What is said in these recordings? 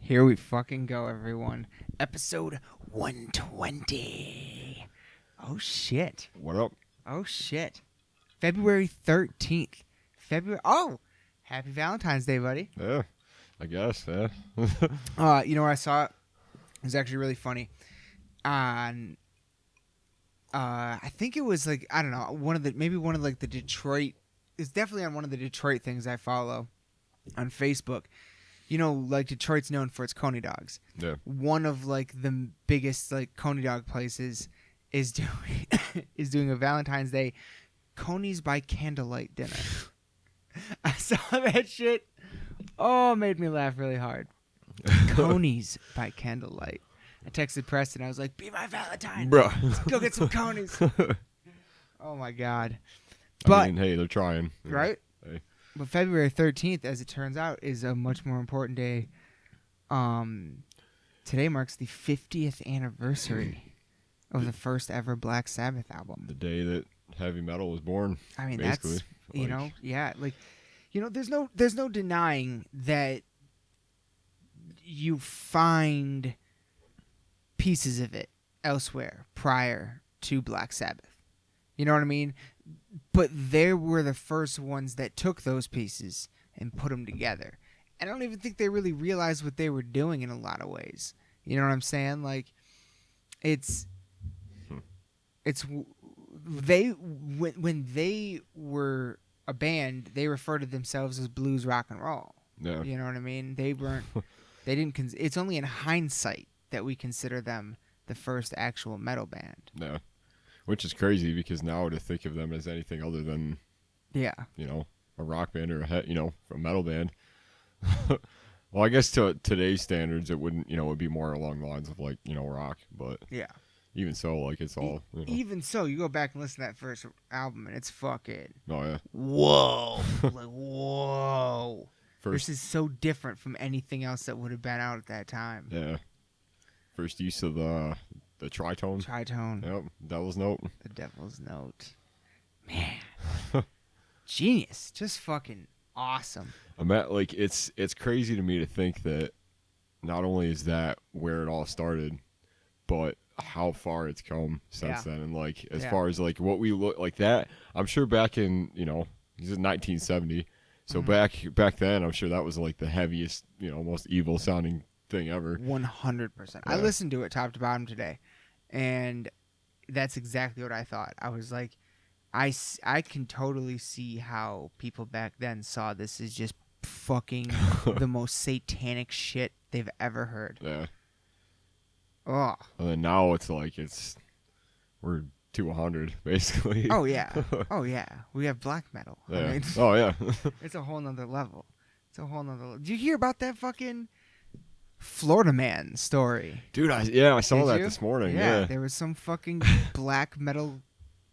Here we fucking go, everyone. Episode 120. Oh, shit. What up? Oh, shit. February 13th. Oh, happy Valentine's Day, buddy. Yeah, I guess, yeah. You know where I saw it? It was actually really funny. On, I think it was like, I don't know, one of the Detroit, it's definitely on one of the Detroit things I follow on Facebook. You know, like Detroit's known for its coney dogs. Yeah. One of like the biggest like coney dog places is doing a Valentine's Day Conies by candlelight dinner. I saw that shit. Oh, it made me laugh really hard. Conies by candlelight. I texted Preston. I was like, "Be my Valentine, bro. Let's go get some conies." Oh my god! I mean, hey, they're trying, right? Hey. But February 13th, as it turns out, is a much more important day. Today marks the 50th anniversary of the first ever Black Sabbath album. The day that heavy metal was born. I mean, basically. that's there's no denying that you find pieces of it elsewhere prior to Black Sabbath. You know what I mean? But they were the first ones that took those pieces and put them together. And I don't even think they really realized what they were doing in a lot of ways. You know what I'm saying? Like, when they were a band, they referred to themselves as blues rock and roll. Yeah. You know what I mean? It's only in hindsight that we consider them the first actual metal band. Yeah. Which is crazy because now to think of them as anything other than, yeah, a rock band or a metal band. Well, I guess to today's standards, it wouldn't, it would be more along the lines of like, rock. But yeah, even so, like it's all. Even so, you go back and listen to that first album, and it's fucking. Oh yeah. Whoa! Like whoa! First, this is so different from anything else that would have been out at that time. Yeah. First use of the tritone. Tritone. Yep. Devil's Note. The Devil's Note. Man. Genius. Just fucking awesome. It's crazy to me to think that not only is that where it all started, but how far it's come since then. And like as far as like what we look like that, I'm sure back in, this is 1970. So back then, I'm sure that was like the heaviest, most evil sounding thing ever. 100%. Yeah. I listened to it top to bottom today, and that's exactly what I thought. I was like, I can totally see how people back then saw this as just fucking the most satanic shit they've ever heard. Yeah. Oh. And then now it's like we're to 100 basically. Oh yeah. Oh yeah. We have black metal. Yeah. I mean, oh yeah. it's a whole nother level. Did you hear about that fucking Florida man story? Dude, I saw that you? this morning. Yeah, Yeah. there was some fucking black metal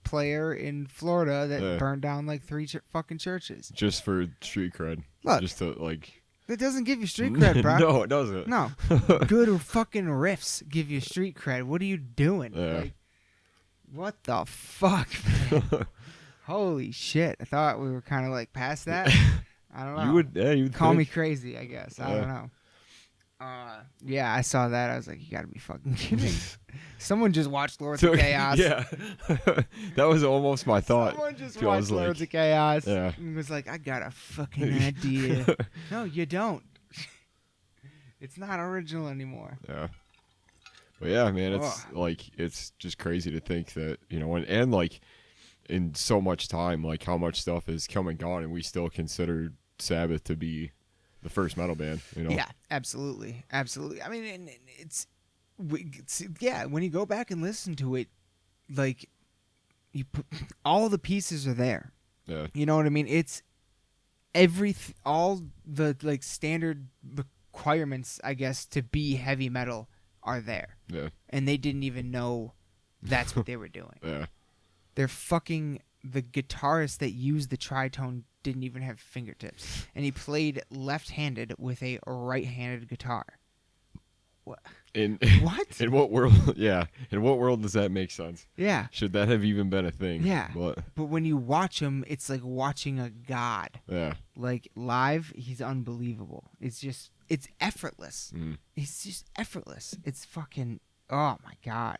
player in Florida that burned down like 3 fucking churches. Just for street cred. Look. Just to like. That doesn't give you street cred, bro. No, it doesn't. No. Good fucking riffs give you street cred. What are you doing? Yeah. Like, what the fuck, man? Holy shit. I thought we were kind of like past that. I don't know. You would call think. me crazy, I guess. I don't know. Yeah, I saw that. I was like, you gotta be fucking kidding. Someone just watched Lords of Chaos. Yeah. That was almost my thought. Someone just watched Lords of Chaos and was like, I got a fucking idea. No, you don't. It's not original anymore. Yeah. But yeah, man, it's just crazy to think that, and like in so much time, like how much stuff has come and gone, and we still consider Sabbath to be the first metal band, Yeah, absolutely. I mean, when you go back and listen to it, like all the pieces are there. Yeah. You know what I mean? It's all the like standard requirements, I guess, to be heavy metal are there. Yeah. And they didn't even know that's what they were doing. Yeah. The guitarist that used the tritone didn't even have fingertips, and he played left-handed with a right-handed guitar. What? What? In what world? Yeah. In what world does that make sense? Yeah. Should that have even been a thing? Yeah. But when you watch him, it's like watching a god. Yeah. Like live, he's unbelievable. It's just it's effortless. It's just effortless. It's fucking, oh my God.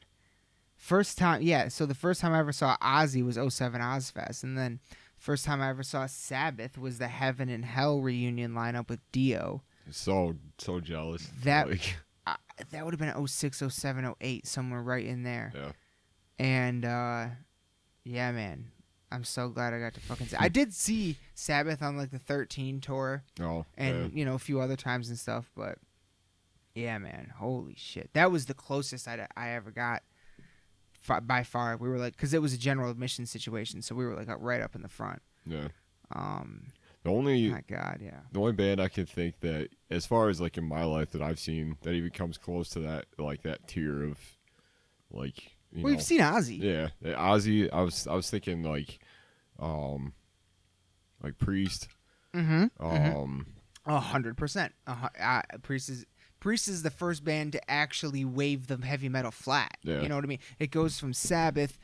First time, yeah, so the first time I ever saw Ozzy was '07 Ozfest, and then first time I ever saw Sabbath was the Heaven and Hell reunion lineup with Dio. So jealous. That that would have been '06, '07, '08, somewhere right in there. Yeah. And yeah, man, I'm so glad I got to fucking see. I did see Sabbath on like the 13 tour. Oh. And yeah. a few other times and stuff, but yeah, man, holy shit, that was the closest I ever got. By far, we were like, because it was a general admission situation, so we were like right up in the front. Yeah. The only band I can think that, as far as like in my life that I've seen, that even comes close to that, like that tier of, like, we've seen Ozzy. Yeah, Ozzy. I was thinking like Priest. 100%. Priest is the first band to actually wave the heavy metal flat. Yeah. You know what I mean? It goes from Sabbath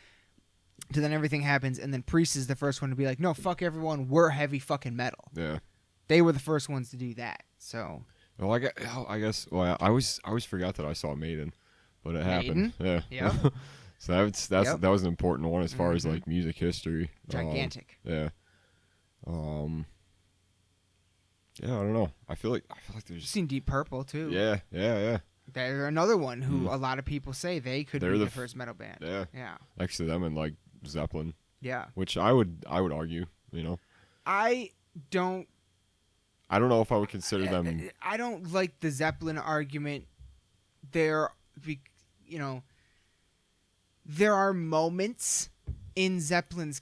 to then everything happens, and then Priest is the first one to be like, no, fuck everyone, we're heavy fucking metal. Yeah. They were the first ones to do that. So. Well, I guess. Well, I always forgot that I saw Maiden, but it happened. Yeah. Yep. So that was an important one as far as like music history. Gigantic. Yeah. Yeah, I don't know. I feel like there's. You've seen Deep Purple too. Yeah. They're another one who a lot of people say they could be the first metal band. Yeah. Yeah. Next to them and like Zeppelin. Yeah. Which I would argue. I don't know if I would consider them. I don't like the Zeppelin argument. There are moments in Zeppelin's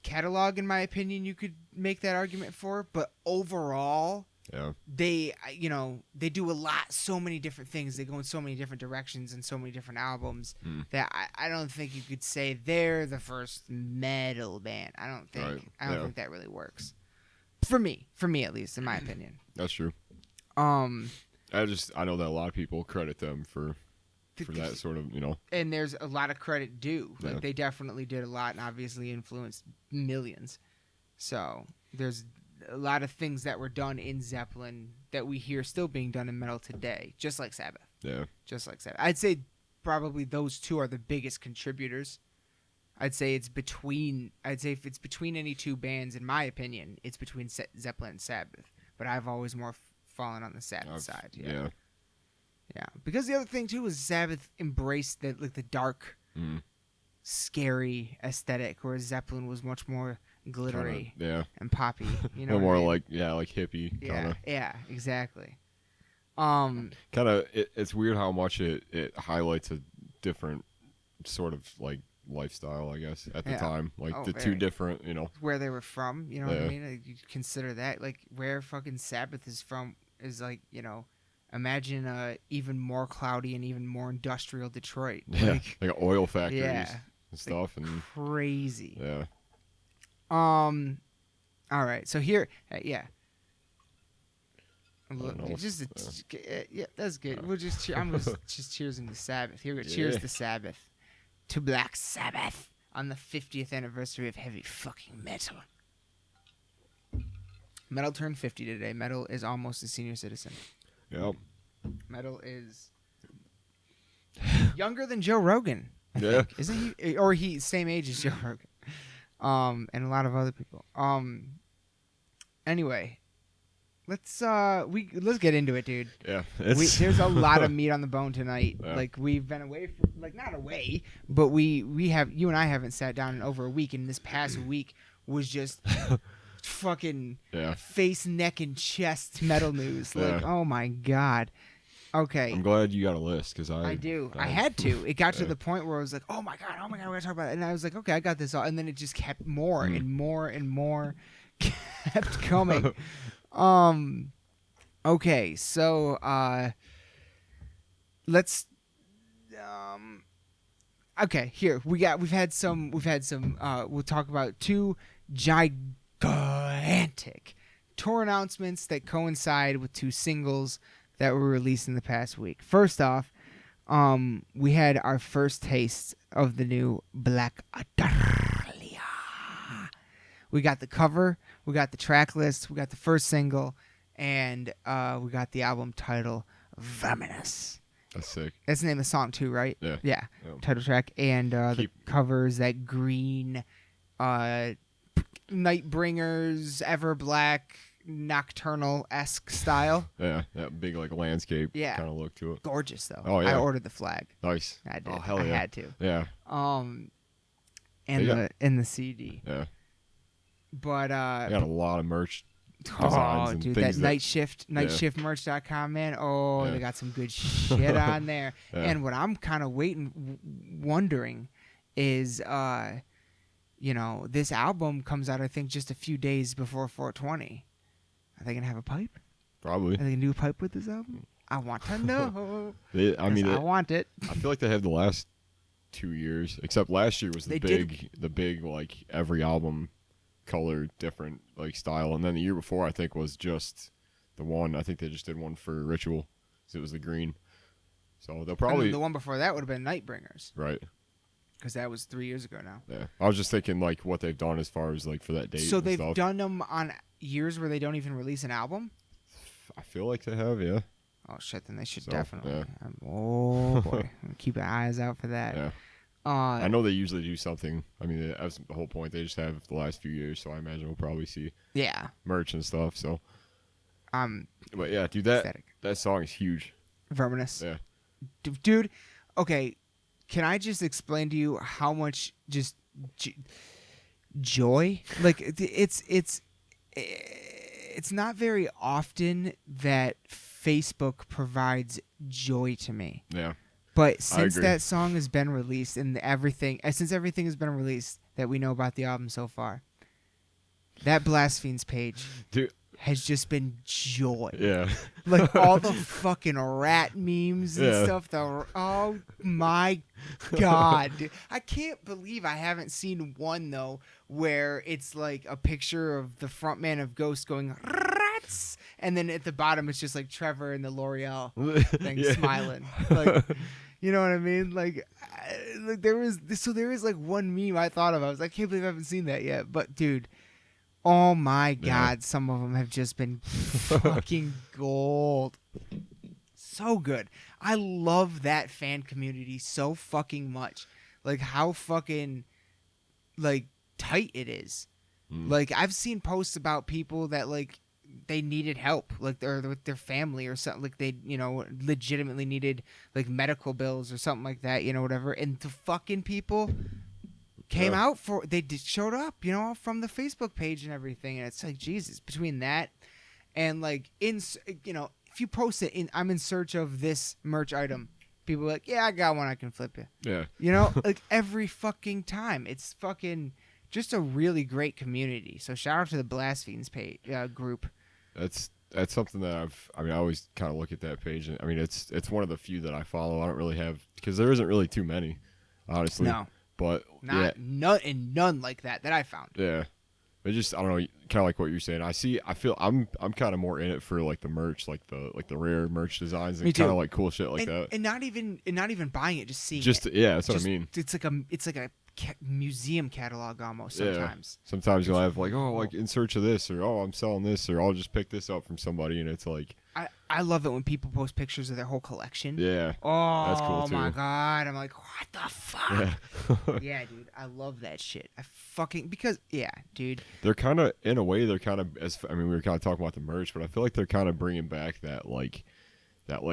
catalog, in my opinion, you could make that argument for, but overall, they do so many different things. They go in so many different directions and so many different albums that I don't think you could say they're the first metal band. I don't think think that really works. For me at least, in my opinion. That's true. I know that a lot of people credit them for that sort of, And there's a lot of credit due. Like they definitely did a lot and obviously influenced millions. So there's a lot of things that were done in Zeppelin that we hear still being done in metal today, just like Sabbath. Yeah. Just like Sabbath. I'd say probably those two are the biggest contributors. I'd say if it's between any two bands, in my opinion, it's between Zeppelin and Sabbath. But I've always more fallen on the Sabbath side. Yeah. Yeah. Because the other thing too is Sabbath embraced the dark, scary aesthetic, whereas Zeppelin was much more glittery and poppy. More like hippie kind of. Yeah, exactly. It's weird how much it highlights a different sort of like lifestyle, I guess, at the time. Like two different, where they were from, you know what I mean? Like, you consider that, like, where fucking Sabbath is from is like, imagine even more cloudy and even more industrial Detroit. Yeah, like oil factories and stuff. Like and crazy. Yeah. All right, so here, that's good. We'll just I'm just cheersing the Sabbath. Here we go. Cheers the Sabbath. To Black Sabbath on the 50th anniversary of heavy fucking metal. Metal turned 50 today. Metal is almost a senior citizen. Yep. Metal is younger than Joe Rogan. I think. Isn't he? Or he's same age as Joe Rogan. And a lot of other people. Anyway, let's get into it, dude. Yeah. There's a lot of meat on the bone tonight. Yeah. Like, we've been away from, like, not away, but you and I haven't sat down in over a week, and this past week was just fucking face, neck, and chest metal news. Like, oh my God. Okay. I'm glad you got a list, because I do. I had to. It got to the point where I was like, oh my God, we're going to talk about it. And I was like, okay, I got this all. And then it just kept more and more and more kept coming. Okay, so let's okay, here we've had some we'll talk about two gigantic tour announcements that coincide with two singles that were released in the past week. First off, we had our first taste of the new Black Dahlia. We got the cover, we got the track list, we got the first single, and we got the album title Verminous. That's sick. That's the name of the song too, right? Yeah. Yeah. Title track, and the covers that green, Nightbringers, Ever Black, Nocturnal-esque style. Yeah, that big like landscape kind of look to it. Gorgeous though. Oh yeah. I ordered the flag. Nice. I did. Oh hell yeah. I had to. Yeah. And the CD. Yeah. But I got a lot of merch. And dude, that nightshiftmerch.com, man. They got some good shit on there. Yeah. And what I'm kind of wondering is, this album comes out, I think, just a few days before 420. Are they gonna have a pipe? Probably. Are they gonna do a pipe with this album? I want to know. I want it. I feel like they have the last 2 years, except last year was the big like every album color different like style, and then the year before I think was just the one. I think they just did one for Ritual, so it was the green. So they'll probably the one before that would have been Nightbringers, right? Because that was 3 years ago now. Yeah, I was just thinking like what they've done as far as like for that date. So and they've stuff. done them on years where they don't even release an album. I feel like they have, yeah. Oh shit! Then they should definitely. Yeah. Oh boy, keep your eyes out for that. Yeah. I know they usually do something. I mean, that's the whole point. They just have the last few years, so I imagine we'll probably see merch and stuff. So, but yeah, dude, that song is huge. Verminous. Yeah, dude. Okay, can I just explain to you how much just joy? Like it's not very often that Facebook provides joy to me. Yeah. But since that song has been released and since everything has been released that we know about the album so far, that Blasphemes page has just been joy. Yeah. Like all the fucking rat memes and stuff. Oh my God. Dude. I can't believe I haven't seen one though where it's like a picture of the frontman of Ghost going rats, and then at the bottom it's just like Trevor and the L'Oreal thing smiling. Like, you know what I mean? Like there is like one meme I thought of. I was like, I can't believe I haven't seen that yet. But dude, oh my God, some of them have just been fucking gold. So good. I love that fan community so fucking much. Like how fucking like tight it is. Like I've seen posts about people that like they needed help, like with their family or something, like they legitimately needed like medical bills or something like that, whatever, and the fucking people came out for showed up, from the Facebook page and everything, and it's like Jesus, between that and like if you post it in I'm in search of this merch item, people are like, yeah, I got one, I can flip you. Yeah. Like every fucking time. It's fucking just a really great community. So shout out to the Blasphemes page group. That's something that I always kind of look at that page, and I mean it's one of the few that I follow. I don't really have, because there isn't really too many, honestly. No. But none like that I found. Yeah. But just, I don't know, kind of like what you're saying. I feel I'm kind of more in it for like the merch, like the rare merch designs and kind of like cool shit like that. And not even buying it, just seeing it. Yeah, that's what I mean. It's like a museum catalog almost sometimes. Yeah. Sometimes you'll have like, like in search of this, or I'm selling this, or I'll just pick this up from somebody, and it's like, I love it when people post pictures of their whole collection. Yeah. Oh, that's cool too. My God. I'm like, what the fuck? Yeah. Yeah, dude. I love that shit. Dude. They're kind of, in a way, we were kind of talking about the merch, but I feel like they're kind of bringing back that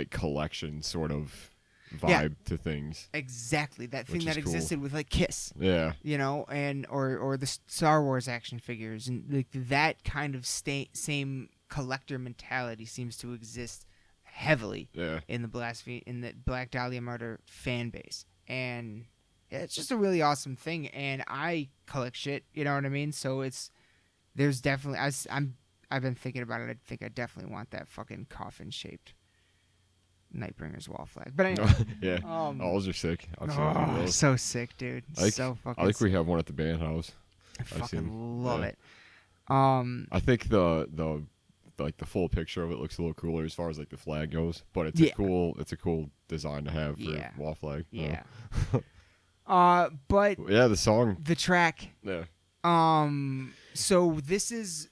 collection sort of vibe to things. Exactly. That thing that existed with like Kiss. Yeah. And or the Star Wars action figures, and like that kind of same collector mentality seems to exist heavily in the Black Dahlia Murder fan base, and it's just a really awesome thing. And I collect shit, you know what I mean? So there's definitely I've been thinking about it. I think I definitely want that fucking coffin shaped Nightbringers wall flag. But anyway, yeah, those are sick. So sick, dude. So fucking. I think we have one at the band house. I fucking love it. I think the full picture of it looks a little cooler as far as like the flag goes, but it's a cool design to have for a wall flag. Yeah. But the song, the track. Yeah. So this is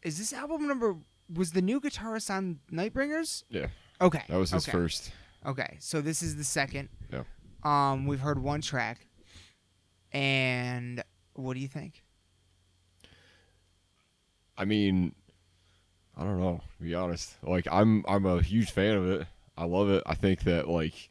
this album number was the new guitarist on Nightbringers? Yeah. Okay. That was his first. Okay, so this is the second. Yeah. We've heard one track, and what do you think? I mean, I don't know, to be honest. Like, I'm a huge fan of it. I love it. I think that, like,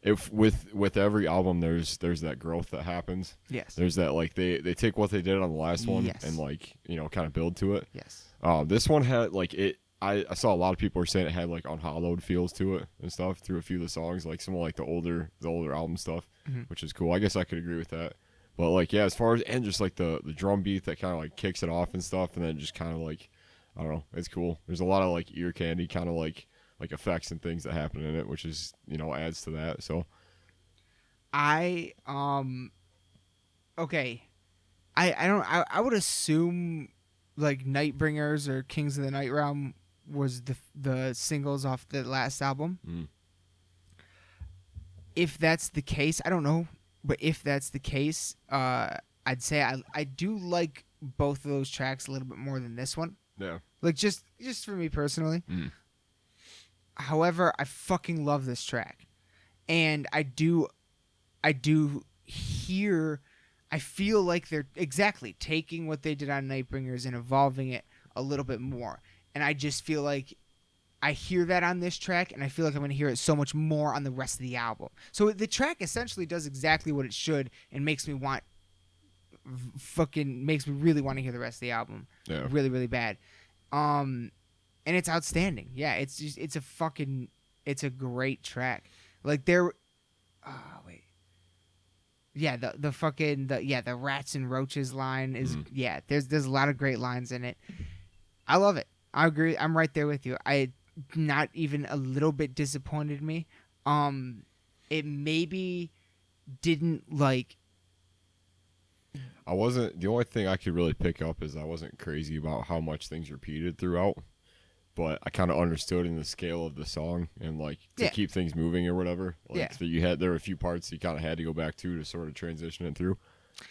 if with every album there's that growth that happens. Yes. There's that, like, they take what they did on the last one yes. and, like, you know, kind of build to it. Yes. This one had, like, I saw a lot of people were saying it had, like, unhallowed feels to it and stuff through a few of the songs, like some of, like, the older album stuff, which is cool. I guess I could agree with that. But, like, yeah, as far as, and just, like, the drum beat that kind of, like, kicks it off and stuff, and then just kind of, like, I don't know, it's cool. There's a lot of, like, ear candy kind of, like effects and things that happen in it, which is, you know, adds to that, so. Okay. I would assume, like, Nightbringers or Kings of the Night Realm was the singles off the last album. If that's the case, I don't know. But if that's the case, I'd say I do like both of those tracks a little bit more than this one. Yeah. Like, just for me personally. However, I fucking love this track. And I do hear, I feel like they're exactly taking what they did on Nightbringers and evolving it a little bit more. And I just feel like I hear that on this track, and I feel like I'm going to hear it so much more on the rest of the album. So the track essentially does exactly what it should and makes me really want to hear the rest of the album. Yeah. Really, really bad. And it's outstanding. Yeah, it's a great track. Like the rats and roaches line is there's a lot of great lines in it. I love it. I agree. I'm right there with you. Not even a little bit disappointed me. It maybe didn't like. I wasn't. The only thing I could really pick up is I wasn't crazy about how much things repeated throughout, but I kind of understood in the scale of the song and, like, to keep things moving or whatever. Like, that there were a few parts you kind of had to go back to sort of transition it through,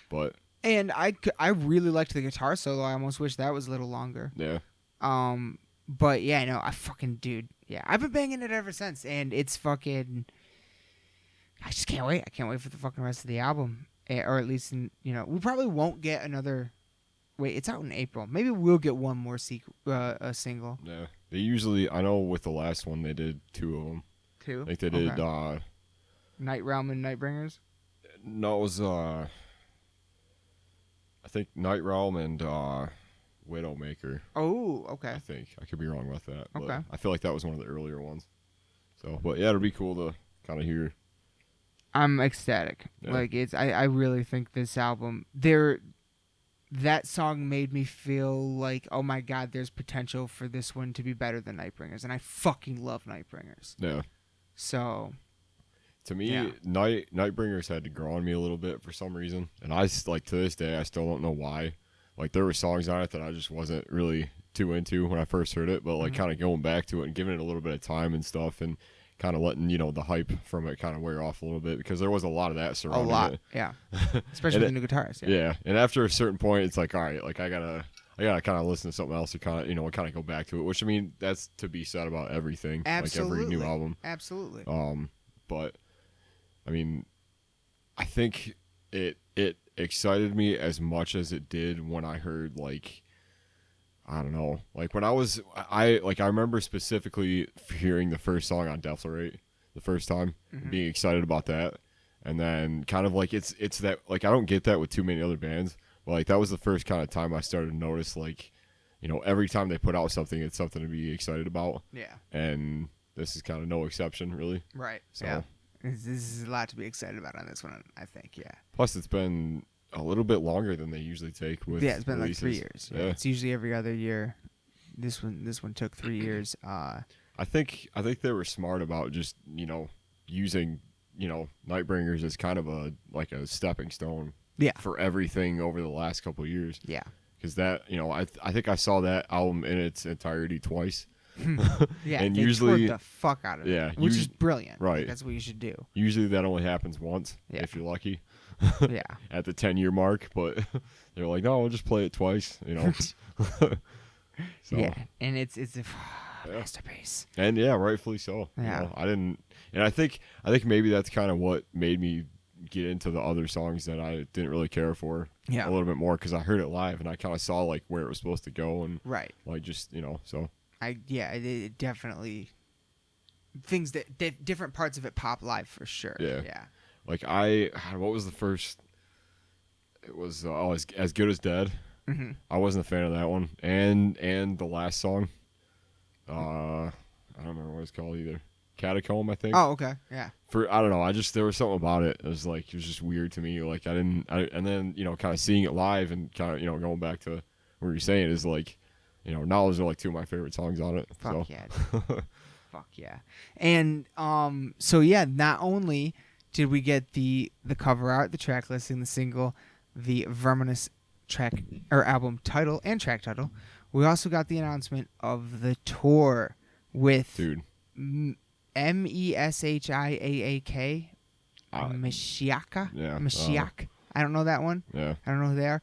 but. And I really liked the guitar solo. I almost wish that was a little longer. Yeah. But yeah, no, I've been banging it ever since, and it's fucking. I just can't wait. I can't wait for the fucking rest of the album, or at least we probably won't get another. Wait, it's out in April. Maybe we'll get one more a single. Yeah, they usually. I know with the last one they did 2 of them. 2. Like they did. Night Realm and Nightbringers. No, it was I think Night Realm and Widowmaker. Oh, okay. I think I could be wrong about that. Okay. But I feel like that was one of the earlier ones. So, but yeah, it'll be cool to kind of hear. I'm ecstatic. Yeah. Like I really think this album that song made me feel like, oh my god, there's potential for this one to be better than Nightbringers, and I fucking love Nightbringers. Yeah. So. To me, Nightbringers had to grow on me a little bit for some reason, and I to this day I still don't know why. Like, there were songs on it that I just wasn't really too into when I first heard it, but like kind of going back to it and giving it a little bit of time and stuff, and kind of letting the hype from it kind of wear off a little bit, because there was a lot of that surrounding it. Yeah, especially with the new guitars. Yeah, and after a certain point, it's like, all right, like I gotta kind of listen to something else to kind of go back to it. Which, I mean, that's to be said about everything, absolutely. Like every new album. Absolutely. But I mean, I think it excited me as much as it did when I heard, like, I don't know, like when I remember specifically hearing the first song on Deflorate the first time, being excited about that, and then kind of like it's that, like, I don't get that with too many other bands, but like that was the first kind of time I started to notice, like, every time they put out something, it's something to be excited about. Yeah. And this is kind of no exception, really. Right. So. Yeah. This is a lot to be excited about on this one, I think. Yeah. Plus, it's been a little bit longer than they usually take with it's been releases. like 3 years. Yeah. It's usually every other year. This one took 3 years. I think they were smart about just using Nightbringers as kind of a stepping stone. Yeah. For everything over the last couple of years. Yeah. Because that I think I saw that album in its entirety twice. Yeah, and they usually the fuck out of it. Yeah, which is brilliant. Right. Like, that's what you should do. Usually that only happens once, if you're lucky. Yeah. At the 10-year mark, but they're like, no, we'll just play it twice. So, yeah, and it's a masterpiece. And yeah, rightfully so. Yeah. You know, I didn't, and I think maybe that's kind of what made me get into the other songs that I didn't really care for a little bit more, because I heard it live and I kind of saw like where it was supposed to go, and like just so. It definitely things that different parts of it pop live for sure. Yeah. Like what was the first? It was as good as dead. Mm-hmm. I wasn't a fan of that one, and the last song. I don't remember what it's called either. Catacomb, I think. Oh, okay, yeah. I don't know. There was something about it. It was just weird to me. Like and then kind of seeing it live and kind of going back to what you're saying is like, now those are like two of my favorite songs on it. Fuck yeah. Fuck yeah. And so yeah, not only did we get the cover art, the track listing, the single, the Verminous track or album title and track title, we also got the announcement of the tour with Meshiaak. Meshiaka? Yeah. Meshiak. I don't know that one. Yeah. I don't know who they are.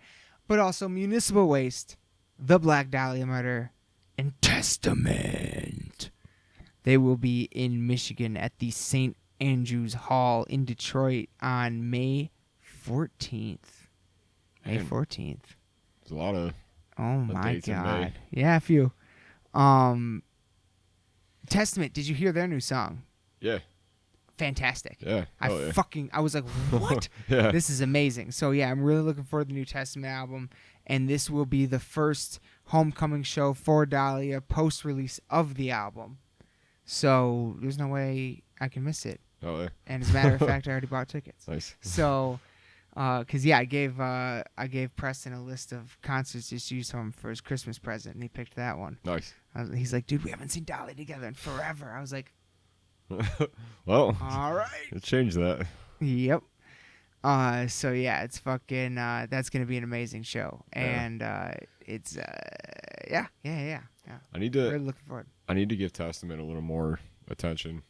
But also Municipal Waste, the Black Dahlia Murder, and Testament. They will be in Michigan at the St. Andrews Hall in Detroit on May 14th. May 14th. There's a lot of my dates in God. May. Yeah, a few. Testament, did you hear their new song? Yeah. Fantastic. Yeah. I was like, what? Yeah. This is amazing. So yeah, I'm really looking forward to the new Testament album, and this will be the first homecoming show for Dahlia post-release of the album. So there's no way I can miss it. Oh yeah. And as a matter of fact, I already bought tickets. Nice. So, cause yeah, I gave Preston a list of concerts to choose from for his Christmas present, and he picked that one. Nice. He's like, dude, we haven't seen Dahlia together in forever. I was like, well, all right. Let's change that. Yep. So yeah, it's fucking. That's gonna be an amazing show, and it's yeah. I need to. Really looking forward. I need to give Testament a little more attention,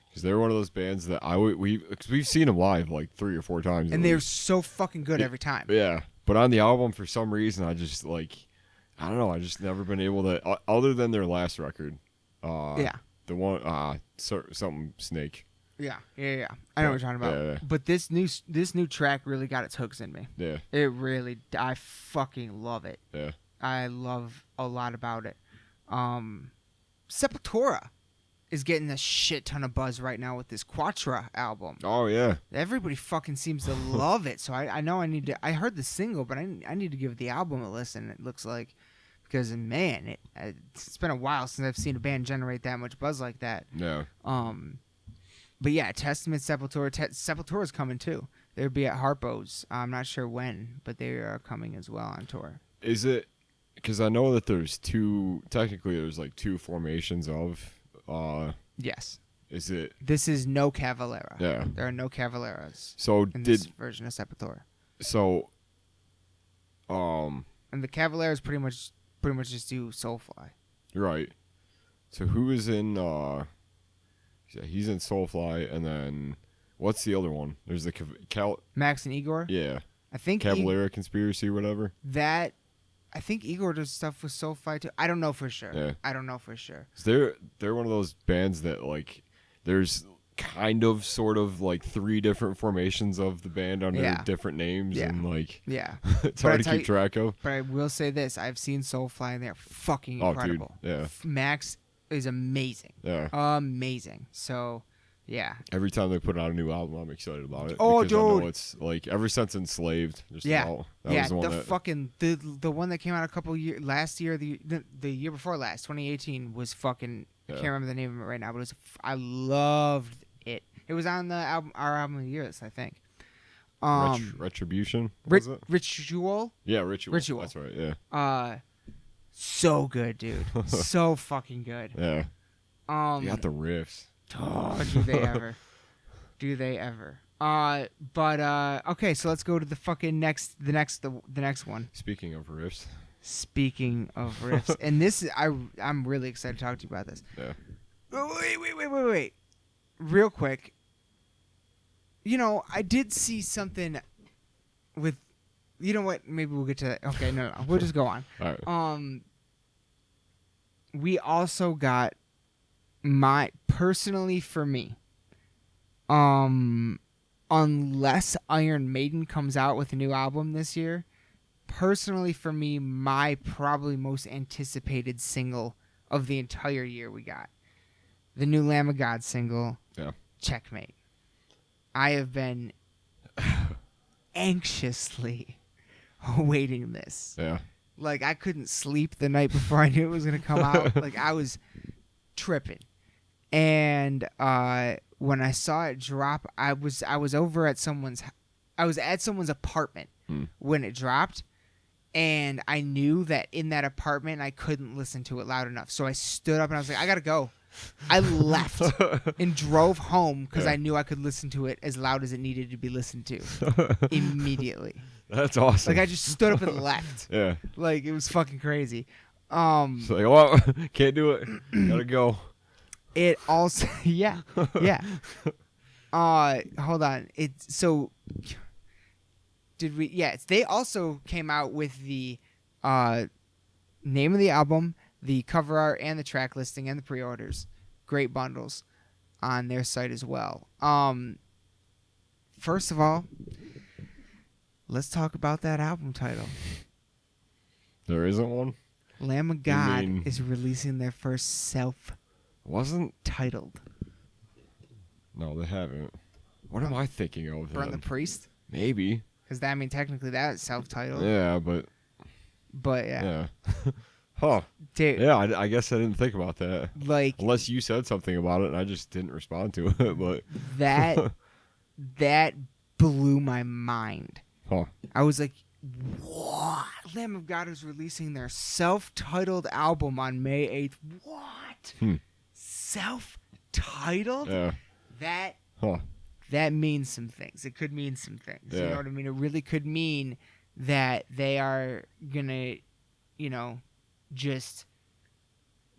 because they're one of those bands that we've seen them live like 3 or 4 times, and they're so fucking good every time. Yeah, but on the album, for some reason, I just I don't know. I just never been able to, other than their last record. The one something Snake. Yeah. I know what you're talking about. Yeah. But this new track really got its hooks in me. Yeah. It really, I fucking love it. Yeah. I love a lot about it. Sepultura is getting a shit ton of buzz right now with this Quatra album. Oh yeah. Everybody fucking seems to love it. So I know I need to. I heard the single, but I need to give the album a listen. It looks like, because man, it's been a while since I've seen a band generate that much buzz like that. Yeah. But yeah, Testament, Sepultura. Sepultura's coming too. They'll be at Harpo's. I'm not sure when, but they are coming as well on tour. Is it? Because I know that there's two. Technically, there's like 2 formations of. Yes. Is it? This is no Cavalera. Yeah. There are no Cavaleras. So in this version of Sepultura. So. And the Cavaleras pretty much just do Soulfly. Right. So who is in? He's in Soulfly, and then what's the other one? There's the Max and Igor. Yeah. I think Cavalera Conspiracy or whatever. I think Igor does stuff with Soulfly too. I don't know for sure. Yeah. I don't know for sure. They're one of those bands that like there's kind of sort of like 3 different formations of the band under different names and like it's hard to keep track of. But I will say this, I've seen Soulfly and they're fucking incredible. Dude. Yeah. Max is amazing. Yeah. Amazing. So yeah. Every time they put out a new album, I'm excited about it. Oh, because I dude. know it's like ever since Enslaved. Just about. That was the one the one that came out a couple years last year, the year before last, 2018 was fucking. I can't remember the name of it right now, but I loved it. It was on the album, our album of the year, I think. Retribution. Was it? Ritual. Yeah, Ritual. That's right. Yeah. So good, dude. So fucking good. Yeah. You got the riffs. Oh, do they ever? Do they ever? But okay, so let's go to the fucking next one. Speaking of riffs, and this is I'm really excited to talk to you about this. Yeah. Wait. Real quick. You know, I did see something with. You know what? Maybe we'll get to that. Okay, no. We'll just go on. All right. we also got personally for me, unless Iron Maiden comes out with a new album this year, personally for me, my probably most anticipated single of the entire year we got. The new Lamb of God single, Checkmate. I have been anxiously awaiting this. Yeah. Like, I couldn't sleep the night before I knew it was going to come out. Like, I was tripping. And when I saw it drop, I was over at someone's apartment when it dropped, and I knew that in that apartment I couldn't listen to it loud enough. So I stood up and I was like, I got to go. I left and drove home because I knew I could listen to it as loud as it needed to be listened to immediately. That's awesome. Like, I just stood up and left. Yeah. Like, it was fucking crazy. It's like, well, can't do it. Gotta go. It also, yeah. Hold on. They also came out with the name of the album, the cover art, and the track listing, and the pre-orders. Great bundles on their site as well. First of all, let's talk about that album title. There isn't one? Lamb of God is releasing their first self-titled. No, they haven't. What am I thinking of? Burn the Priest? Maybe. Because, technically that's self-titled. Yeah, but yeah. Huh. Dude. Yeah, I guess I didn't think about that. Like, unless you said something about it and I just didn't respond to it. But that blew my mind. Huh. I was like, what? Lamb of God is releasing their self-titled album on May 8th. What? Self-titled? Yeah. That means some things. It could mean some things. Yeah. You know what I mean? It really could mean that they are gonna, just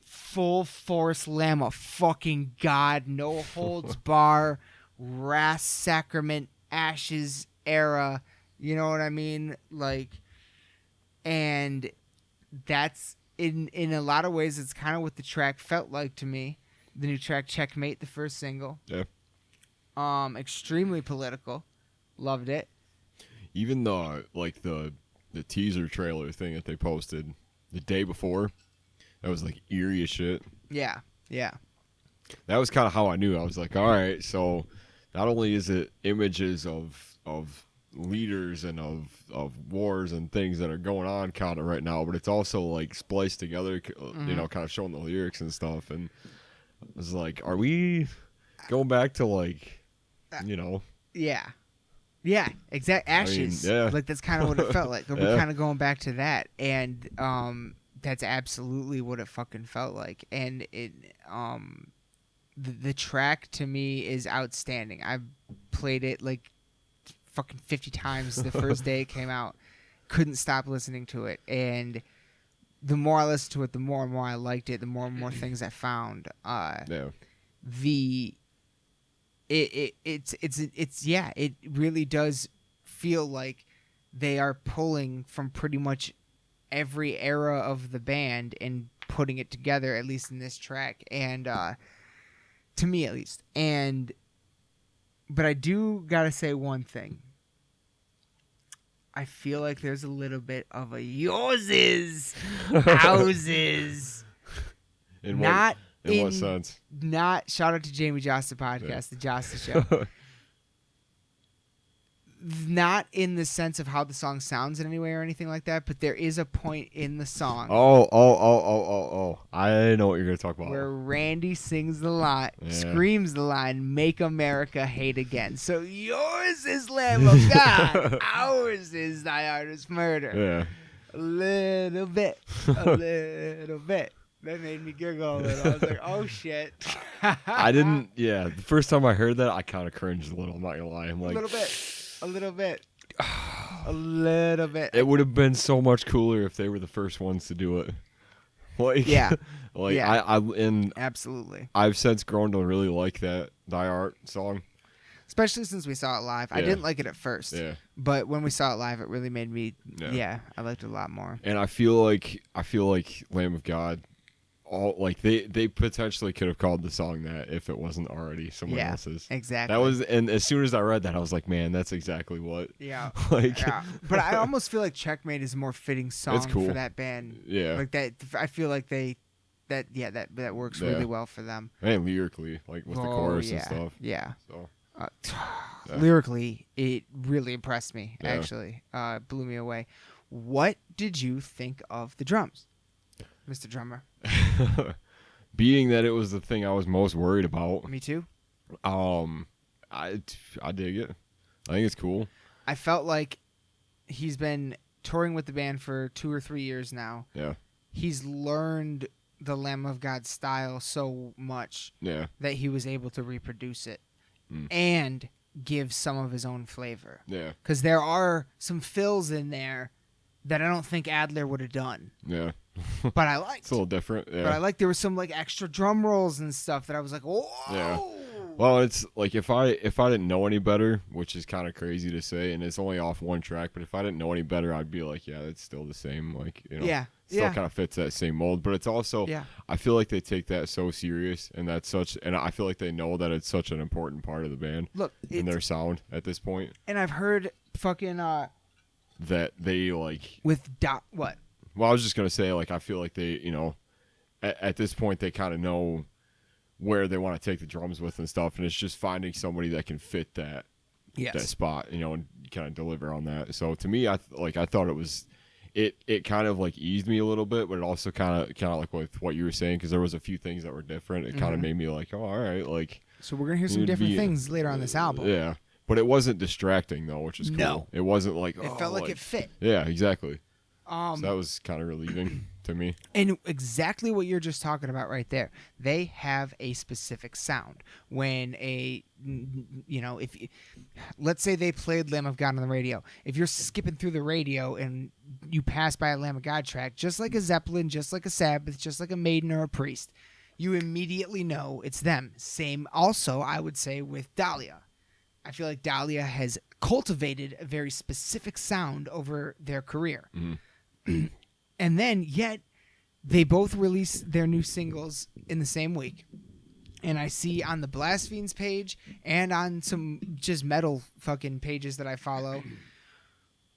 full force Lamb of fucking God, no holds bar, wrath sacrament, ashes era. You know what I mean? Like, and that's in a lot of ways, it's kind of what the track felt like to me. The new track, Checkmate, the first single. Yeah. Extremely political. Loved it. Even the teaser trailer thing that they posted the day before, that was like eerie as shit. Yeah. That was kind of how I knew. I was like, all right, so not only is it images of leaders and of wars and things that are going on kind of right now, but it's also like spliced together, kind of showing the lyrics and stuff. And I was like, are we going back to Yeah, exact ashes. I mean, yeah. Like, that's kind of what it felt like. We're kind of going back to that, and that's absolutely what it fucking felt like. And it, the track to me is outstanding. I've played it like fucking 50 times the first day it came out. Couldn't stop listening to it, and the more I listened to it, the more and more I liked it. The more and more things I found. It really does feel like they are pulling from pretty much every era of the band and putting it together, at least in this track, and to me at least. But I do gotta say one thing. I feel like there's a little bit of a yourses, houses. In what sense? Not shout out to Jamie Josta podcast, the Josta Show. Not in the sense of how the song sounds in any way or anything like that, but there is a point in the song. Oh! I know what you're gonna talk about. Where Randy sings the line, screams the line, "Make America Hate Again." So yours is Lamb of God, ours is Thy Artist Murder. Yeah. A little bit. That made me giggle a little. I was like, oh, shit. I didn't, the first time I heard that, I kind of cringed a little, I'm not going to lie. I'm like, a little bit. It would have been so much cooler if they were the first ones to do it. Absolutely. I've since grown to really like that Die Art song. Especially since we saw it live. I didn't like it at first. Yeah. But when we saw it live, it really made me, I liked it a lot more. And I feel like Lamb of God all like they potentially could have called the song that if it wasn't already someone else's. Exactly. That was, and as soon as I read that, I was like, man, that's exactly what. Yeah. Like, yeah. But I almost feel like Checkmate is a more fitting song cool. for that band. Yeah. Like that. I feel like that works really well for them. And lyrically, like with the chorus and stuff. Yeah. So. Lyrically, it really impressed me. Actually, blew me away. What did you think of the drums, Mr. Drummer? Being that it was the thing I was most worried about. Me too. I dig it. I think it's cool. I felt like he's been touring with the band for 2 or 3 years now. Yeah. He's learned the Lamb of God style so much that he was able to reproduce it and give some of his own flavor. Yeah. Because there are some fills in there that I don't think Adler would have done. Yeah. But I liked. It's a little different. Yeah. But I liked there was some like extra drum rolls and stuff that I was like, whoa. Yeah. Well, it's like if I didn't know any better, which is kind of crazy to say, and it's only off one track, but if I didn't know any better, I'd be like, yeah, it's still the same. Like, you know, still kind of fits that same mold. But it's also, I feel like they take that so serious, and and I feel like they know that it's such an important part of the band. Look, in their sound at this point. And I've heard fucking that they like with what? Well, I was just gonna say, like, I feel like they, you know, at this point they kind of know where they want to take the drums with and stuff, and it's just finding somebody that can fit that spot, you know, and kind of deliver on that. So to me, I thought it was, it kind of like eased me a little bit, but it also kind of like with what you were saying, because there was a few things that were different. It kind of made me like, oh, all right, like. So we're gonna hear some different things later on this album. Yeah, but it wasn't distracting though, which is cool. No, it wasn't like it felt like it fit. Yeah, exactly. So that was kind of relieving to me. And exactly what you're just talking about right there. They have a specific sound. When if let's say they played Lamb of God on the radio. If you're skipping through the radio and you pass by a Lamb of God track, just like a Zeppelin, just like a Sabbath, just like a Maiden or a Priest, you immediately know it's them. Same also, I would say, with Dahlia. I feel like Dahlia has cultivated a very specific sound over their career. Mm-hmm. And then, yet, they both release their new singles in the same week. And I see on the Blast Fiends page and on some just metal fucking pages that I follow,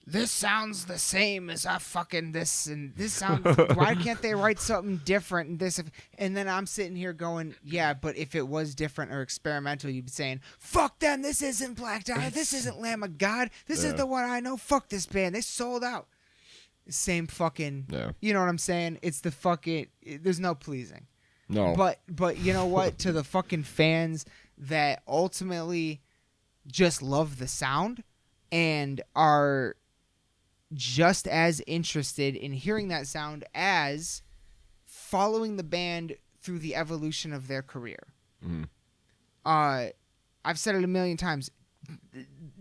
this sounds the same as this, and this sounds. Why can't they write something different? And this, and then I'm sitting here going, yeah, but if it was different or experimental, you'd be saying, fuck them. This isn't Black Dahlia. This isn't Lamb of God. This is the one I know. Fuck this band. They sold out. Same fucking. Yeah. You know what I'm saying? It's the fucking. There's no pleasing. No. But you know what? To the fucking fans that ultimately just love the sound and are just as interested in hearing that sound as following the band through the evolution of their career. Mm-hmm. I've said it a million times.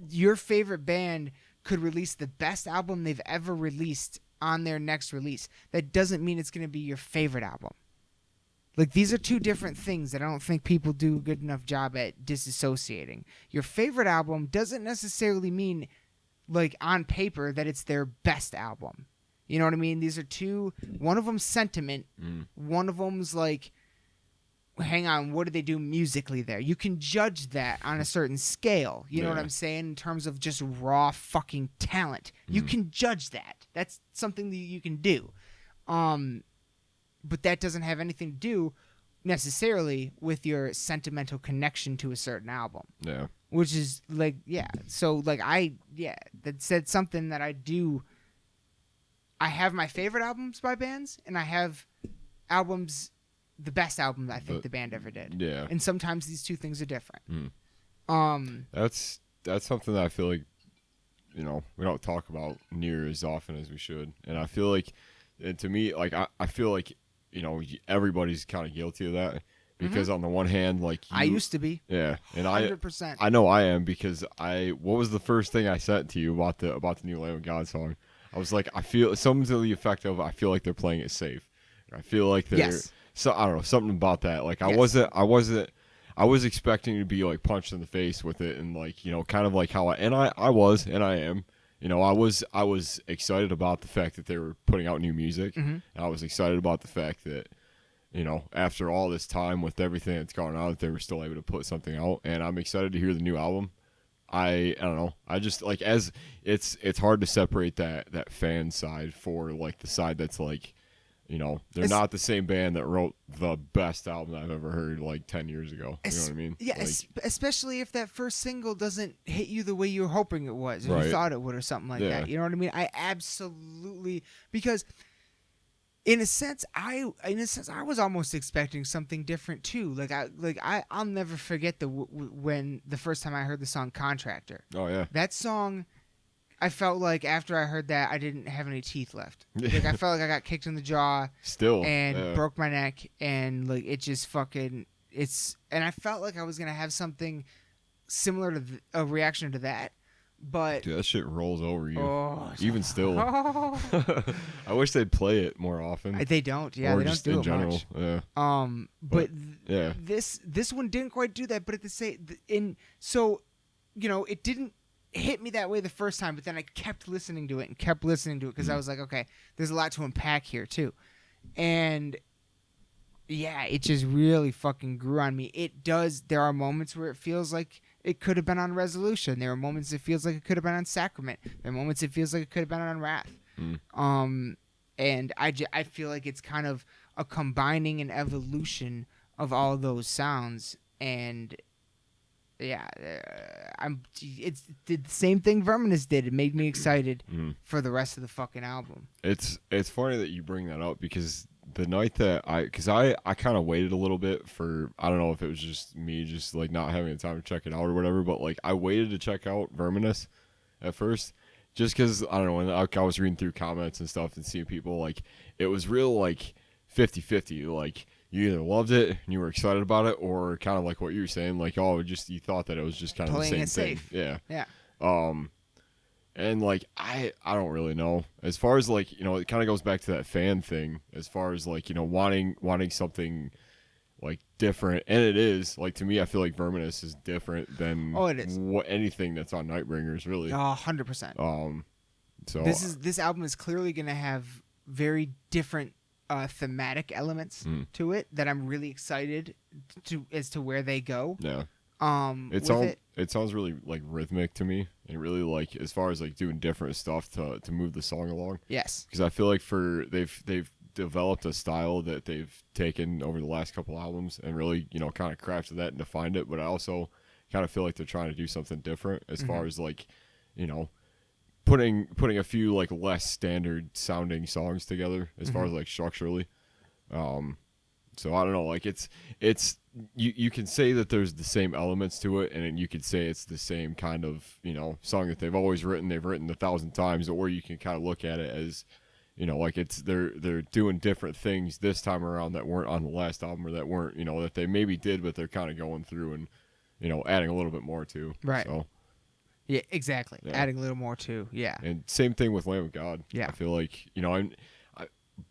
Your favorite band could release the best album they've ever released on their next release. That doesn't mean it's going to be your favorite album. Like, these are two different things that I don't think people do a good enough job at disassociating. Your favorite album doesn't necessarily mean, like, on paper, that it's their best album. You know what I mean? These are two. One of them's sentiment. One of them's like, hang on, what do they do musically there? You can judge that on a certain scale. You know what I'm saying? In terms of just raw fucking talent. You can judge that. That's something that you can do. But that doesn't have anything to do necessarily with your sentimental connection to a certain album. Yeah. Which is like, yeah. So like that's something that I do. I have my favorite albums by bands, and I have albums, the best album I think the band ever did. Yeah. And sometimes these two things are different. That's something that I feel like, you know, we don't talk about near as often as we should. And I feel like, and to me, like, I feel like, you know, everybody's kind of guilty of that, because on the one hand, like, I used to be. Yeah. And 100%. I know I am, because what was the first thing I said to you about the new Lamb of God song? I was like, I feel something to the effect of, I feel like they're playing it safe. I feel like they're, so I don't know, something about that. Like, I was expecting to be like punched in the face with it, and like, you know, kind of like how I am. You know, I was excited about the fact that they were putting out new music. And I was excited about the fact that after all this time with everything that's gone on, that they were still able to put something out. And I'm excited to hear the new album. I don't know. I just like, as it's hard to separate that fan side for like the side that's like, they're not the same band that wrote the best album I've ever heard like 10 years ago. You know what I mean? Yeah, like, especially if that first single doesn't hit you the way you were hoping it was, or you thought it would, or something like that. You know what I mean? I absolutely, because in a sense I was almost expecting something different too. I'll never forget when the first time I heard the song Contractor. Oh yeah. That song, I felt like after I heard that, I didn't have any teeth left. Like, I felt like I got kicked in the jaw and broke my neck, and like it just fucking and I felt like I was gonna have something similar to a reaction to that, but dude, that shit rolls over you. Even still. I wish they'd play it more often. They don't. Yeah, or they just don't do in it general. much. But this one didn't quite do that. But at the same, it didn't hit me that way the first time, but then I kept listening to it because I was like, okay, there's a lot to unpack here too. And yeah, it just really fucking grew on me. It does. There are moments where it feels like it could have been on Resolution. There are moments it feels like it could have been on Sacrament. There are moments it feels like it could have been on Wrath. And I feel like it's kind of a combining and evolution of all those sounds. And yeah, it did the same thing Vermin did. It made me excited for the rest of the fucking album. It's funny that you bring that up, because the night that I kind of waited a little bit for, I don't know if it was just me just like not having the time to check it out or whatever, but like I waited to check out Vermin at first, just because I don't know, when I was reading through comments and stuff and seeing people, like it was real like 50-50, like you either loved it and you were excited about it, or kind of like what you were saying, like, you thought that it was just kind of the same thing. Yeah. And like I don't really know. As far as like, it kind of goes back to that fan thing, as far as like, wanting something like different. And it is, like, to me, I feel like Verminous is different than anything that's on Nightbringers, really. 100%. So this album is clearly going to have very different thematic elements to it that I'm really excited as to where they go. Yeah. It sounds really like rhythmic to me, and really like as far as like doing different stuff to move the song along. Yes. Because I feel like they've developed a style that they've taken over the last couple albums and really, kind of crafted that and defined it. But I also kind of feel like they're trying to do something different as far as like, putting a few like less standard sounding songs together as far as like structurally. So I don't know, like it's you can say that there's the same elements to it, and you could say it's the same kind of, song that they've always written 1,000 times, or you can kind of look at it as, like they're doing different things this time around that weren't on the last album, or that weren't, that they maybe did, but they're kind of going through and, adding a little bit more to. Right. So. Yeah, exactly. Yeah. Adding a little more to, yeah. And same thing with Lamb of God. Yeah. I feel like,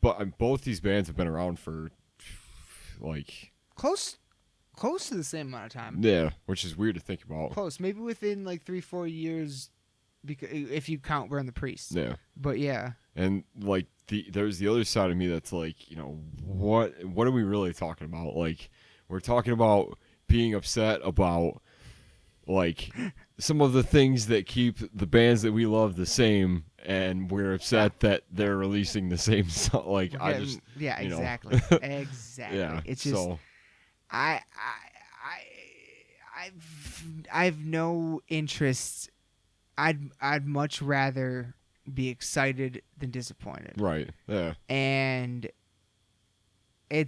but both these bands have been around for, like... Close to the same amount of time. Yeah, which is weird to think about. Close. Maybe within, like, 3-4 years, because if you count Burn the Priest. Yeah. But, yeah. And, like, there's the other side of me that's like, what are we really talking about? Like, we're talking about being upset about... like some of the things that keep the bands that we love the same, and we're upset that they're releasing the same song. Like, exactly. Exactly. Yeah, it's just I've no interest. I'd much rather be excited than disappointed. Right. Yeah. And I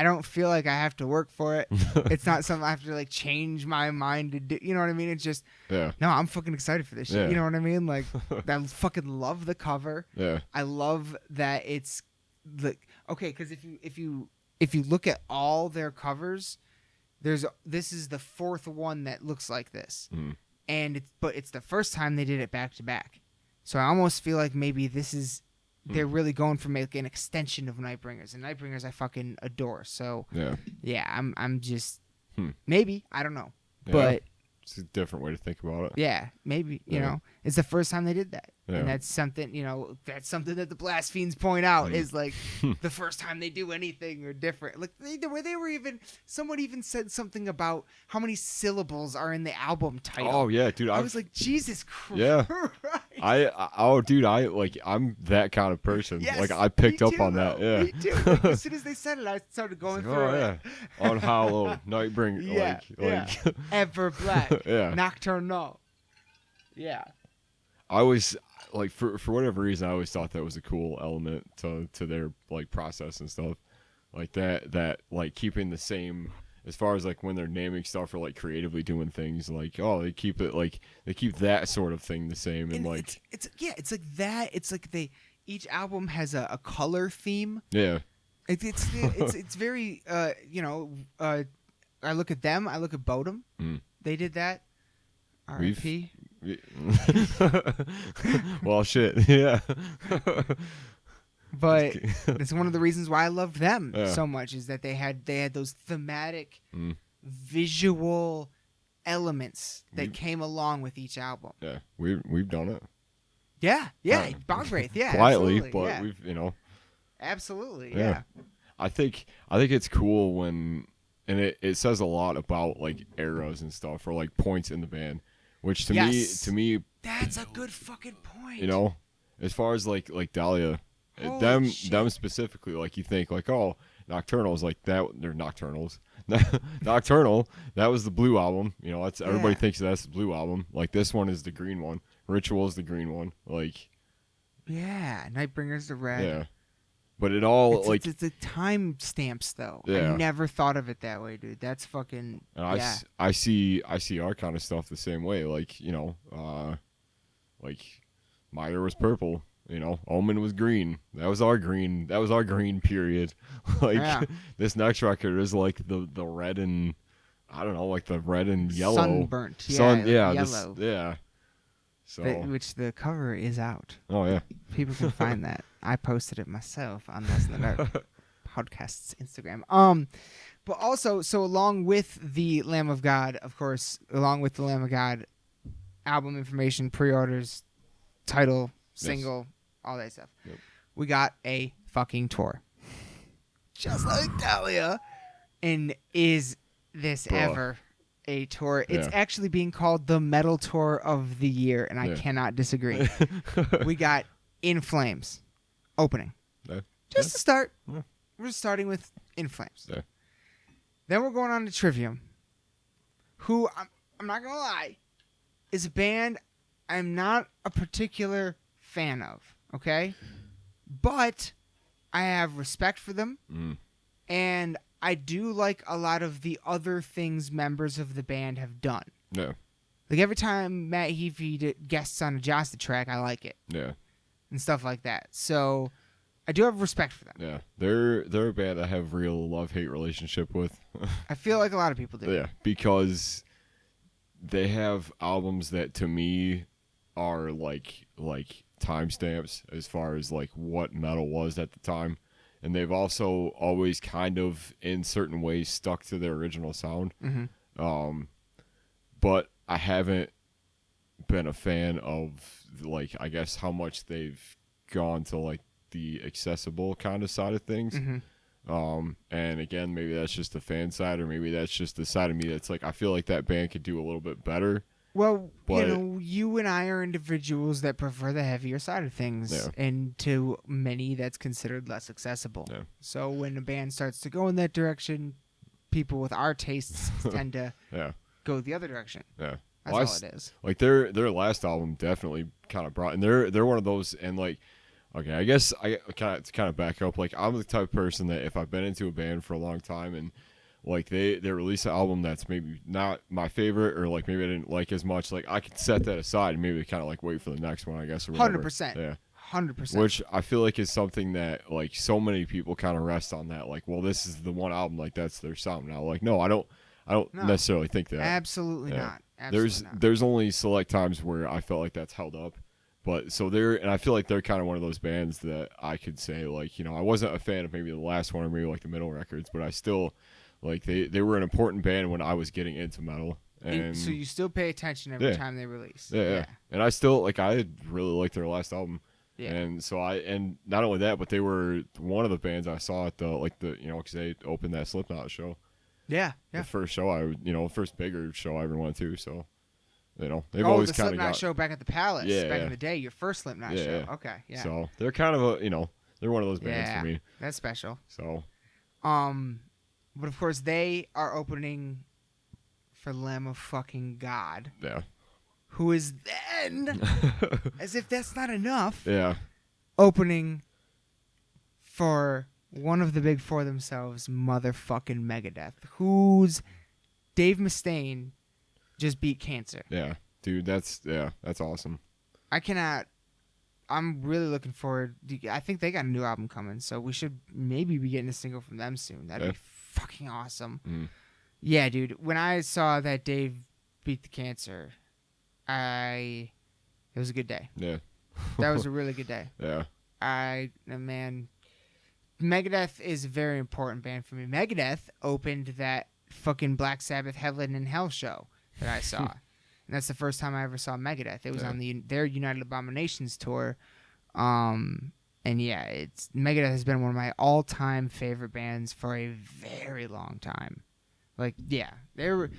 don't feel like I have to work for it. It's not something I have to like change my mind to do. You know what I mean? It's just, no, I'm fucking excited for this shit. Yeah. You know what I mean? Like, I fucking love the cover. Yeah. I love that it's like, okay, because if you look at all their covers, this is the fourth one that looks like this, and it's the first time they did it back to back. So I almost feel like maybe this is. They're really going for like an extension of Nightbringers, and Nightbringers I fucking adore. So yeah, I'm just maybe, I don't know, but It's a different way to think about it. Yeah, maybe, you know, it's the first time they did that. Yeah. And that's something, you know, that's something that the Blast Fiends point out is like the first time they do anything or different. Like someone even said something about how many syllables are in the album title. Oh yeah, dude. I was like, Jesus Christ. Yeah. I'm that kind of person. Yes, like I picked up too, on that. Yeah. Me too. Like, as soon as they said it, I started going through it. On Hollow, Nightbringer, like Ever Black, yeah. Nocturnal. Yeah. I always like for whatever reason I always thought that was a cool element to their like process and stuff. Like that like keeping the same as far as like when they're naming stuff or like creatively doing things like they keep that sort of thing the same and like it's like that. It's like each album has a color theme. Yeah. It's very I look at them, I look at Bodum. They did that. R.I.P. Well, shit, yeah. But it's one of the reasons why I loved them so much is that they had those thematic, visual elements that came along with each album. Yeah, we've done it. Yeah, Bogwraith, yeah, quietly, but we've absolutely, yeah. I think it's cool when, and it says a lot about like eras and stuff or like points in the band. Which to me, that's a good fucking point. You know, as far as like Dahlia, them specifically, like you think like, oh, Nocturnals like that. They're Nocturnals. Nocturnal. That was the blue album. You know, that's everybody thinks that's the blue album. Like this one is the green one. Ritual is the green one. Like, yeah, Nightbringer's the red. Yeah, but it all it's the time stamps though. Yeah. I never thought of it that way, dude. That's fucking. And I see our kind of stuff the same way. Like like Meyer was purple. You know, Omen was green. That was our green. That was our green period. Like this next record is like the red and I don't know, like the red and yellow. Sunburnt. Yellow. So which the cover is out. Oh yeah. People can find that. I posted it myself on Less in the Dark podcast's Instagram. But also, so along with the Lamb of God, of course, along with the Lamb of God, album information, pre-orders, title, single, all that stuff. Yep. We got a fucking tour. Just like Dahlia. And is this ever a tour? It's actually being called the Metal Tour of the Year, and I cannot disagree. We got In Flames opening. Just to start. We're starting with In Flames. Then we're going on to Trivium, who, I'm not going to lie, is a band I'm not a particular fan of, okay? But I have respect for them, and I do like a lot of the other things members of the band have done. Yeah. Like every time Matt Heafy guests on a Josta track, I like it. Yeah. And stuff like that. So I do have respect for them. Yeah. They're a band I have real love-hate relationship with. I feel like a lot of people do. Yeah, because they have albums that to me are like timestamps as far as like what metal was at the time. And they've also always kind of, in certain ways, stuck to their original sound. But I haven't been a fan of, like, I guess how much they've gone to, like, the accessible kind of side of things. And again, maybe that's just the fan side, or maybe that's just the side of me that's like, I feel like that band could do a little bit better. Well, you and I are individuals that prefer the heavier side of things, and to many, that's considered less accessible. Yeah. So when a band starts to go in that direction, people with our tastes tend to go the other direction. Yeah, that's all it is. Like their last album definitely kind of brought, and they're one of those, and like, okay, I guess I kind of back up. Like I'm the type of person that if I've been into a band for a long time and like they release an album that's maybe not my favorite, or like maybe I didn't like as much, like I could set that aside and maybe kind of like wait for the next one, I guess. 100%. Yeah. 100%. Which I feel like is something that like so many people kind of rest on that. Like, well, this is the one album, like that's their sound now. Like, no, I don't necessarily think that. Absolutely not. Absolutely there's only select times where I felt like that's held up. But so and I feel like they're kind of one of those bands that I could say, like, you know, I wasn't a fan of maybe the last one or maybe like the middle records, but I still, like, they were an important band when I was getting into metal. And so you still pay attention every time they release. Yeah. And I still I really liked their last album. Yeah. And so and not only that, but they were one of the bands I saw at because they opened that Slipknot show. Yeah. The first show first bigger show I ever went to. So, they've always the kind of Slipknot show back at the Palace. Back in the day, your first Slipknot show. Okay. Yeah. So they're kind of they're one of those bands for me. That's special. So. But of course they are opening for Lamb of fucking God. Yeah. Who is then, as if that's not enough, opening for one of the big four themselves, motherfucking Megadeth, whose Dave Mustaine just beat cancer. Yeah, dude, that's awesome. I'm really looking forward. I think they got a new album coming, so we should maybe be getting a single from them soon. That'd be fucking awesome. Mm. Yeah, dude, when I saw that Dave beat the cancer, it was a good day. Yeah. That was a really good day. Yeah. Man, Megadeth is a very important band for me. Megadeth opened that fucking Black Sabbath Heaven and Hell show that I saw. And that's the first time I ever saw Megadeth. It was on their United Abominations tour. And Megadeth has been one of my all-time favorite bands for a very long time. They were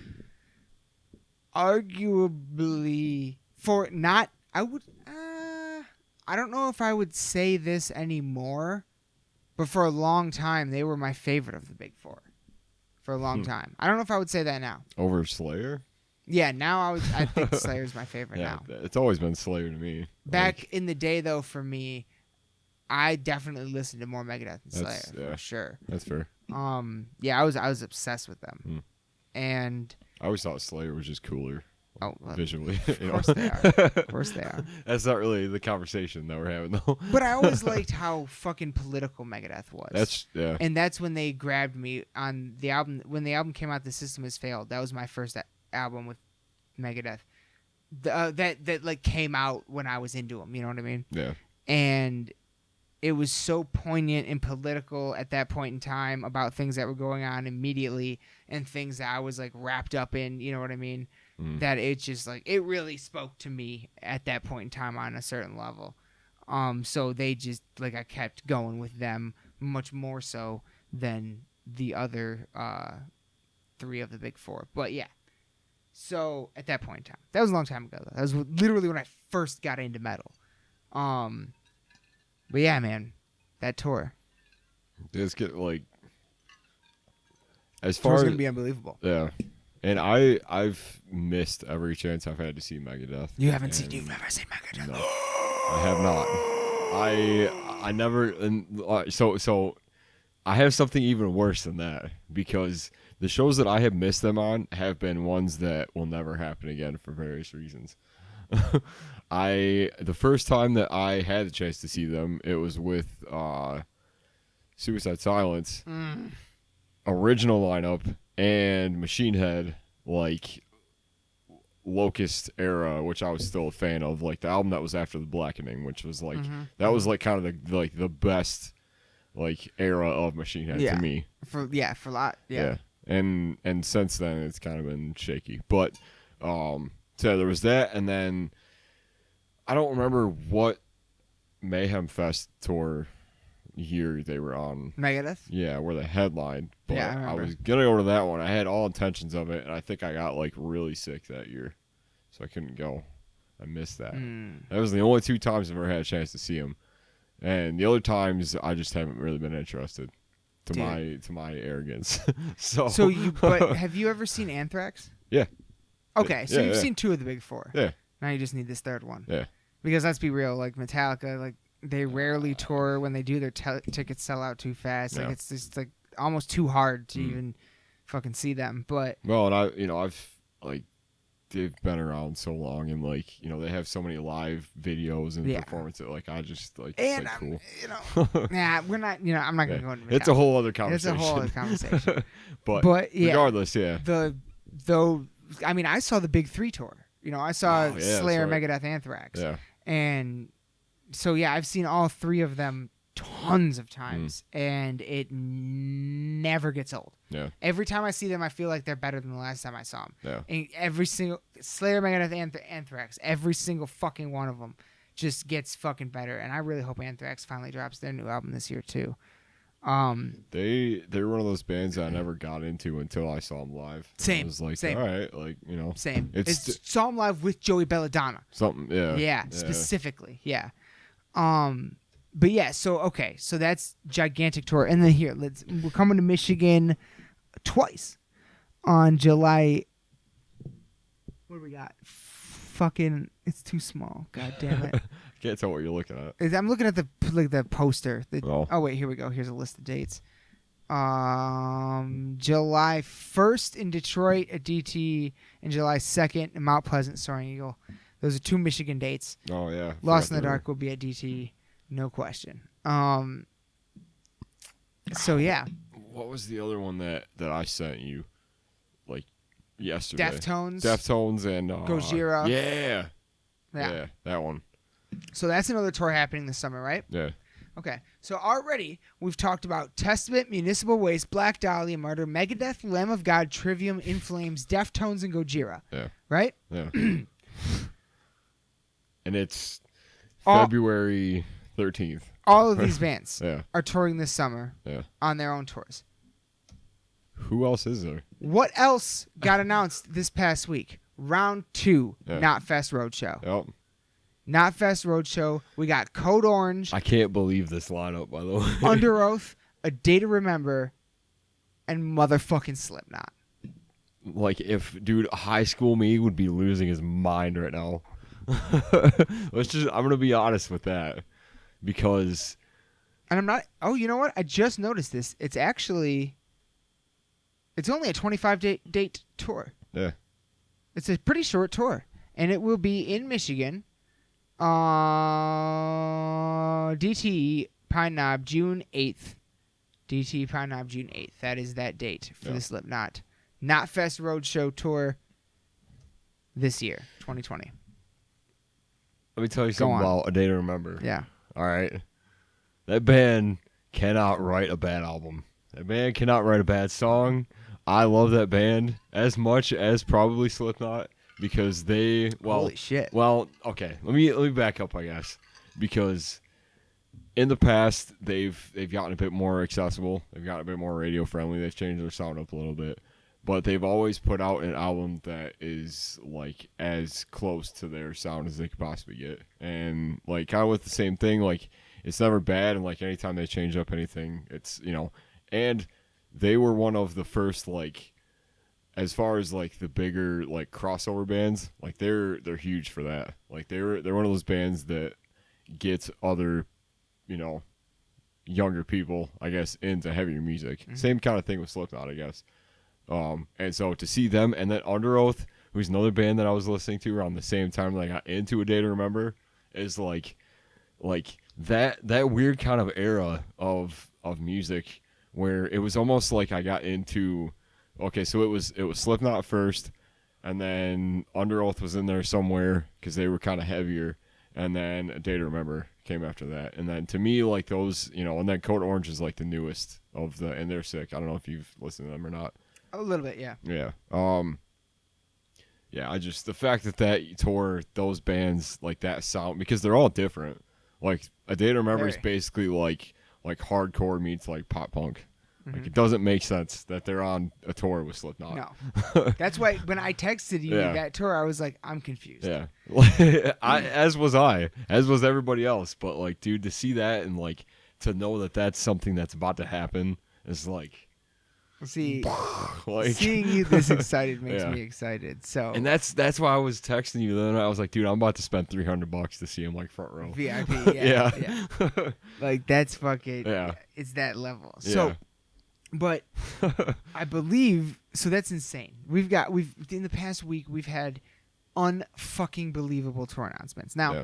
arguably I don't know if I would say this anymore, but for a long time they were my favorite of the big four. For a long time. I don't know if I would say that now. Over Slayer? Yeah, now I think Slayer's my favorite now. It's always been Slayer to me. Back in the day though, for me, I definitely listened to more Megadeth than Slayer, for sure. That's fair. I was obsessed with them. And I always thought Slayer was just cooler. Visually. Of course they are. Of course they are. That's not really the conversation that we're having, though. But I always liked how fucking political Megadeth was. And that's when they grabbed me on the album. When the album came out, The System Has Failed. That was my first album with Megadeth. That came out when I was into them. You know what I mean? Yeah. And it was so poignant and political at that point in time about things that were going on immediately and things that I was wrapped up in. You know what I mean? That it just it really spoke to me at that point in time on a certain level. So they just I kept going with them much more so than the other three of the big four. But yeah. So at that point in time, that was a long time ago though. That was literally when I first got into metal. But yeah, man, that tour. It's as The far tour's as gonna be unbelievable. Yeah. And I've missed every chance I've had to see Megadeth. You've never seen Megadeth. No, I have not. I never. And so I have something even worse than that, because the shows that I have missed them on have been ones that will never happen again for various reasons. The first time that I had the chance to see them, it was with Suicide Silence, original lineup, and Machine Head, Locust era, which I was still a fan of, the album that was after The Blackening, which was that was kind of the best era of Machine Head to me. For a lot. Yeah. And since then it's kind of been shaky. But so there was that, and then I don't remember what Mayhem Fest tour year they were on. Megadeth? Yeah, where they headlined. But yeah, I was gonna go to that one. I had all intentions of it, and I think I got really sick that year, so I couldn't go. I missed that. That was the only 2 times I've ever had a chance to see them, and the other times I just haven't really been interested. To my arrogance. But have you ever seen Anthrax? Yeah. Okay, so you've seen 2 of the big 4. Yeah. Now you just need this third one. Yeah. Because let's be real, Metallica, they rarely tour. When they do, their tickets sell out too fast. Yeah. It's just almost too hard to even fucking see them. But well, and I've they've been around so long, and they have so many live videos and performances. I just cool. Nah, we're not. I'm not gonna go into Metallica. It's a whole other conversation. It's a whole other conversation. but yeah, regardless, yeah. I saw the Big 3 tour. I saw Slayer, right. Megadeth, Anthrax. Yeah. And so, I've seen all 3 of them tons of times, and it never gets old. Yeah. Every time I see them, I feel like they're better than the last time I saw them. Yeah. And every single Slayer, Megadeth, Anthrax, every single fucking one of them just gets fucking better. And I really hope Anthrax finally drops their new album this year too. They're one of those bands that I never got into until I saw them live. Same. I was like, same. all right, like, you know, Same. Saw them live with Joey Belladonna. Something, yeah. Yeah, specifically, yeah. But yeah, so that's gigantic tour, and then here we're coming to Michigan twice on July. What do we got? Fucking, it's too small. God damn it! Can't tell what you're looking at. I'm looking at the poster. Oh wait, here we go. Here's a list of dates. July 1st in Detroit at DT, and July 2nd in Mount Pleasant, Soaring Eagle. Those are 2 Michigan dates. Oh yeah. Lost in the Dark will be at DT, no question. So yeah. What was the other one that I sent you, like, yesterday? Deftones and Gojira. Yeah, that one. So that's another tour happening this summer, right? Yeah. Okay. So already we've talked about Testament, Municipal Waste, Black Dahlia Murder, Megadeth, Lamb of God, Trivium, In Flames, Deftones, and Gojira. Yeah. Right? Yeah. And it's February 13th. All of these bands Yeah. are touring this summer Yeah. on their own tours. Who else is there? What else got announced this past week? Round 2, Knotfest Roadshow. Yep. Knotfest Roadshow. We got Code Orange. I can't believe this lineup, by the way. Under Oath, A Day to Remember, and motherfucking Slipknot. Like, if, dude, high school me would be losing his mind right now. I'm going to be honest with that. Because... And I'm not... Oh, you know what? I just noticed this. It's only a 25-date tour. Yeah. It's a pretty short tour. And it will be in Michigan. DT Pine Knob, June 8th. DT Pine Knob, June 8th. That is that date for the Slipknot Knotfest Roadshow tour this year, 2020. Let me tell you something about A Day to Remember. Yeah. All right. That band cannot write a bad album. That band cannot write a bad song. I love that band as much as probably Slipknot. Because holy shit. Well, okay. Let me back up, I guess, because in the past they've gotten a bit more accessible. They've gotten a bit more radio friendly. They've changed their sound up a little bit, but they've always put out an album that is like as close to their sound as they could possibly get, and like kind of with the same thing. Like it's never bad, and like anytime they change up anything, it's and they were one of the first like. As far as like the bigger like crossover bands, like they're huge for that. Like they're one of those bands that gets other, younger people, I guess, into heavier music. Mm-hmm. Same kind of thing with Slipknot, I guess. And so to see them and then Under Oath, who's another band that I was listening to around the same time that I got into A Day to Remember, is like that weird kind of era of music where it was almost like I got into. Okay, so it was Slipknot first, and then Under Oath was in there somewhere because they were kind of heavier, and then A Day to Remember came after that. And then to me, like those, and then Code Orange is like the newest of the, and they're sick. I don't know if you've listened to them or not. A little bit, yeah. Yeah. Yeah, the fact that tore those bands like that sound, because they're all different. Like A Day to Remember is basically like hardcore meets like pop punk. Mm-hmm. Like it doesn't make sense that they're on a tour with Slipknot. No, that's why when I texted you that tour, I was like, I'm confused. Yeah, as was everybody else. But like, dude, to see that and like to know that that's something that's about to happen is like, seeing you this excited makes me excited. So, and that's why I was texting you. Then I was like, dude, I'm about to spend $300 to see him like front row VIP. Yeah. Like that's fucking. Yeah, it's that level. So. Yeah. But I believe so. That's insane. We've in the past week we've had unfucking believable tour announcements. Now,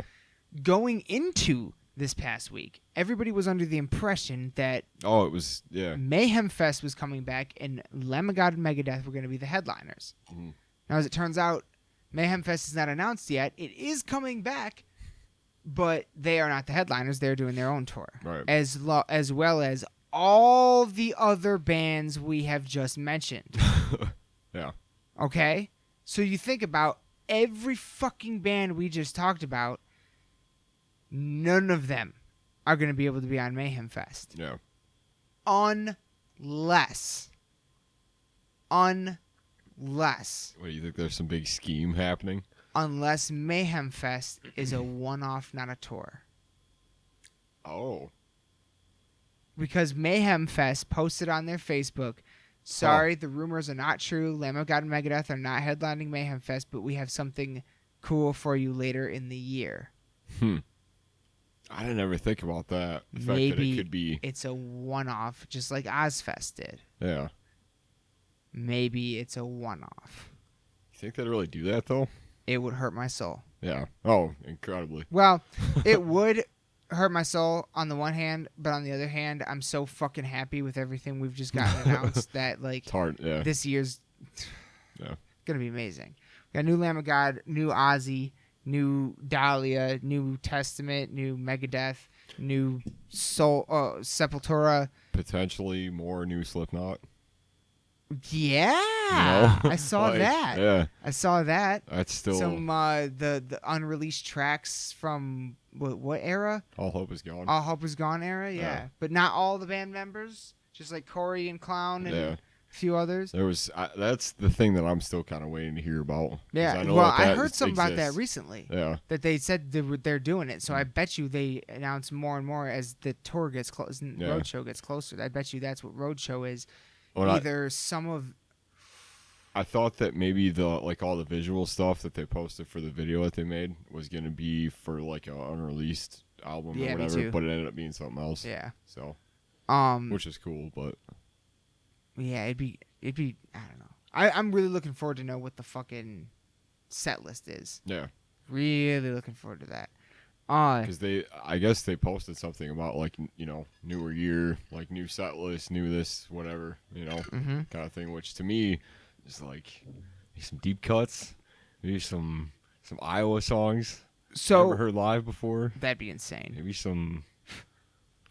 going into this past week, everybody was under the impression that Mayhem Fest was coming back and Lamb of God and Megadeth were going to be the headliners. Mm-hmm. Now, as it turns out, Mayhem Fest is not announced yet. It is coming back but they are not the headliners. They're doing their own tour, Right. as well as all the other bands we have just mentioned. Yeah. Okay? So you think about every fucking band we just talked about, none of them are going to be able to be on Mayhem Fest. Yeah. Unless. What, do you think there's some big scheme happening? Unless Mayhem Fest is a one-off, not a tour. Oh. Because Mayhem Fest posted on their Facebook, sorry, the rumors are not true. Lamb of God and Megadeth are not headlining Mayhem Fest, but we have something cool for you later in the year. I didn't ever think about that. The fact Maybe that it could be... it's a one-off, just like Ozfest did. Yeah. Maybe it's a one-off. You think they'd really do that, though? It would hurt my soul. Yeah. Oh, incredibly. Well, it would hurt my soul on the one hand, but on the other hand, I'm so fucking happy with everything we've just gotten announced that, like, It's hard, yeah. this year's gonna be amazing. We got new Lamb of God, new Ozzy, new Dahlia, new Testament, new Megadeth, new Sepultura. Potentially more new Slipknot. Yeah, You know? I saw that. Yeah. I saw that. That's still... Some the unreleased tracks from what era? All Hope Is Gone. All Hope Is Gone era, yeah. But not all the band members, just like Corey and Clown and a few others. There was that's the thing that I'm still kind of waiting to hear about. Yeah, I heard something about that recently. Yeah, that they said they're doing it. So I bet you they announce more and more as the tour gets close, roadshow gets closer. I bet you that's what roadshow is. Well, Either some of. I thought that maybe all the visual stuff that they posted for the video that they made was gonna be for like an unreleased album or whatever, but it ended up being something else. Yeah. So. Which is cool, but. Yeah, it'd be. I don't know. I'm really looking forward to know what the fucking set list is. Yeah. Really looking forward to that. Because I guess they posted something about newer year, like new set list, new this, whatever, kind of thing. Which to me is like maybe some deep cuts, maybe some Iowa songs. So never heard live before. That'd be insane. Maybe some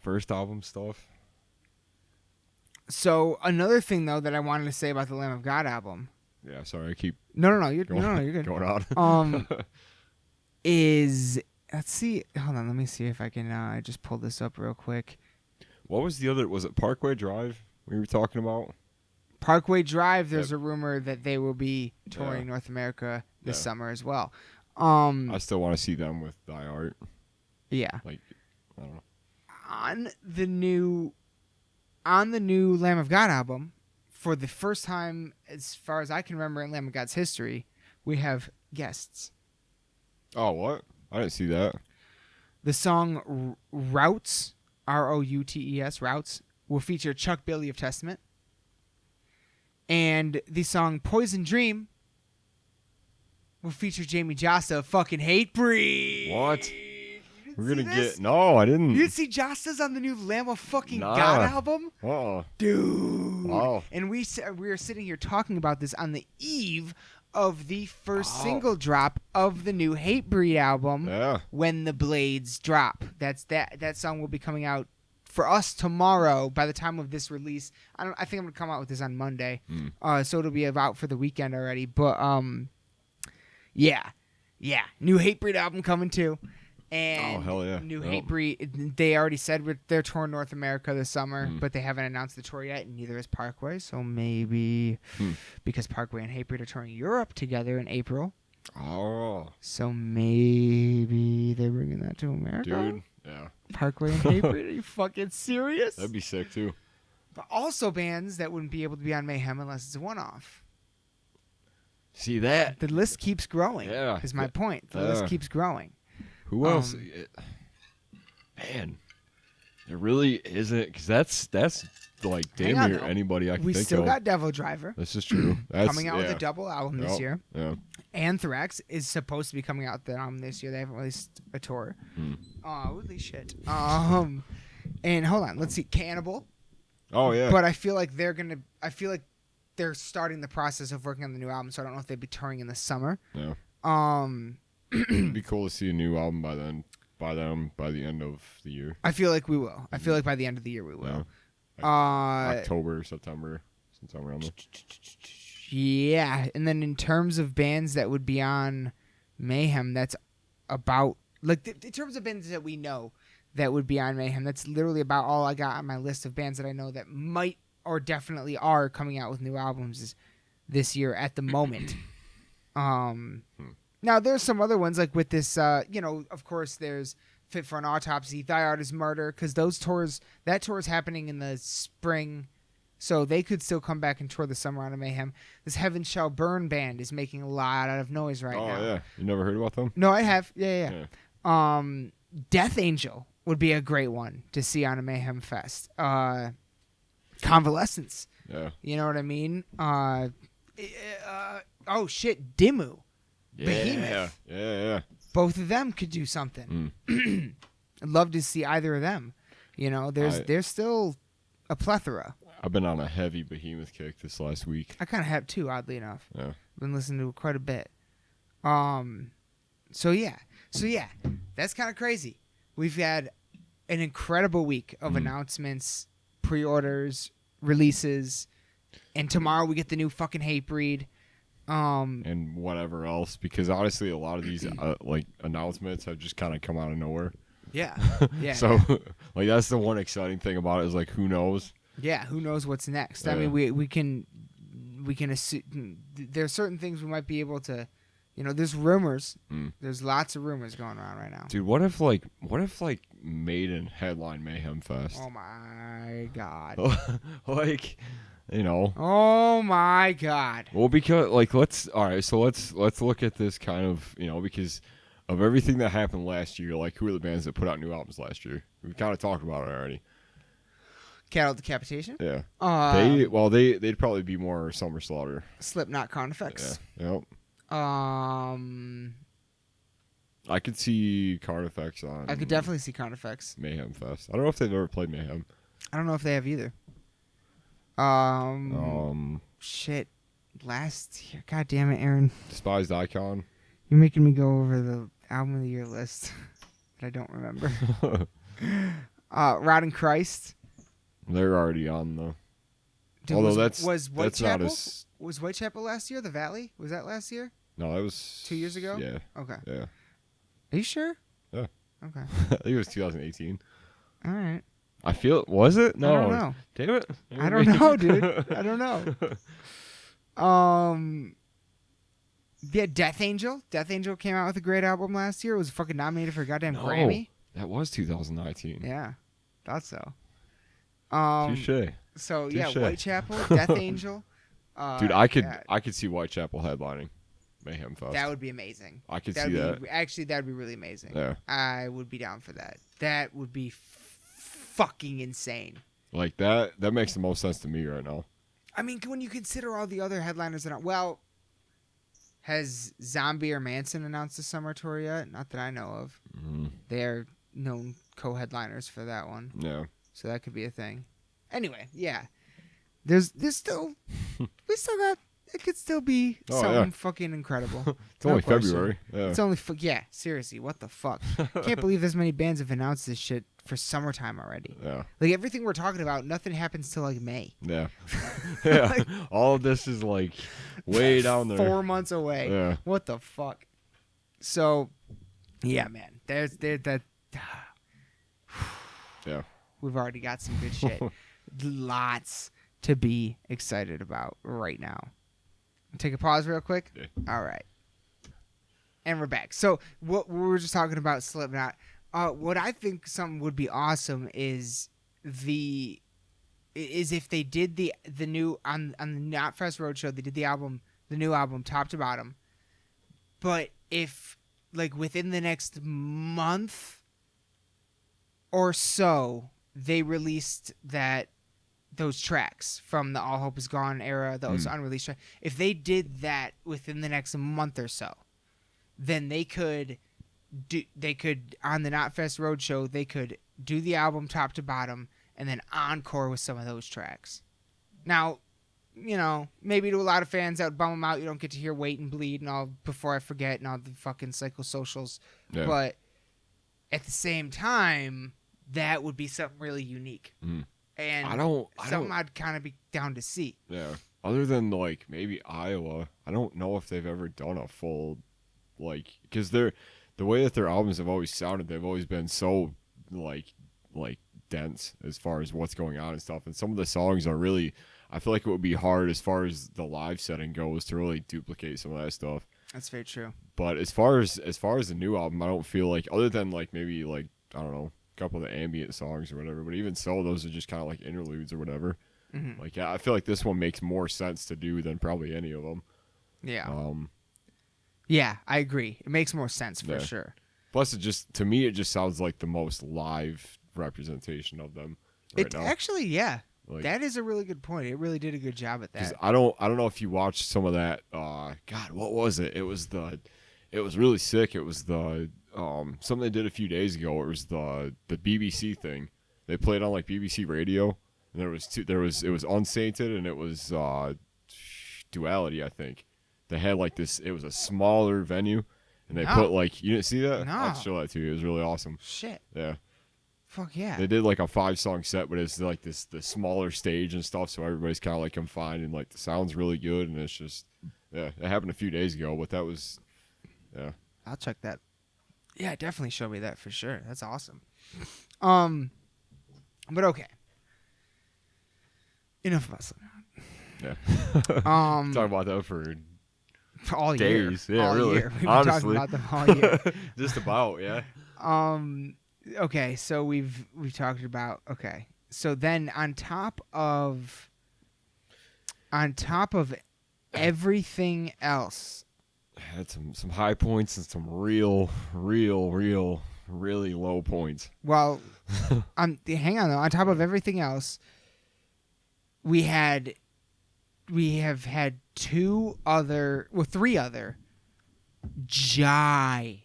first album stuff. So another thing though that I wanted to say about the Lamb of God album. Yeah, sorry, I keep. No, you're good. Going on. Is let's see. Hold on, let me see if I can just pull this up real quick. What was the other? Was it Parkway Drive we were talking about? Parkway Drive. There's a rumor that they will be touring North America this summer as well. I still want to see them with Die Art. Yeah. Like, I don't know. On the new Lamb of God album, for the first time, as far as I can remember in Lamb of God's history, we have guests. Oh, what? I didn't see that. The song Routes, Routes, Routes, will feature Chuck Billy of Testament. And the song Poison Dream will feature Jamie Josta of fucking Hatebreed. What? We're gonna get... No, I didn't. You didn't see Josta's on the new Lamb of fucking God album? Oh. Dude. Wow. And we are sitting here talking about this on the eve of the first single drop of the new Hatebreed album. Yeah. When the Blades drop. That song will be coming out for us tomorrow by the time of this release. I think I'm going to come out with this on Monday. So it'll be out for the weekend already. But, yeah. New Hatebreed album coming too. And hell yeah. New Hatebreed, they already said they're touring North America this summer, but they haven't announced the tour yet, and neither is Parkway. So maybe because Parkway and Hatebreed are touring Europe together in April. Oh. So maybe they're bringing that to America. Dude, yeah. Parkway and Hatebreed, are you fucking serious? That'd be sick too. But also bands that wouldn't be able to be on Mayhem unless it's a one-off. See that? The list keeps growing. Yeah. Is my point. The list keeps growing. Who else? Man, there really isn't, because that's like damn near anybody I can think of. We still got Devil Driver. This is true. That's, coming out with a double album this year. Yeah. Anthrax is supposed to be coming out with the album this year. They haven't released a tour. Holy shit. And hold on, let's see, Cannibal. Oh yeah. But I feel like they're starting the process of working on the new album, so I don't know if they'd be touring in the summer. Yeah. It'd be cool to see a new album by then. by them by the end of the year. I feel like we will. I feel like by the end of the year we will. Yeah. October, September, sometime around there. Yeah, and then in terms of bands that would be on Mayhem, that's about like in terms of bands that we know that would be on Mayhem, that's literally about all I got on my list of bands that I know that might or definitely are coming out with new albums this year at the moment. Now there's some other ones like with this, of course there's Fit for an Autopsy, Thy Art is Murder, because that tour is happening in the spring. So they could still come back and tour the summer on a Mayhem. This Heaven Shall Burn band is making a lot of noise right now. Oh, yeah. You never heard about them? No, I have. Yeah. Death Angel would be a great one to see on a Mayhem Fest. Convalescence. Yeah. You know what I mean? Dimmu. Yeah. Behemoth. Yeah. Both of them could do something. I'd love to see either of them. There's still a plethora. I've been on a heavy Behemoth kick this last week. I kind of have too, oddly enough. Yeah. Been listening to it quite a bit. So yeah, that's kind of crazy. We've had an incredible week of announcements, pre-orders, releases, and tomorrow we get the new fucking Hatebreed. And whatever else, because honestly, a lot of these announcements have just kind of come out of nowhere. Yeah. So that's the one exciting thing about it is like who knows. Yeah, who knows what's next? Yeah. I mean, we can assume there's certain things we might be able to, there's rumors. There's lots of rumors going around right now. Dude, what if Maiden headline Mayhem Fest? Oh my god. Oh my god. Well, because let's look at this kind of, because of everything that happened last year, like who are the bands that put out new albums last year? We've kind of talked about it already. Cattle Decapitation? Yeah. They'd probably be more Summer Slaughter. Slipknot, Carnifex. Yeah. Yep. I could see Carnifex on. I could definitely see Carnifex. Mayhem Fest. I don't know if they've ever played Mayhem. I don't know if they have either. Shit. Last year. God damn it, Aaron. Despised Icon. You're making me go over the album of the year list that I don't remember. Rotting Christ. They're already on though. Dude, although was that's not as. Was Whitechapel last year? The Valley? Was that last year? No, that was 2 years ago. Yeah. Okay. Yeah. Are you sure? Yeah. Okay. I think it was 2018. All right. I feel. Was it? No. I don't know. Damn it. I don't know, dude. I don't know. Yeah, Death Angel. Death Angel came out with a great album last year. It was fucking nominated for a goddamn Grammy. That was 2019. Yeah. Thought so. Touché. So yeah, Whitechapel, Death Angel. Dude, I could see Whitechapel headlining Mayhem Fest. That would be amazing. I could see that. Actually, that would be really amazing. Yeah. I would be down for that. That would be fucking insane. Like that makes the most sense to me right now. I mean, when you consider all the other headliners that are has Zombie or Manson announced a summer tour yet? Not that I know of. Mm-hmm. They're known co-headliners for that one. Yeah. So that could be a thing. Anyway, yeah. There's still it could still be something fucking incredible. It's only February. Yeah. It's only seriously, what the fuck? Can't believe this many bands have announced this shit for summertime already. Yeah. Like everything we're talking about, nothing happens till like May. Yeah. Yeah. All of this is like way down there. 4 months away. Yeah. What the fuck? So, yeah, man. There's that. Yeah. We've already got some good shit. Lots to be excited about right now. Take a pause real quick. Yeah. All right. And we're back. So what we were just talking about Slipknot. What I think something would be awesome is if they did the new on the Knotfest Roadshow, they did the new album top to bottom. But if like within the next month or so they released those tracks from the All Hope Is Gone era, those unreleased tracks. If they did that within the next month or so, then they could on the Knotfest Roadshow, they could do the album top to bottom and then encore with some of those tracks. Now, maybe to a lot of fans that would bum them out. You don't get to hear Wait and Bleed and all Before I Forget and all the fucking psychosocials. Yeah. But at the same time, that would be something really unique. And something I'd kind of be down to see. Yeah. Other than like maybe Iowa, I don't know if they've ever done a full because the way that their albums have always sounded, they've always been so like dense as far as what's going on and stuff. And some of the songs are really, I feel like it would be hard as far as the live setting goes to really duplicate some of that stuff. That's very true. But as far as the new album, I don't feel like, other than like maybe like I don't know, a couple of the ambient songs or whatever, but even so, those are just kind of like interludes or whatever. Like, yeah, I feel like this one makes more sense to do than probably any of them. Yeah. Yeah, I agree. It makes more sense for sure. Plus, to me, it just sounds like the most live representation of them right now. Actually, yeah. Like, that is a really good point. It really did a good job at that. I don't know if you watched some of that. God, what was it? It was really sick. It was the something they did a few days ago. It was the BBC thing. They played on like BBC Radio, and it was Unsainted and it was Duality, I think. They had like this. It was a smaller venue, and they put like, you didn't see that? No. I'll show that to you. It was really awesome. Shit. Yeah. Fuck yeah. They did like a 5-song set, but it's like the smaller stage and stuff, so everybody's kind of like confined, and like the sound's really good, and it's just, yeah, it happened a few days ago, but that was, yeah. I'll check that. Yeah, definitely show me that for sure. That's awesome. But okay. Enough about Slipknot. Yeah. Talk about that for all days. Year. Yeah, all really. Year. We've been Honestly. talking about them all year. Just about, yeah. Okay, so we've talked about, okay. So then on top of everything else, had some high points and some real really low points. Well, hang on though. On top of everything else, we have had three other gigantic,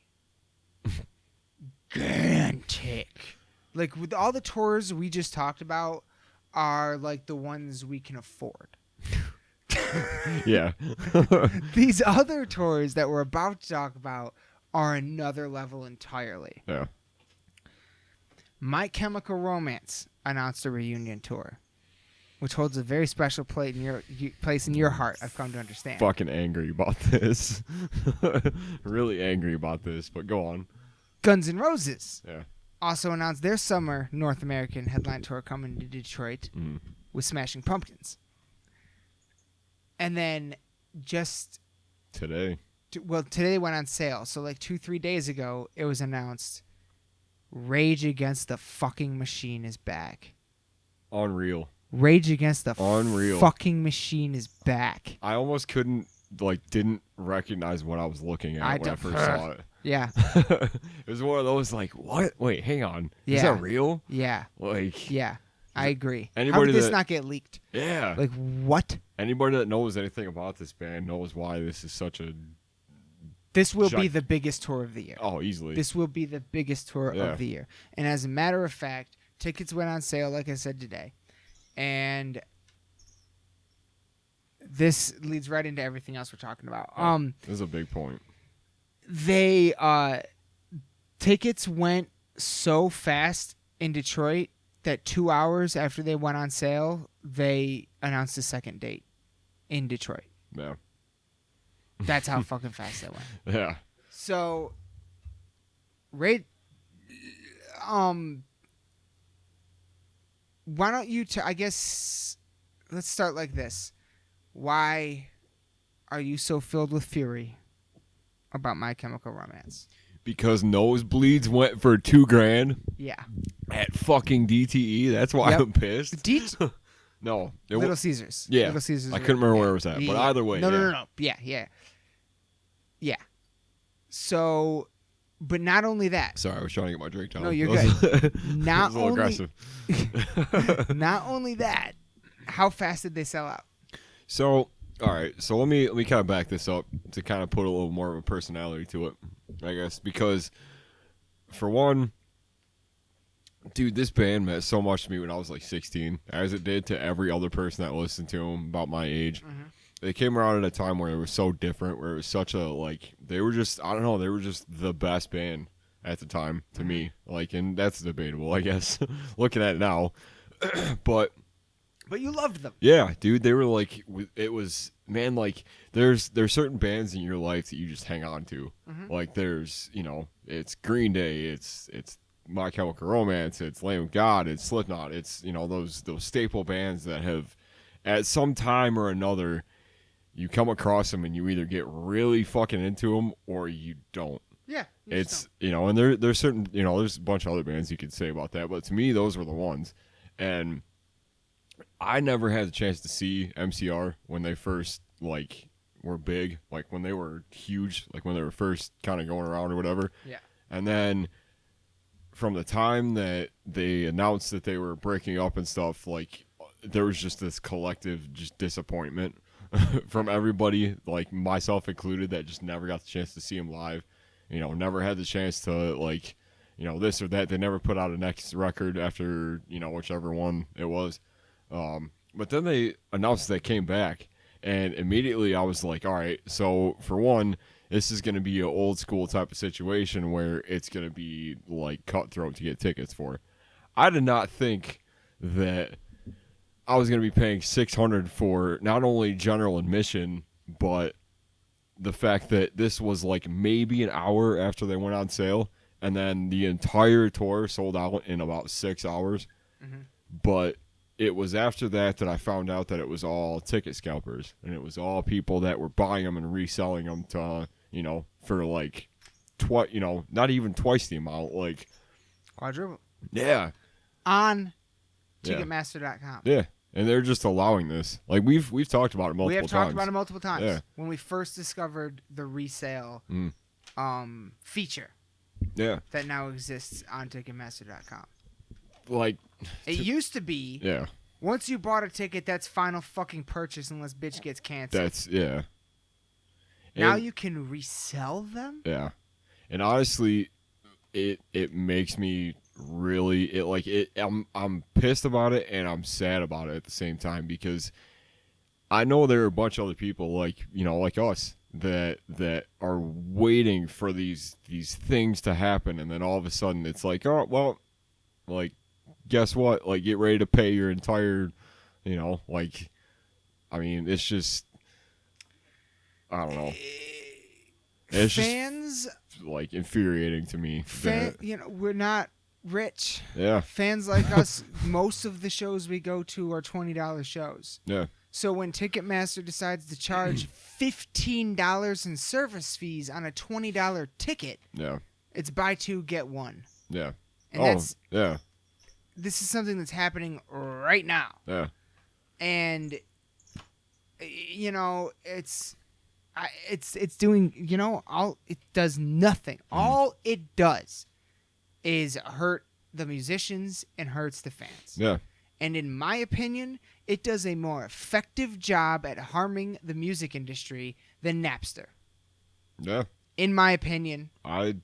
like with all the tours we just talked about, are like the ones we can afford. Yeah. These other tours that we're about to talk about are another level entirely. Yeah. My Chemical Romance announced a reunion tour, which holds a very special place in your heart, I've come to understand. Fucking angry about this. Really angry about this, but go on. Guns N' Roses also announced their summer North American headline tour coming to Detroit with Smashing Pumpkins. And then just today they went on sale. So like 2-3 days ago, it was announced Rage Against the fucking Machine is back. Unreal. Rage Against the fucking Machine is back. I almost didn't recognize what I was looking at when I first saw it. Yeah. It was one of those like, what? Wait, hang on. Yeah. Is that real? Yeah. Yeah. I agree. How Anybody did this not get leaked? Yeah. Like, what? Anybody that knows anything about this band knows why this is such a... This will be the biggest tour of the year. Oh, easily. This will be the biggest tour of the year. And as a matter of fact, tickets went on sale, like I said, today. And this leads right into everything else we're talking about. This is a big point. They tickets went so fast in Detroit that 2 hours after they went on sale, they announced a second date in Detroit. Yeah. That's how fucking fast that went. Yeah. So, why don't you? I guess let's start like this. Why are you so filled with fury about My Chemical Romance? Because Nosebleeds went for $2,000. Yeah. At fucking DTE. That's why I'm pissed. No. Little Caesars. Yeah. Little Caesars. I couldn't remember where it was at, but either way. No. Yeah. So, but not only that. Sorry, I was trying to get my drink down. No, you're good. Not a little aggressive. Not only that, how fast did they sell out? So, all right. So let me kind of back this up to kind of put a little more of a personality to it, I guess, because for one, dude, this band meant so much to me when I was like 16, as it did to every other person that listened to them about my age. Mm-hmm. They came around at a time where it was so different, where it was such a, like, they were just, I don't know, they were just the best band at the time to me. Like, and that's debatable, I guess, looking at it now. But you loved them. Yeah, dude, they were like, it was, man, like, there's certain bands in your life that you just hang on to. Like, there's, it's Green Day, it's My Chemical Romance, it's Lamb of God, it's Slipknot, it's, those staple bands that have, at some time or another, you come across them and you either get really fucking into them or you don't. Yeah. It's, and there's certain, there's a bunch of other bands you could say about that, but to me, those were the ones. And I never had the chance to see MCR when they first, like, were big, like, when they were huge, like, when they were first kind of going around or whatever. Yeah. And then from the time that they announced that they were breaking up and stuff, like, there was just this collective just disappointment from everybody, like, myself included, that just never got the chance to see them live. Never had the chance to, like, this or that. They never put out a next record after, whichever one it was. But then they announced they came back, and immediately I was like, all right, so for one, this is going to be an old school type of situation where it's going to be like cutthroat to get tickets for. I did not think that I was going to be paying $600 for not only general admission, but the fact that this was like maybe an hour after they went on sale, and then the entire tour sold out in about 6 hours. But it was after that I found out that it was all ticket scalpers, and it was all people that were buying them and reselling them to, for like, not even twice the amount, like quadruple. Yeah. On ticketmaster.com. Yeah. And they're just allowing this. Like, we've talked about it multiple times. We have talked about it multiple times. Yeah. When we first discovered the resale feature. Yeah. That now exists on ticketmaster.com. Like, it used to be. Yeah. Once you bought a ticket, that's final fucking purchase unless bitch gets canceled. Yeah. Now you can resell them? Yeah. And honestly, it makes me really I'm pissed about it and I'm sad about it at the same time, because I know there are a bunch of other people like us that are waiting for these things to happen, and then all of a sudden it's like, oh well, like, guess what? Like, get ready to pay your entire, like, I mean, it's just, I don't know. It's fans just, like, infuriating to me. We're not rich. Yeah. Fans like us, most of the shows we go to are $20 shows. Yeah. So when Ticketmaster decides to charge $15 in service fees on a $20 ticket, yeah, it's buy two, get one. Yeah. And yeah. This is something that's happening right now. Yeah. And it's doing, it does nothing. All it does is hurt the musicians and hurts the fans. Yeah. And in my opinion, it does a more effective job at harming the music industry than Napster. Yeah. In my opinion. I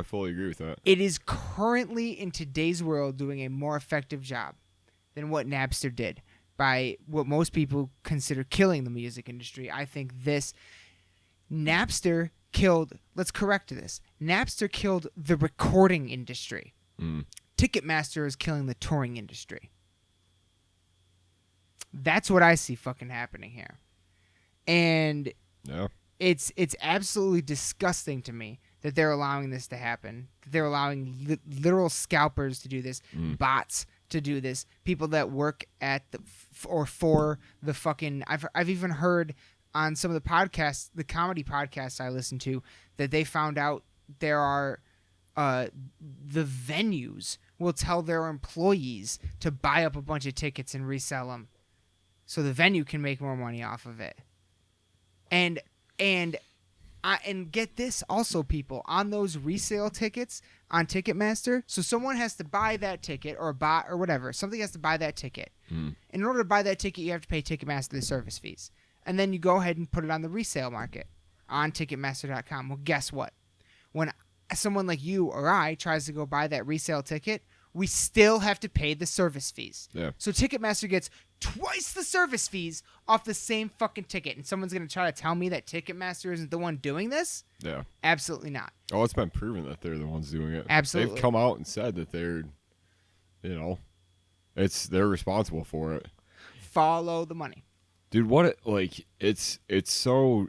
fully agree with that. It is currently, in today's world, doing a more effective job than what Napster did by what most people consider killing the music industry. I think Napster killed, let's correct this, Napster killed the recording industry. Ticketmaster is killing the touring industry. That's what I see fucking happening here. And it's absolutely disgusting to me that they're allowing this to happen. That they're allowing literal scalpers to do this, bots to do this, people that work at for the fucking. I've even heard on some of the podcasts, the comedy podcasts I listen to, that they found out there are the venues will tell their employees to buy up a bunch of tickets and resell them, so the venue can make more money off of it. And get this also, people, on those resale tickets on Ticketmaster, so someone has to buy that ticket, or a bot or whatever, something has to buy that ticket. In order to buy that ticket, you have to pay Ticketmaster the service fees. And then you go ahead and put it on the resale market on Ticketmaster.com. Well, guess what? When someone like you or I tries to go buy that resale ticket, we still have to pay the service fees. Yeah. So Ticketmaster gets twice the service fees off the same fucking ticket. And someone's going to try to tell me that Ticketmaster isn't the one doing this? Yeah. Absolutely not. Oh, it's been proven that they're the ones doing it. Absolutely. They've come out and said that they're, they're responsible for it. Follow the money. Dude, it's so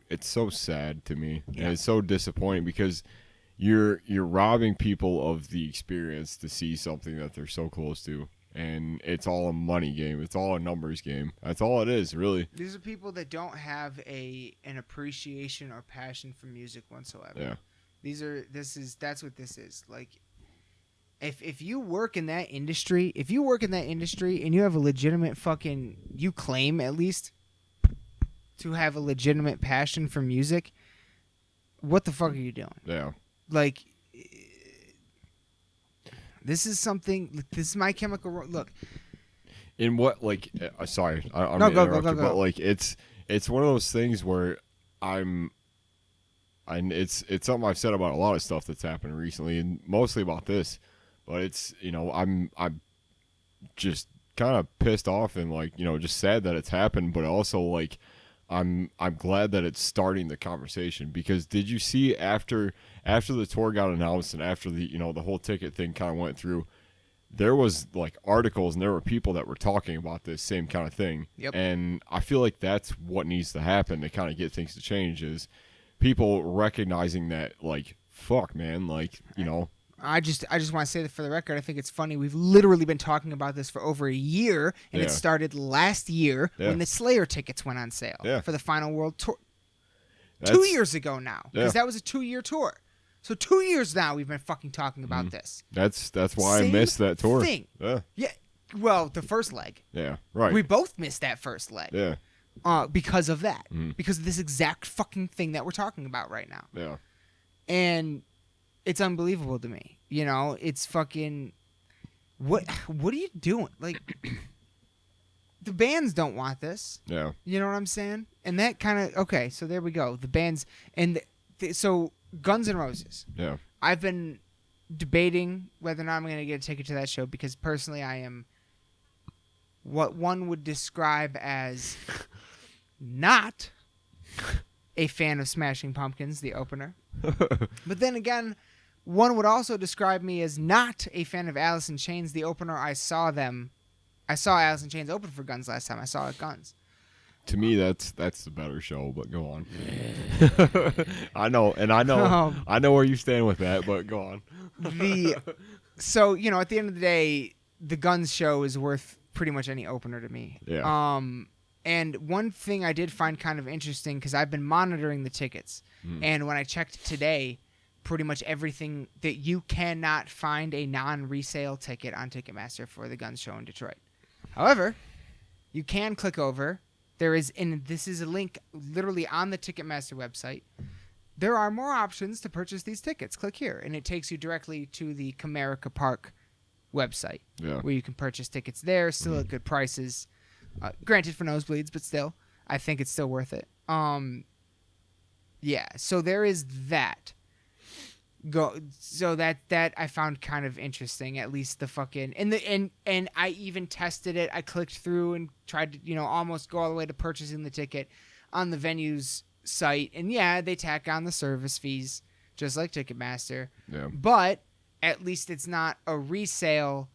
sad to me. Yeah. And it's so disappointing because you're robbing people of the experience to see something that they're so close to. And it's all a money game. It's all a numbers game. That's all it is, really. These are people that don't have an appreciation or passion for music whatsoever. Yeah. That's what this is. Like, if you work in that industry, and you have a legitimate you claim at least to have a legitimate passion for music, what the fuck are you doing? Yeah. Like, this is My Chemical Look. In what, sorry, I'm no, go. But it's one of those things where it's something I've said about a lot of stuff that's happened recently, and mostly about this. But it's I'm just kind of pissed off and just sad that it's happened, but also I'm glad that it's starting the conversation, because did you see after the tour got announced and after the the whole ticket thing kind of went through, there was articles and there were people that were talking about this same kind of thing. Yep. And I feel like that's what needs to happen to kind of get things to change, is people recognizing that fuck, man, I just want to say that for the record, I think it's funny. We've literally been talking about this for over a year, and it started last year when the Slayer tickets went on sale for the Final World Tour. 2 years ago now, because that was a 2-year tour. So 2 years now we've been fucking talking about this. That's why I missed that tour. Thing. Yeah. Yeah. Well, the first leg. Yeah. Right. We both missed that first leg. Yeah. Because of that. Because of this exact fucking thing that we're talking about right now. Yeah. And it's unbelievable to me. It's fucking... What are you doing? The bands don't want this. Yeah. You know what I'm saying? And that kind of... Okay, so there we go. The bands... And so Guns N' Roses. Yeah. I've been debating whether or not I'm going to get a ticket to that show, because personally I am what one would describe as not a fan of Smashing Pumpkins, the opener. But then again, one would also describe me as not a fan of Alice in Chains, the opener. I saw Alice in Chains open for Guns last time I saw it Guns. To me, that's the better show, but go on. I know where you stand with that, but go on. So, at the end of the day, the Guns show is worth pretty much any opener to me. Yeah. And one thing I did find kind of interesting, because I've been monitoring the tickets, and when I checked today, pretty much everything that you cannot find a non-resale ticket on Ticketmaster for the Guns show in Detroit. However, you can click over. This is a link literally on the Ticketmaster website. There are more options to purchase these tickets. Click here, and it takes you directly to the Comerica Park website, where you can purchase tickets there, still at good prices. Granted for nosebleeds, but still, I think it's still worth it. Yeah, so there is that. So that I found kind of interesting, at least the fucking and I even tested it. I clicked through and tried to almost go all the way to purchasing the ticket on the venue's site, and they tack on the service fees just like Ticketmaster. Yeah. But at least it's not a resale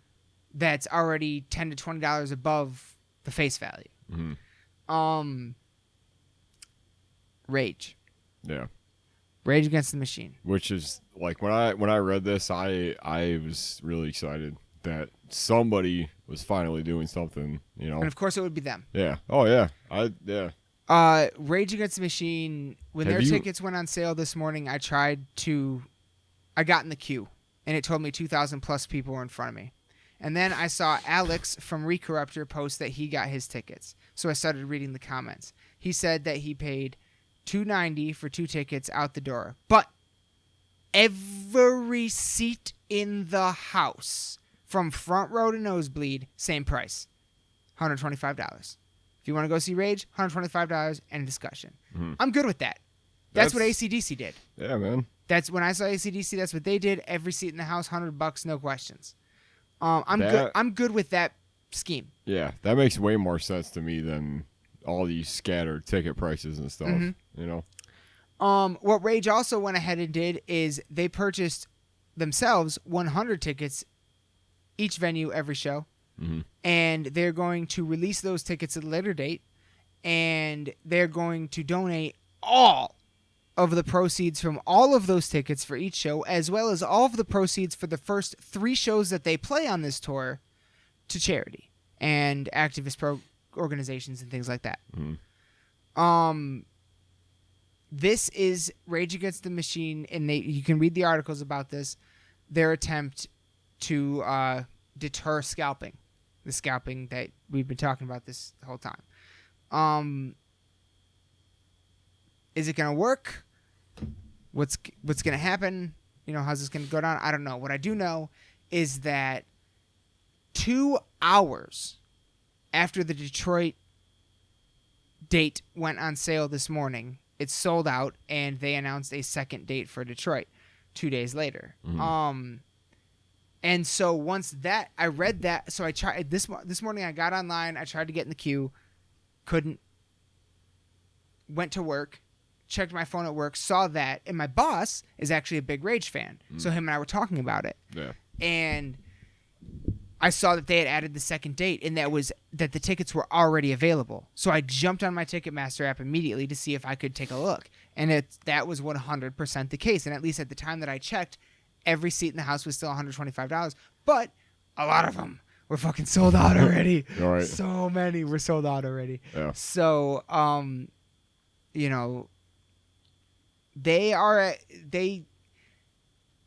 that's already $10 to $20 above the face value. Mm-hmm. Rage. Yeah. Rage Against the Machine. Which is when I read this, I was really excited that somebody was finally doing something, And of course it would be them. Yeah. Oh yeah. Rage Against the Machine, when their tickets went on sale this morning, I got in the queue, and it told me 2,000 plus people were in front of me. And then I saw Alex from Recorruptor post that he got his tickets. So I started reading the comments. He said that he paid $290 for 2 tickets out the door. But every seat in the house, from front row to nosebleed, same price, $125. If you want to go see Rage, $125 and a discussion. Mm-hmm. I'm good with that. That's what AC/DC did. Yeah, man. That's when I saw AC/DC. That's what they did. Every seat in the house, $100, no questions. I'm good with that scheme. Yeah, that makes way more sense to me than all these scattered ticket prices and stuff. Mm-hmm. You know. What Rage also went ahead and did is they purchased themselves 100 tickets each venue every show, and they're going to release those tickets at a later date, and they're going to donate all of the proceeds from all of those tickets for each show, as well as all of the proceeds for the first 3 shows that they play on this tour, to charity and activist organizations and things like that. This is Rage Against the Machine, and you can read the articles about this, their attempt to deter scalping, the scalping that we've been talking about this whole time. Is it going to work? What's going to happen? How's this going to go down? I don't know. What I do know is that 2 hours after the Detroit date went on sale this morning, it's sold out, and they announced a second date for Detroit 2 days later. And so once that, I read that, so I tried this morning. I got online, I tried to get in the queue, couldn't. Went to work, checked my phone at work, saw that, and my boss is actually a big Rage fan, so him and I were talking about it. Yeah. And I saw that they had added the second date, and that the tickets were already available. So I jumped on my Ticketmaster app immediately to see if I could take a look, and that was 100% the case. And at least at the time that I checked, every seat in the house was still $125, but a lot of them were fucking sold out already. Right. So many were sold out already. Yeah. So, they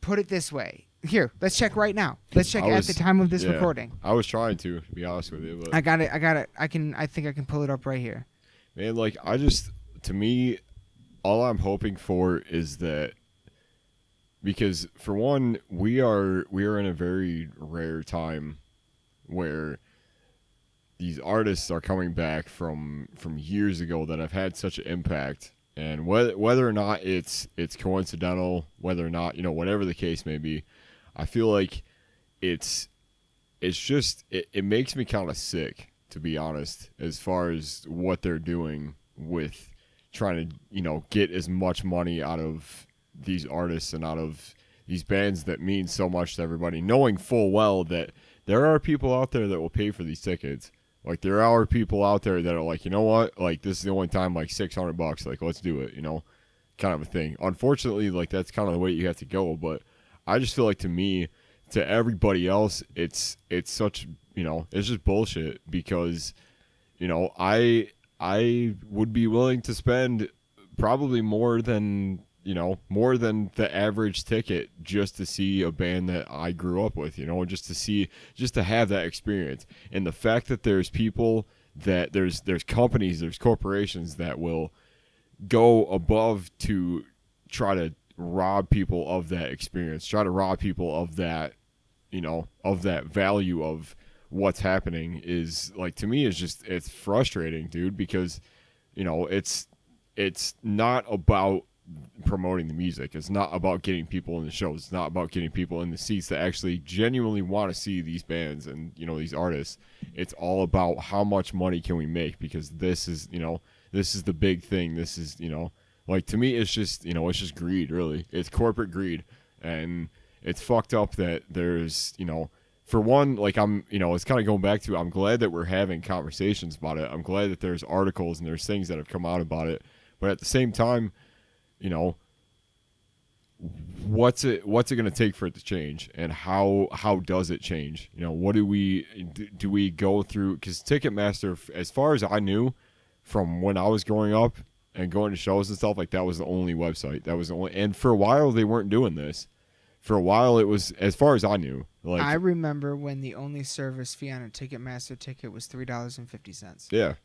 put it this way. Here, let's check right now. Let's check at the time of this recording. I was trying to be honest with you, but I got it. I think I can pull it up right here. Man, to me, all I'm hoping for is that, because for one, we are in a very rare time where these artists are coming back from years ago that have had such an impact, and whether or not it's coincidental, whether or not, whatever the case may be, I feel like it makes me kind of sick, to be honest, as far as what they're doing with trying to, get as much money out of these artists and out of these bands that mean so much to everybody, knowing full well that there are people out there that will pay for these tickets. Like, there are people out there that are like, you know what, like, this is the only time, like, $600, like, let's do it, kind of a thing. Unfortunately, like, that's kind of the way you have to go, but I just feel like, to me, to everybody else, it's such, it's just bullshit, because, I would be willing to spend probably more than the average ticket just to see a band that I grew up with, just to have that experience. And the fact that there's people that there's companies, there's corporations that will go above to try to rob people of that experience, try to rob people of that, of that value of what's happening, is, like, to me, it's frustrating, dude, because, it's not about promoting the music. It's not about getting people in the shows. It's not about getting people in the seats that actually genuinely want to see these bands and, these artists. It's all about how much money can we make, because this is the big thing. This is, like, to me, it's just, it's just greed, really. It's corporate greed. And it's fucked up that there's, for one, like, it's kind of going back to, I'm glad that we're having conversations about it. I'm glad that there's articles and there's things that have come out about it. But at the same time, what's it going to take for it to change, and how does it change? What do we go through? Because Ticketmaster, as far as I knew, from when I was growing up and going to shows and stuff, like, that was the only website. That was the only, and for a while they weren't doing this. For a while it was, as far as I knew. Like, I remember when the only service fee on a Ticketmaster ticket was $3.50. Yeah,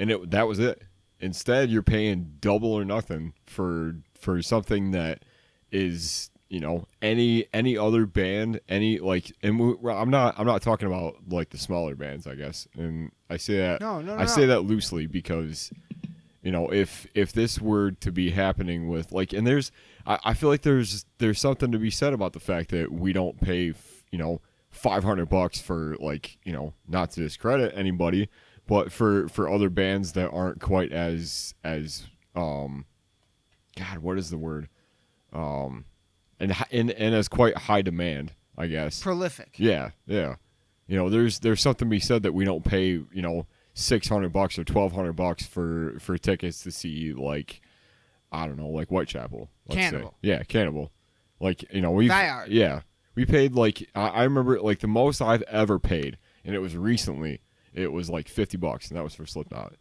and that was it. Instead, you're paying double or nothing for something that is, any other band, I'm not talking about, like, the smaller bands, I guess. And I say that I say that loosely, because, if this were to be happening with, like, and I feel like there's something to be said about the fact that we don't pay, $500 for like, you know, not to discredit anybody, but for other bands that aren't quite as God, what is the word? And as quite high demand, I guess. Prolific. Yeah. You know, there's something to be said that we don't pay, you know, $600 or $1,200 for tickets to see, like, I don't know, like Whitechapel. Cannibal. Say. Yeah, Cannibal. Like, you know, we paid, like, I remember, like, the most I've ever paid, and it was recently, it was like $50, and that was for Slipknot.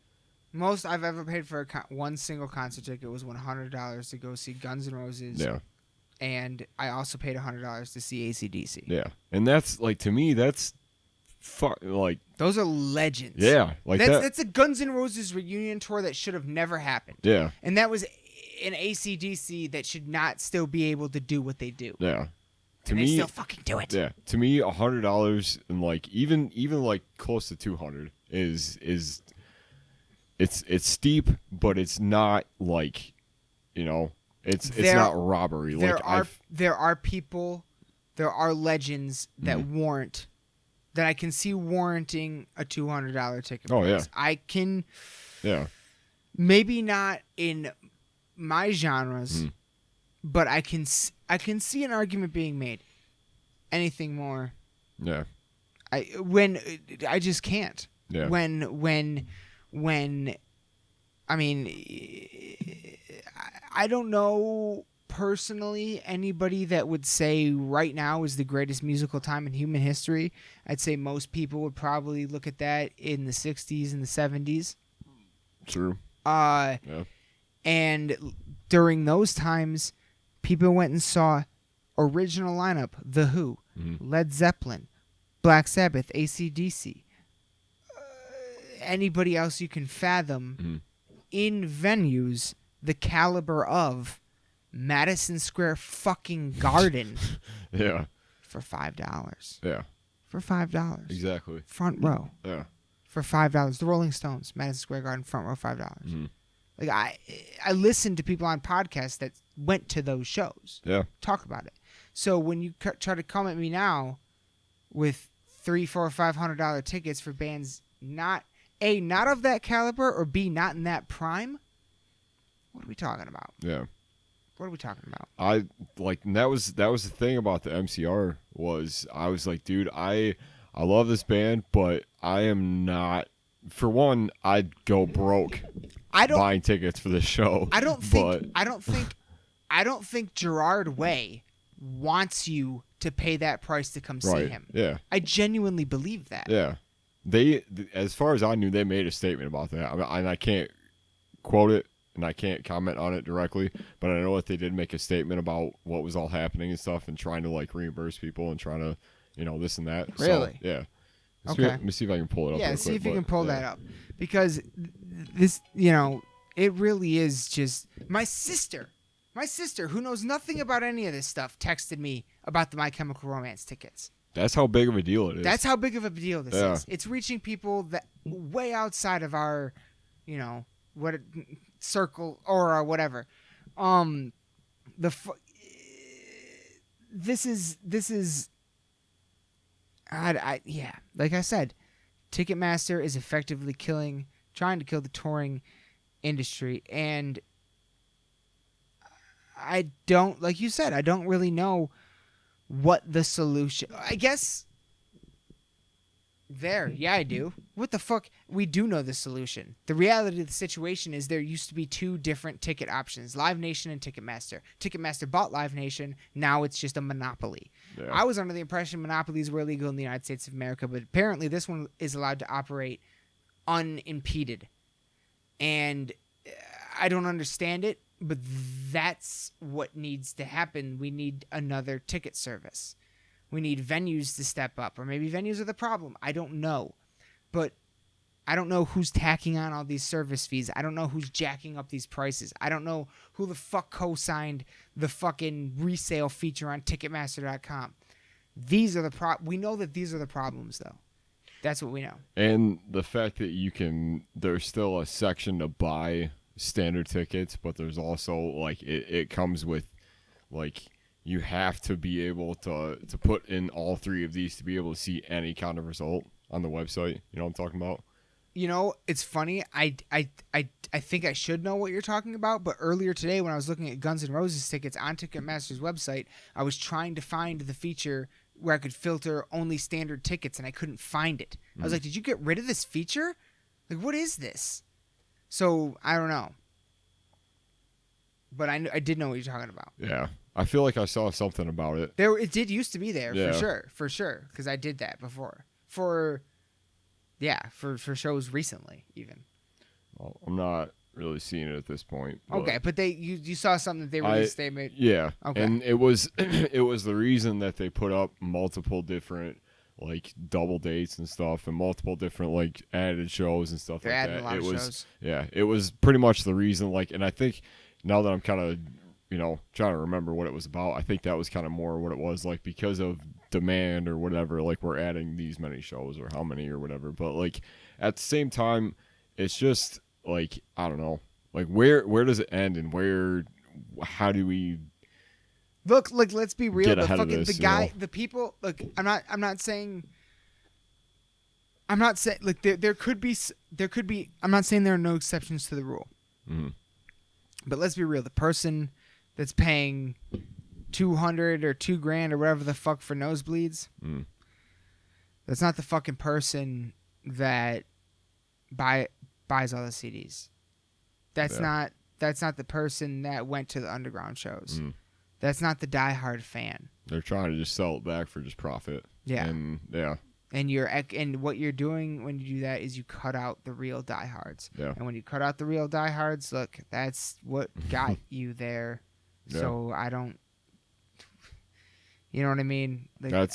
Most I've ever paid for one single concert ticket was $100 to go see Guns N' Roses. Yeah. And I also paid $100 to see AC/DC. Yeah. And that's, like, to me, that's, like... Those are legends. Yeah. Like that's a Guns N' Roses reunion tour that should have never happened. Yeah. And that was an AC/DC that should not still be able to do what they do. Yeah. To me, they still fucking do it. Yeah, to me, $100 and like even like close to $200 is it's steep, but it's not like, you know, it's not robbery. There are people, there are legends that warrant that I can see warranting a $200 ticket. Oh price. yeah, I can. Yeah, maybe not in my genres. But I can see an argument being made. Anything more? Yeah. I just can't. Yeah. When I mean, I don't know personally anybody that would say right now is the greatest musical time in human history. I'd say most people would probably look at that in the 60s and the 70s. True. Yeah. And during those times, people went and saw original lineup, The Who, Led Zeppelin, Black Sabbath, AC/DC, anybody else you can fathom in venues the caliber of Madison Square fucking Garden. Yeah. For $5. Yeah. For $5. Exactly. Front row. Yeah. For $5. The Rolling Stones, Madison Square Garden, front row, $5. Like I listened to people on podcasts that went to those shows. Yeah. Talk about it. So when you try to come at me now with $300, $400, $500 tickets for bands not of that caliber, or B, not in that prime, what are we talking about? Yeah. What are we talking about? And that was the thing about the MCR was I was like, dude, I love this band, but I am not. For one, I'd go broke buying tickets for the show. I don't think Gerard Way wants you to pay that price to come see him. Yeah. I genuinely believe that. Yeah. They, as far as I knew, they made a statement about that. And I can't quote it and I can't comment on it directly, but I know that they did make a statement about what was all happening and stuff and trying to like reimburse people and trying to, you know, this and that. Really? So, yeah. Okay. Let me see if I can pull it up. Yeah, see if you can pull that up. Because this, you know, it really is just... My sister, who knows nothing about any of this stuff, texted me about the My Chemical Romance tickets. That's how big of a deal it is. That's how big of a deal this is. It's reaching people that way outside of our, you know, circle or whatever. This is... yeah, like I said, Ticketmaster is effectively trying to kill the touring industry, and I don't, like you said, I don't really know what the solution. I guess yeah, I do. What the fuck? We do know the solution. The reality of the situation is there used to be two different ticket options, Live Nation and Ticketmaster. Ticketmaster bought Live Nation. Now it's just a monopoly. Yeah. I was under the impression monopolies were illegal in the United States of America, but apparently this one is allowed to operate unimpeded. And I don't understand it, but that's what needs to happen. We need another ticket service. We need venues to step up, or maybe venues are the problem. I don't know. But I don't know who's tacking on all these service fees. I don't know who's jacking up these prices. I don't know who the fuck co-signed the fucking resale feature on Ticketmaster.com. We know that these are the problems, though. That's what we know. And the fact that there's still a section to buy standard tickets, but there's also, like, it comes with, like, you have to be able to put in all 3 of these to be able to see any kind of result on the website. You know what I'm talking about? You know, it's funny. I think I should know what you're talking about, but earlier today when I was looking at Guns N' Roses tickets on Ticketmaster's website, I was trying to find the feature where I could filter only standard tickets, and I couldn't find it. I was like, did you get rid of this feature? Like, what is this? So, I don't know. But I did know what you're talking about. Yeah. I feel like I saw something about it. It did used to be there, Yeah. for sure, because I did that before. For shows recently, even. Well, I'm not really seeing it at this point. But Okay, but you saw something that they released. They made. Yeah. Okay. And it was the reason that they put up multiple different like double dates and stuff, and multiple different like added shows and stuff They're like adding that. a lot It of was shows. Yeah, it was pretty much the reason. Like, and I think now that I'm kind of trying to remember what it was about, I think that was kind of more what it was, like because of demand or whatever, like we're adding these many shows or how many or whatever. But like at the same time, it's just like, I don't know, like where does it end, and how do we Look, let's be real. get The ahead of fucking this, the people. Look, I'm not saying like there could be. I'm not saying there are no exceptions to the rule. Mm-hmm. But let's be real. The person that's paying $200 or $2,000 or whatever the fuck for nosebleeds, that's not the fucking person that buys all the CDs. That's not the person that went to the underground shows. That's not the diehard fan. They're trying to just sell it back for just profit. Yeah. And And what you're doing when you do that is you cut out the real diehards. Yeah. And when you cut out the real diehards, look, that's what got you there. Yeah. So I don't, you know what I mean? Like, you're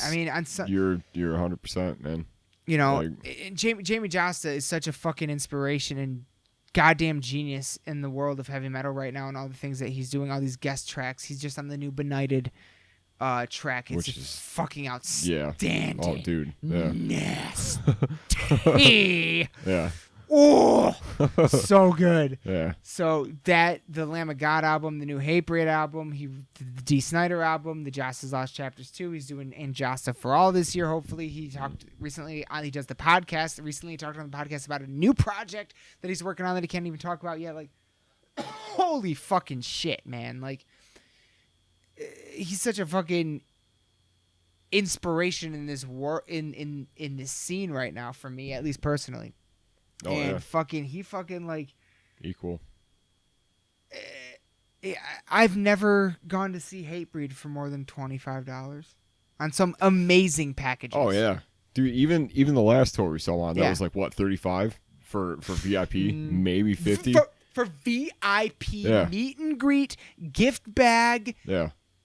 100%, man. You know, Like, Jamie Josta is such a fucking inspiration and goddamn genius in the world of heavy metal right now, and all the things that he's doing, all these guest tracks. He's just on the new Benighted track. It's which is fucking outstanding. Oh, dude. Yeah. Nasty. Yeah. Oh, so good. Yeah. So the Lamb of God album, the new Hatebreed album, the D. Snyder album, the Josta's Lost Chapters 2. He's doing And Josta for All this year. Hopefully, he talked recently. He does the podcast. Recently, he talked on the podcast about a new project that he's working on that he can't even talk about yet. Like, holy fucking shit, man! Like, he's such a fucking inspiration in this in this scene right now for me, at least personally. Oh, and he fucking like equal. I've never gone to see Hatebreed for more than $25 on some amazing packages. Oh yeah, dude. Even the last tour we saw on, that was like what, 35 for VIP, maybe 50 for VIP meet and greet, gift bag,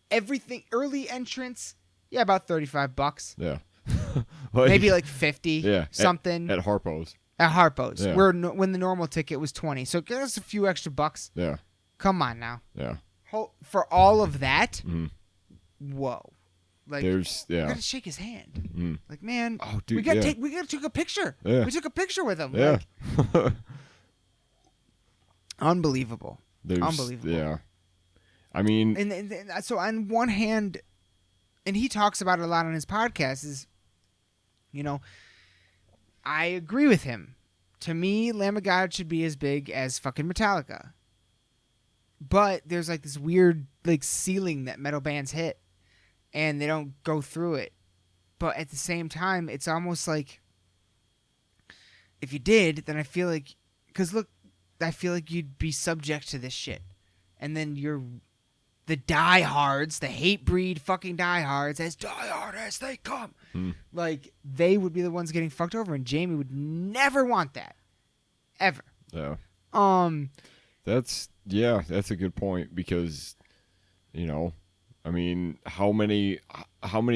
everything, early entrance. Yeah, about $35. Yeah, maybe like 50. Yeah, something at Harpo's. At Harpo's, when the normal ticket was $20, so give us a few extra bucks. Yeah, come on now. Yeah, for all of that. Whoa, like we gotta shake his hand. Like, man, oh dude, we gotta take a picture. Yeah. We took a picture with him. Yeah, like, unbelievable. Unbelievable. Yeah, I mean, and so on one hand, and he talks about it a lot on his podcast. Is, you know, I agree with him. To me, Lamb of God should be as big as fucking Metallica. But there's like this weird like ceiling that metal bands hit, and they don't go through it. But at the same time, it's almost like if you did, then I feel like, because look, I feel like you'd be subject to this shit, and then the diehards, the Hatebreed fucking diehards, as diehard as they come, like they would be the ones getting fucked over, and Jamie would never want that, ever. Yeah. That's a good point, because, you know, I mean, how many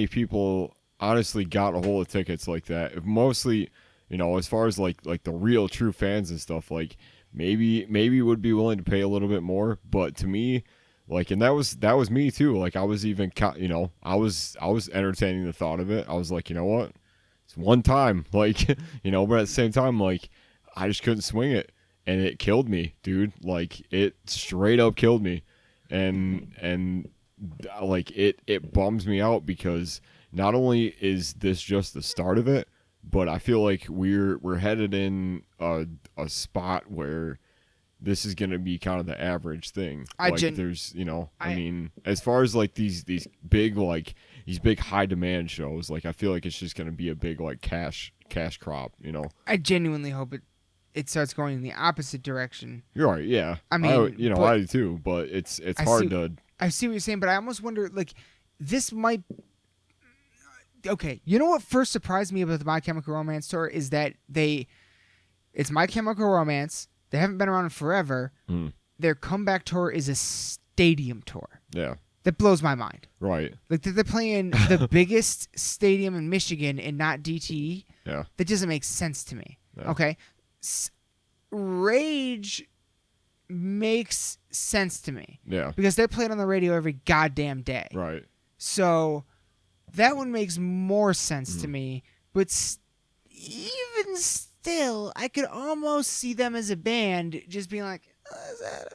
people honestly got a hold of tickets like that? Mostly, you know, as far as like the real true fans and stuff, like maybe would be willing to pay a little bit more, but to me, like, and that was me too. Like, I was even, you know, I was entertaining the thought of it. I was like, you know what, it's one time, like, you know, but at the same time, like, I just couldn't swing it, and it killed me, dude. Like, it straight up killed me, and like it bums me out because not only is this just the start of it, but I feel like we're headed in a spot where this is going to be kind of the average thing. There's, I mean, as far as like these big these big high demand shows, like I feel like it's just going to be a big like cash crop, I genuinely hope it starts going in the opposite direction. You're right, yeah. I mean, I do too, but it's hard to. I see what you're saying, but I almost wonder, like, this might. Okay, you know what first surprised me about the My Chemical Romance tour is that it's My Chemical Romance. They haven't been around forever. Their comeback tour is a stadium tour. Yeah. That blows my mind. Right. Like, they're playing the biggest stadium in Michigan and not DTE. Yeah. That doesn't make sense to me. Yeah. Okay? Rage makes sense to me. Yeah. Because they're playing on the radio every goddamn day. Right. So that one makes more sense to me. But even still, I could almost see them as a band just being like, is that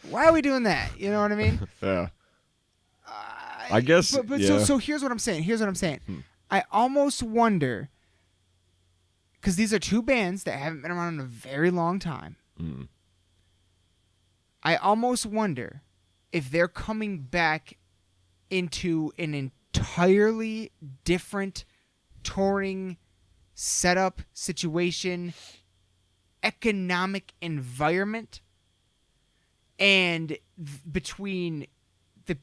why are we doing that? You know what I mean? Yeah. I guess. But yeah. so here's what I'm saying. I almost wonder, because these are two bands that haven't been around in a very long time. I almost wonder if they're coming back into an entirely different touring setup, situation, economic environment, and between the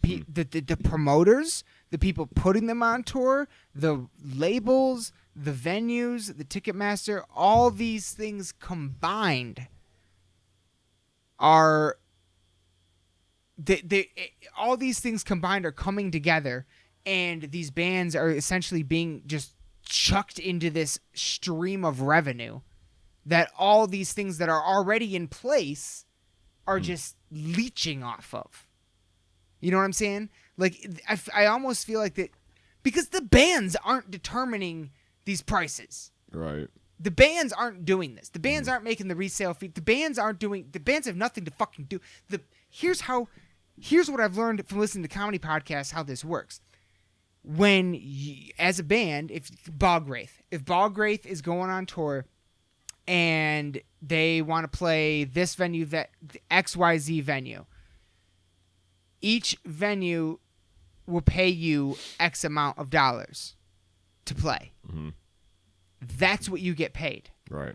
promoters, the people putting them on tour, the labels, the venues, the ticketmaster, all these things combined are all these things combined are coming together, and these bands are essentially being just chucked into this stream of revenue that all these things that are already in place are just leeching off of. You know what I'm saying? Like, I almost feel like that because the bands aren't determining these prices. Right. The bands aren't doing this. The bands aren't making the resale fee. The bands have nothing to fucking do. Here's what I've learned from listening to comedy podcasts, how this works. When as a band, if Bog Wraith is going on tour and they want to play this venue, that XYZ venue, each venue will pay you X amount of dollars to play. Mm-hmm. That's what you get paid. Right.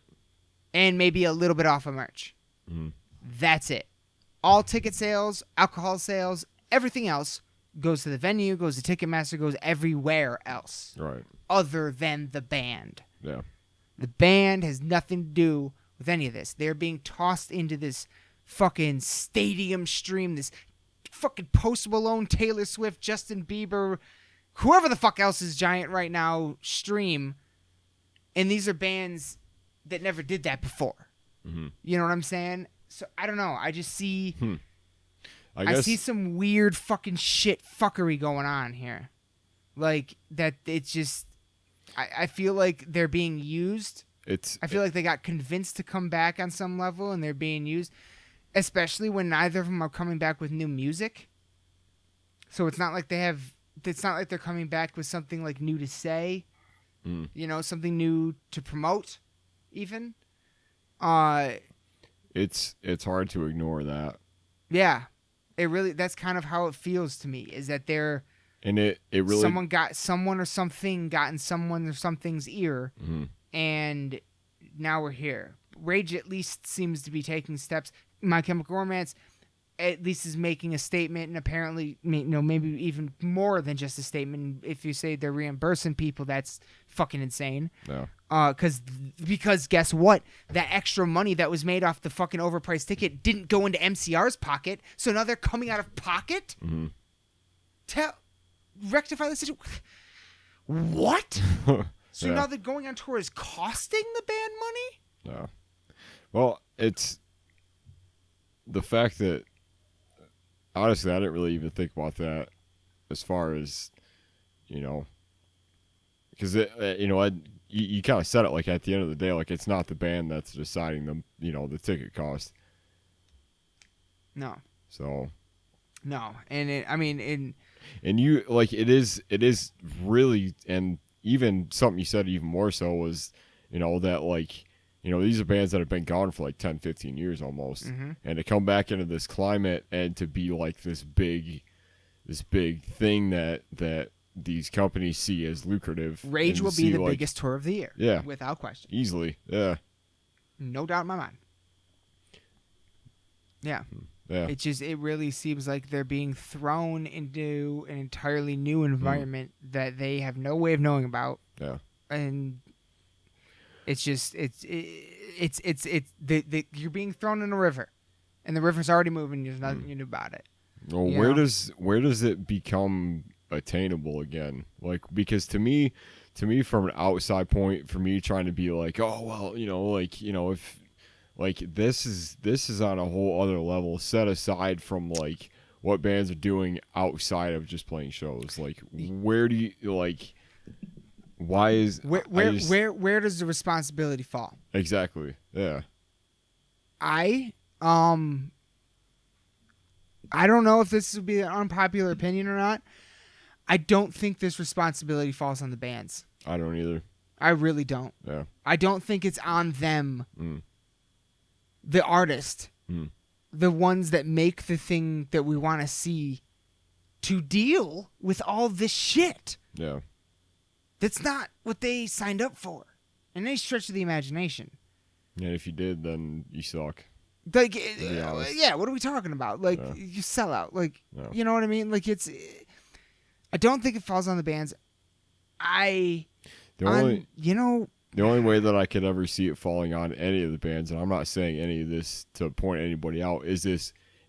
And maybe a little bit off of merch. Mm-hmm. That's it. All ticket sales, alcohol sales, everything else goes to the venue, goes to Ticketmaster, goes everywhere else. Right. Other than the band. Yeah. The band has nothing to do with any of this. They're being tossed into this fucking stadium stream, this fucking Post Malone, Taylor Swift, Justin Bieber, whoever the fuck else is giant right now stream. And these are bands that never did that before. Mm-hmm. You know what I'm saying? So I don't know. I just see I see some weird fucking shit fuckery going on here. Like that it's just I feel like they're being used. I feel like they got convinced to come back on some level and they're being used. Especially when neither of them are coming back with new music. So it's not like they're coming back with something like new to say. You know, something new to promote even. It's hard to ignore that. Yeah. That's kind of how it feels to me, is that they're and it really someone or something got in someone or something's ear, and now we're here. Rage at least seems to be taking steps. My Chemical Romance at least is making a statement, and apparently, maybe even more than just a statement. If you say they're reimbursing people, that's fucking insane. Yeah. Because guess what? That extra money that was made off the fucking overpriced ticket didn't go into MCR's pocket, so now they're coming out of pocket to rectify the situation. What? So now they're going on tour is costing the band money? No. Well, it's the fact that honestly, I didn't really even think about that as far as, because you kind of said it like at the end of the day, like it's not the band that's deciding the ticket cost. No. So. No, and and you like it is really, and even something you said even more so was, that like, these are bands that have been gone for like 10, 15 years almost, and to come back into this climate and to be like this big thing that these companies see as lucrative. Rage will be the biggest tour of the year. Yeah, without question, easily. Yeah, no doubt in my mind. Yeah. Yeah. It really seems like they're being thrown into an entirely new environment that they have no way of knowing about. Yeah. And it's you're being thrown in a river, and the river's already moving. There's nothing you do about it. Well, where does it become attainable again? Like, because to me from an outside point, for me trying to be like, oh well, if like this is on a whole other level, set aside from like what bands are doing outside of just playing shows. Like, where do you like? Why is where does the responsibility fall? Exactly. Yeah. I don't know if this would be an unpopular opinion or not. I don't think this responsibility falls on the bands. I don't either. I really don't. Yeah. I don't think it's on them. The artist, the ones that make the thing that we want to see, to deal with all this shit. Yeah. That's not what they signed up for, in any stretch of the imagination. And if you did, then you suck. Like, yeah, what are we talking about? Like, you sell out. Like, you know what I mean? Like, I don't think it falls on the bands. The only way that I could ever see it falling on any of the bands, and I'm not saying any of this to point anybody out, is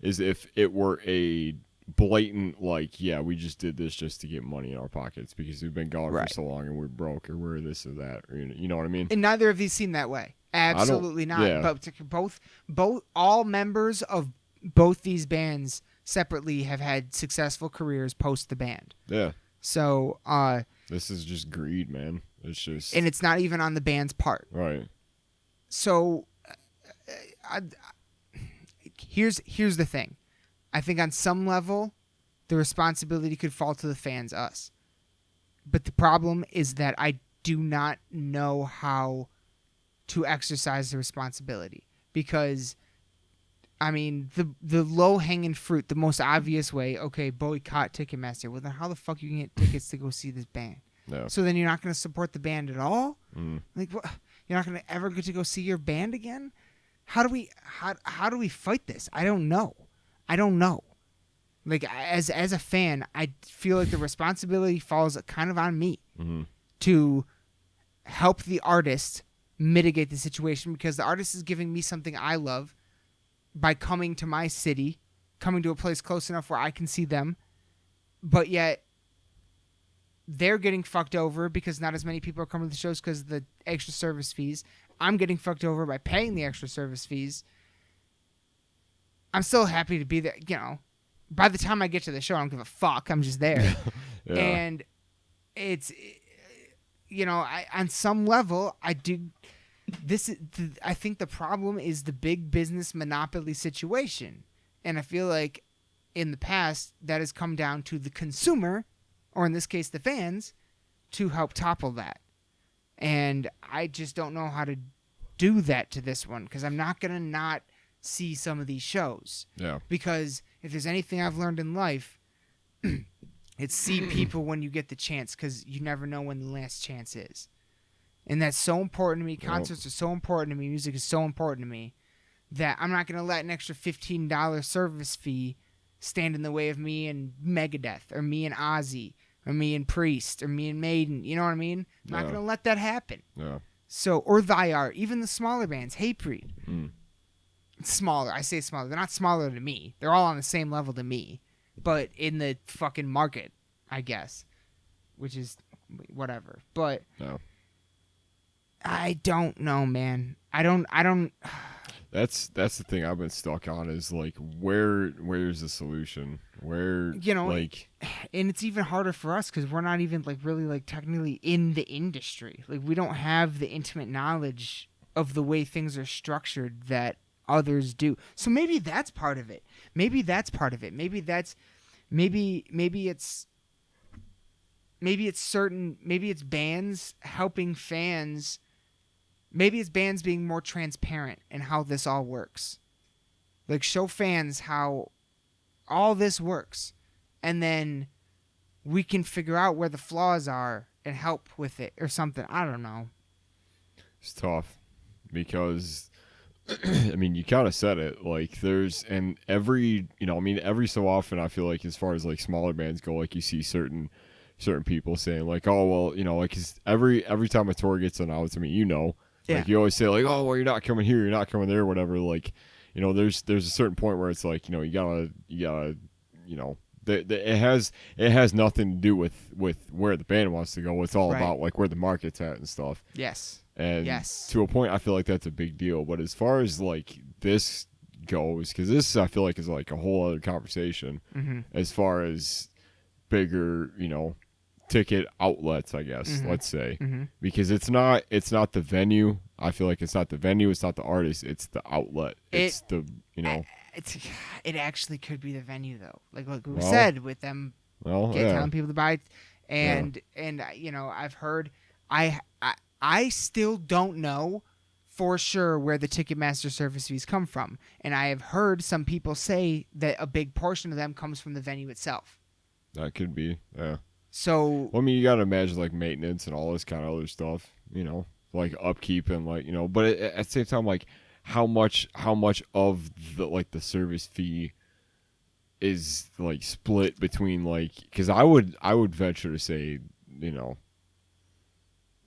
if it were a blatant, like, yeah, we just did this just to get money in our pockets because we've been gone for so long and we're broke or we're this or that, or, you know what I mean? And neither of these seem that way. Absolutely not. Yeah. But all members of both these bands separately have had successful careers post the band. Yeah. So, this is just greed, man. It's just, and it's not even on the band's part. Right. So, here's the thing. I think on some level, the responsibility could fall to the fans, us. But the problem is that I do not know how to exercise the responsibility. Because, I mean, the low-hanging fruit, the most obvious way, okay, boycott Ticketmaster. Well, then how the fuck you can get tickets to go see this band? No. So then you're not going to support the band at all? Like, what? You're not going to ever get to go see your band again? How do we fight this? I don't know. Like, as a fan, I feel like the responsibility falls kind of on me to help the artist mitigate the situation, because the artist is giving me something I love by coming to my city, coming to a place close enough where I can see them, but yet they're getting fucked over because not as many people are coming to the shows because of the extra service fees. I'm getting fucked over by paying the extra service fees. I'm still happy to be there. You know, by the time I get to the show, I don't give a fuck. I'm just there. Yeah. And it's, on some level, I do. I think the problem is the big business monopoly situation. And I feel like in the past, that has come down to the consumer, or in this case, the fans, to help topple that. And I just don't know how to do that to this one, because I'm not going to not see some of these shows. Yeah. Because if there's anything I've learned in life, it's see people when you get the chance, because you never know when the last chance is. And that's so important to me. Concerts are so important to me. Music is so important to me that I'm not going to let an extra $15 service fee stand in the way of me and Megadeth, or me and Ozzy, or me and Priest, or me and Maiden. You know what I mean? I'm not going to let that happen. Yeah. So, or Thy Art, even the smaller bands, Hatebreed. Smaller. I say smaller. They're not smaller than me. They're all on the same level to me. But in the fucking market, I guess. Which is whatever. But I don't know, man. I don't. That's the thing I've been stuck on, is like, where's the solution? Where, like, and it's even harder for us because we're not even like really like technically in the industry. Like, we don't have the intimate knowledge of the way things are structured that others do. So maybe that's part of it. Maybe it's bands helping fans. Maybe it's bands being more transparent in how this all works. Like, show fans how all this works, and then we can figure out where the flaws are and help with it or something. I don't know. It's tough because, I mean, you kind of said it. Like, every so often, I feel like as far as like smaller bands go, like you see certain people saying like, oh well, like 'cause every time a tour gets announced, I mean, like you always say like, oh well, you're not coming here, you're not coming there, whatever. Like, there's a certain point where it's like, you gotta, it has nothing to do with where the band wants to go. It's all about like where the market's at and stuff. Yes. And to a point, I feel like that's a big deal. But as far as like this goes, because this I feel like is like a whole other conversation. Mm-hmm. As far as bigger, ticket outlets, I guess, Mm-hmm. let's say, Mm-hmm. because it's not the venue. I feel like it's not the venue, it's not the artist, it's the outlet. It's it actually could be the venue though. Like we said, with them telling people to buy, and I've heard, I still don't know for sure where the Ticketmaster service fees come from, and I have heard some people say that a big portion of them comes from the venue itself. That could be, yeah. So, well, I mean, you gotta imagine like maintenance and all this kind of other stuff, like upkeep and like, but at the same time, like how much of the like the service fee is like split between like, because I would venture to say,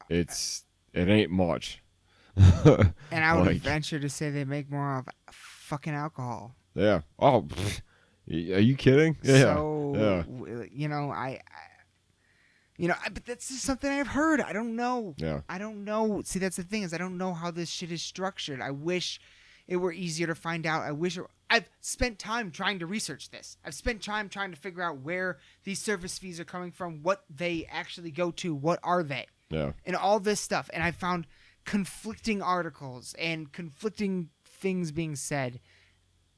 it ain't much. And I would venture to say they make more of fucking alcohol. Yeah. Oh, are you kidding? Yeah. So, but that's just something I've heard. I don't know. Yeah. I don't know. See, that's the thing, is I don't know how this shit is structured. I wish it were easier to find out. I've spent time trying to research this. I've spent time trying to figure out where these service fees are coming from, what they actually go to, what are they. Yeah. And all this stuff. And I found conflicting articles and conflicting things being said.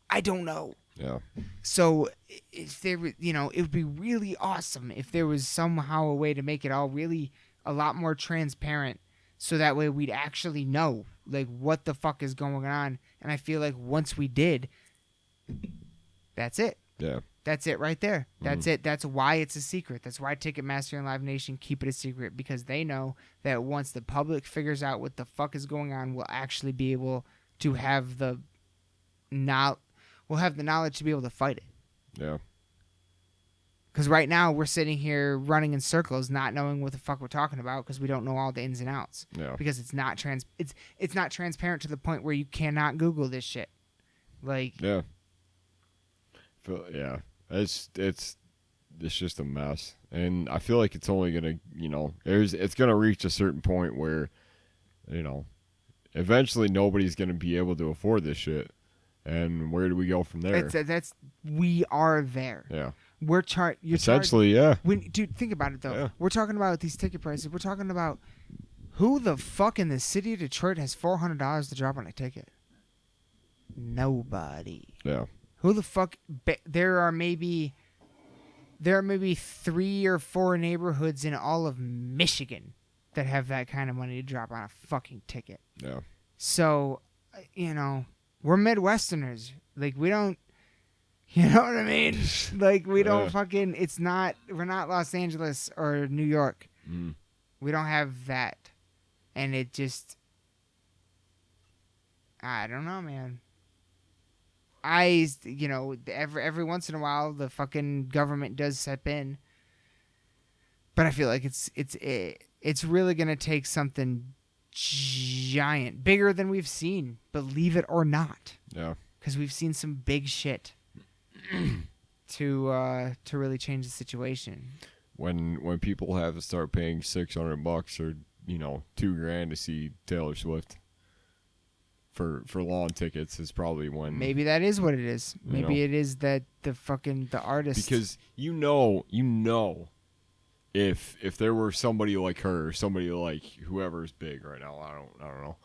I don't know. Yeah. So if there, it would be really awesome if there was somehow a way to make it all really a lot more transparent, so that way we'd actually know like what the fuck is going on. And I feel like once we did, that's it. Yeah. That's it right there. That's it. That's why it's a secret. That's why Ticketmaster and Live Nation keep it a secret, because they know that once the public figures out what the fuck is going on, we'll actually be able to have the knowledge to be able to fight it. Yeah. Because right now we're sitting here running in circles, not knowing what the fuck we're talking about, because we don't know all the ins and outs. Yeah. Because it's not it's not transparent to the point where you cannot Google this shit. Like. Yeah. Yeah. It's just a mess, and I feel like it's only gonna, it's gonna reach a certain point where, eventually nobody's gonna be able to afford this shit. And where do we go from there? We are there. Yeah. We're essentially, yeah. Dude, think about it though. Yeah. We're talking about these ticket prices. We're talking about who the fuck in the city of Detroit has $400 to drop on a ticket? Nobody. Yeah. Who the fuck? There are maybe 3 or 4 neighborhoods in all of Michigan that have that kind of money to drop on a fucking ticket. Yeah. So, we're Midwesterners. Like, we don't, you know what I mean? Like, we don't fucking, we're not Los Angeles or New York. Mm. We don't have that. And it just, I don't know, man. Every once in a while, the fucking government does step in. But I feel like it's really going to take something giant, bigger than we've seen, believe it or not. Yeah. Because we've seen some big shit to really change the situation. When people have to start paying $600 or $2,000 to see Taylor Swift for lawn tickets is probably when maybe that is what it is. Maybe it is that the artist, because if there were somebody like her, somebody like whoever's big right now, I don't know,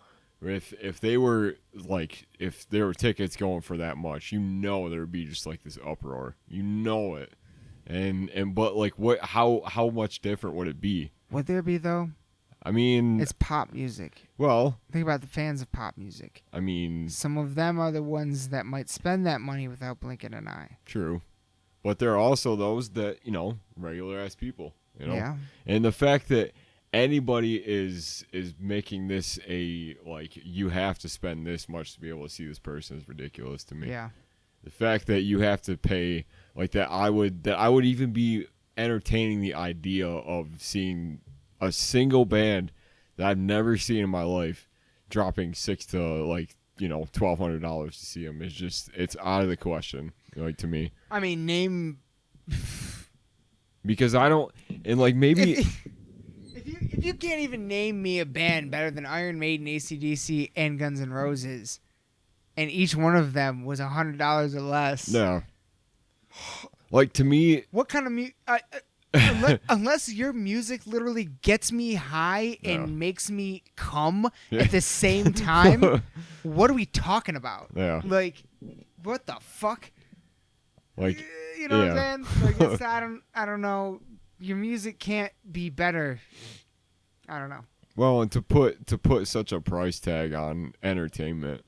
If they were like, if there were tickets going for that much, there would be just like this uproar. It. And but like how much different would it be? Would there be though? I mean, it's pop music. Well, think about the fans of pop music. I mean, some of them are the ones that might spend that money without blinking an eye. True. But there are also those that, regular ass people, Yeah. And the fact that anybody is making this you have to spend this much to be able to see this person is ridiculous to me. Yeah. The fact that you have to pay like that, I would even be entertaining the idea of seeing a single band that I've never seen in my life dropping $600 to $1,200 to see them. It's out of the question, to me. I mean, name because I don't, and maybe if you can't even name me a band better than Iron Maiden, AC/DC, and Guns N' Roses, and each one of them was $100 or less. Yeah. To me, what kind of music? Unless your music literally gets me high and makes me come at the same time, what are we talking about? Yeah. What the fuck? What I'm saying? I don't know. Your music can't be better. I don't know. Well, and to put such a price tag on entertainment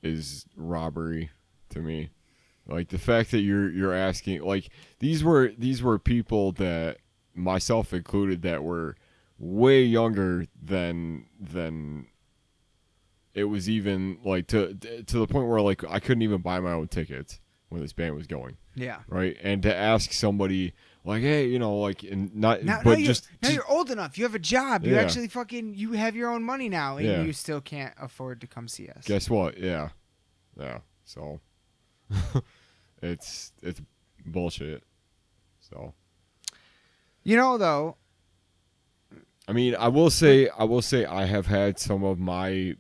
is robbery to me. The fact that you're asking, these were people that, myself included, that were way younger than it was even to the point where I couldn't even buy my own tickets when this band was going. Yeah. Right. And to ask somebody hey, and not, now you're old enough. You have a job. You actually you have your own money now, and you still can't afford to come see us. Guess what? Yeah. So. It's bullshit. So, though. I mean, I will say I have had some of my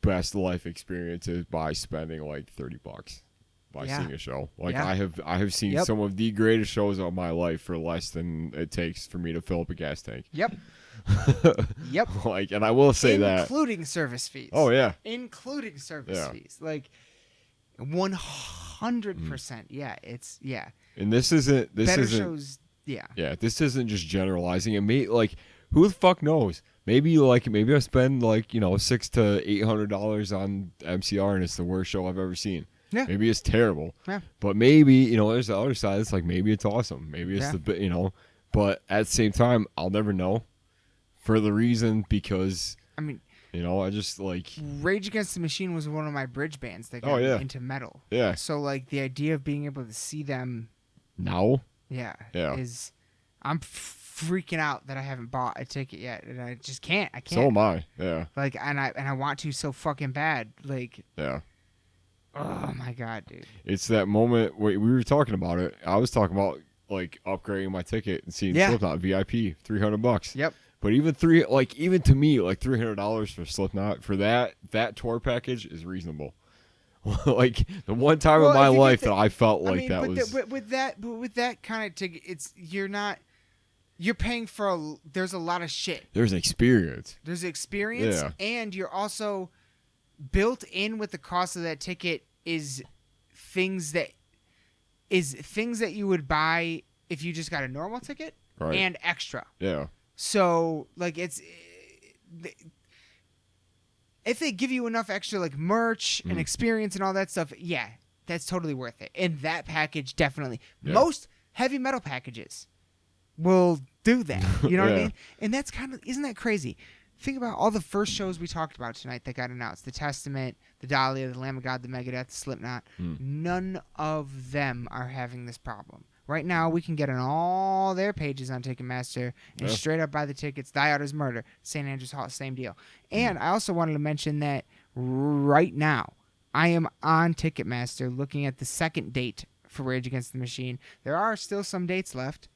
best life experiences by spending $30 by seeing a show. I have seen some of the greatest shows of my life for less than it takes for me to fill up a gas tank. Yep. Yep. And I will say including service fees. Oh yeah. Including service fees. 100%. Yeah, it's And this isn't shows. Yeah. Yeah, this isn't just generalizing. It may who the fuck knows? Maybe maybe I spend $600 to $800 on MCR and it's the worst show I've ever seen. Yeah. Maybe it's terrible. Yeah. But maybe there's the other side. It's maybe it's awesome. Maybe it's But at the same time, I'll never know. For the reason because I mean. I just Rage Against the Machine was one of my bridge bands that got me into metal. Yeah. So the idea of being able to see them now, is I'm freaking out that I haven't bought a ticket yet, and I just can't. I can't. So am I. Yeah. And I want to so fucking bad. Yeah. Oh my god, dude. It's that moment we were talking about it. I was talking about upgrading my ticket and seeing Slipknot VIP $300. Yep. But even to me, $300 for Slipknot for that tour package is reasonable. The one time in my life that I felt with that kind of ticket, you're paying for there's a lot of shit. There's experience. Yeah. And you're also built in with the cost of that ticket is things that you would buy if you just got a normal ticket and extra. Yeah. So if they give you enough extra merch and experience and all that stuff, that's totally worth it. And that package definitely. Yeah. Most heavy metal packages will do that. You know what I mean? And that's isn't that crazy? Think about all the first shows we talked about tonight that got announced. The Testament, the Dahlia, the Lamb of God, the Megadeth, the Slipknot. None of them are having this problem. Right now, we can get on all their pages on Ticketmaster and straight up buy the tickets. Die Out is Murder. St. Andrew's Hall, same deal. And I also wanted to mention that right now, I am on Ticketmaster looking at the second date for Rage Against the Machine. There are still some dates left,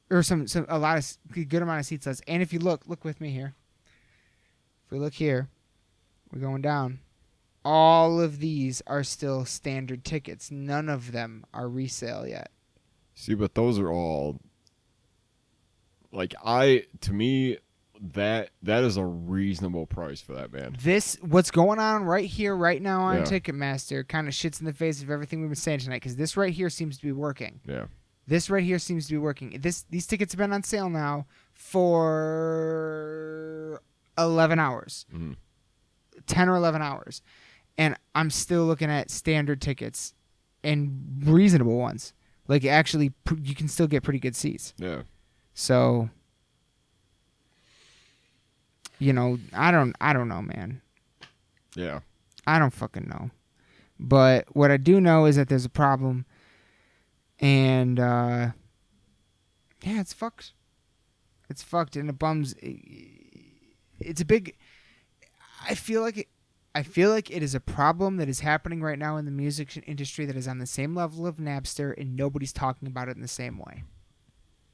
or a good amount of seats left. And if you look with me here. If we look here, we're going down. All of these are still standard tickets. None of them are resale yet. See, but those are all to me, that is a reasonable price for that band. What's going on right here, right now on Ticketmaster kind of shits in the face of everything we've been saying tonight, because this right here seems to be working. Yeah. This right here seems to be working. These tickets have been on sale now for 11 hours. 10 or 11 hours. And I'm still looking at standard tickets and reasonable ones. Like, actually, you can still get pretty good seats. Yeah. So, you know, I don't know, man. Yeah. I don't fucking know. But what I do know is that there's a problem. And, yeah, it's fucked. It's fucked, and it bums. It's a big. I feel like it is a problem that is happening right now in the music industry that is on the same level of Napster, and nobody's talking about it in the same way.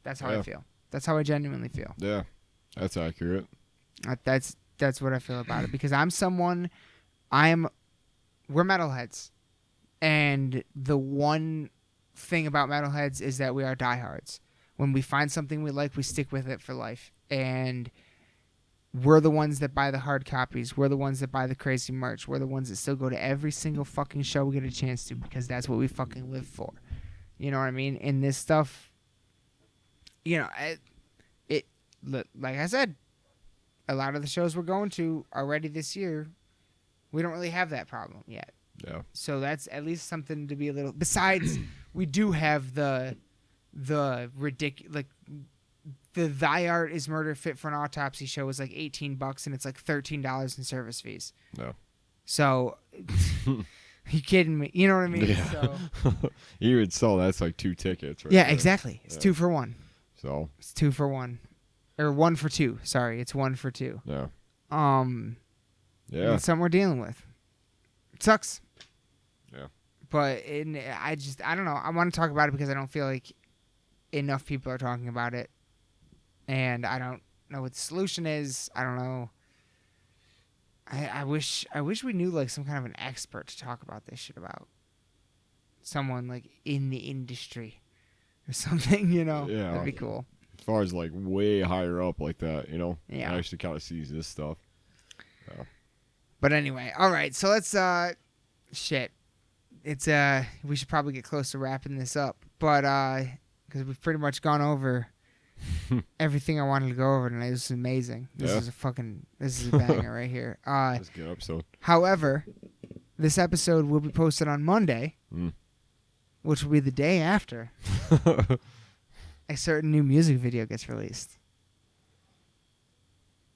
That's how I feel. That's how I genuinely feel. Yeah, that's accurate. That's what I feel about it, because we're metalheads, and the one thing about metalheads is that we are diehards. When we find something we like, we stick with it for life, and we're the ones that buy the hard copies. We're the ones that buy the crazy merch. We're the ones that still go to every single fucking show we get a chance to, because that's what we fucking live for. You know what I mean? And this stuff, you know, like I said, a lot of the shows we're going to already this year, we don't really have that problem yet. Yeah. So that's at least something to be a little. Besides, we do have the ridiculous, like, the Thy Art Is Murder Fit for an Autopsy show is like $18, and it's like $13 in service fees. No. So, you kidding me? You know what I mean? Yeah. So, you would sell that's like 2 tickets, right? Yeah, there. Exactly. It's 2 for 1. So it's 2 for 1, or 1 for 2. Sorry, it's 1 for 2. Yeah. It's something we're dealing with. It sucks. Yeah. But I don't know. I want to talk about it because I don't feel like enough people are talking about it. And I don't know what the solution is. I don't know. I wish we knew like some kind of an expert to talk about this shit about. Someone like in the industry or something, you know. Yeah. That'd be cool. As far as like way higher up like that, you know. Yeah. I actually kind of sees this stuff. But anyway, all right. So let's shit. It's we should probably get close to wrapping this up. But because we've pretty much gone over everything I wanted to go over tonight. This is amazing. This is a banger right here. That's a good episode. However, this episode will be posted on Monday, which will be the day after a certain new music video gets released.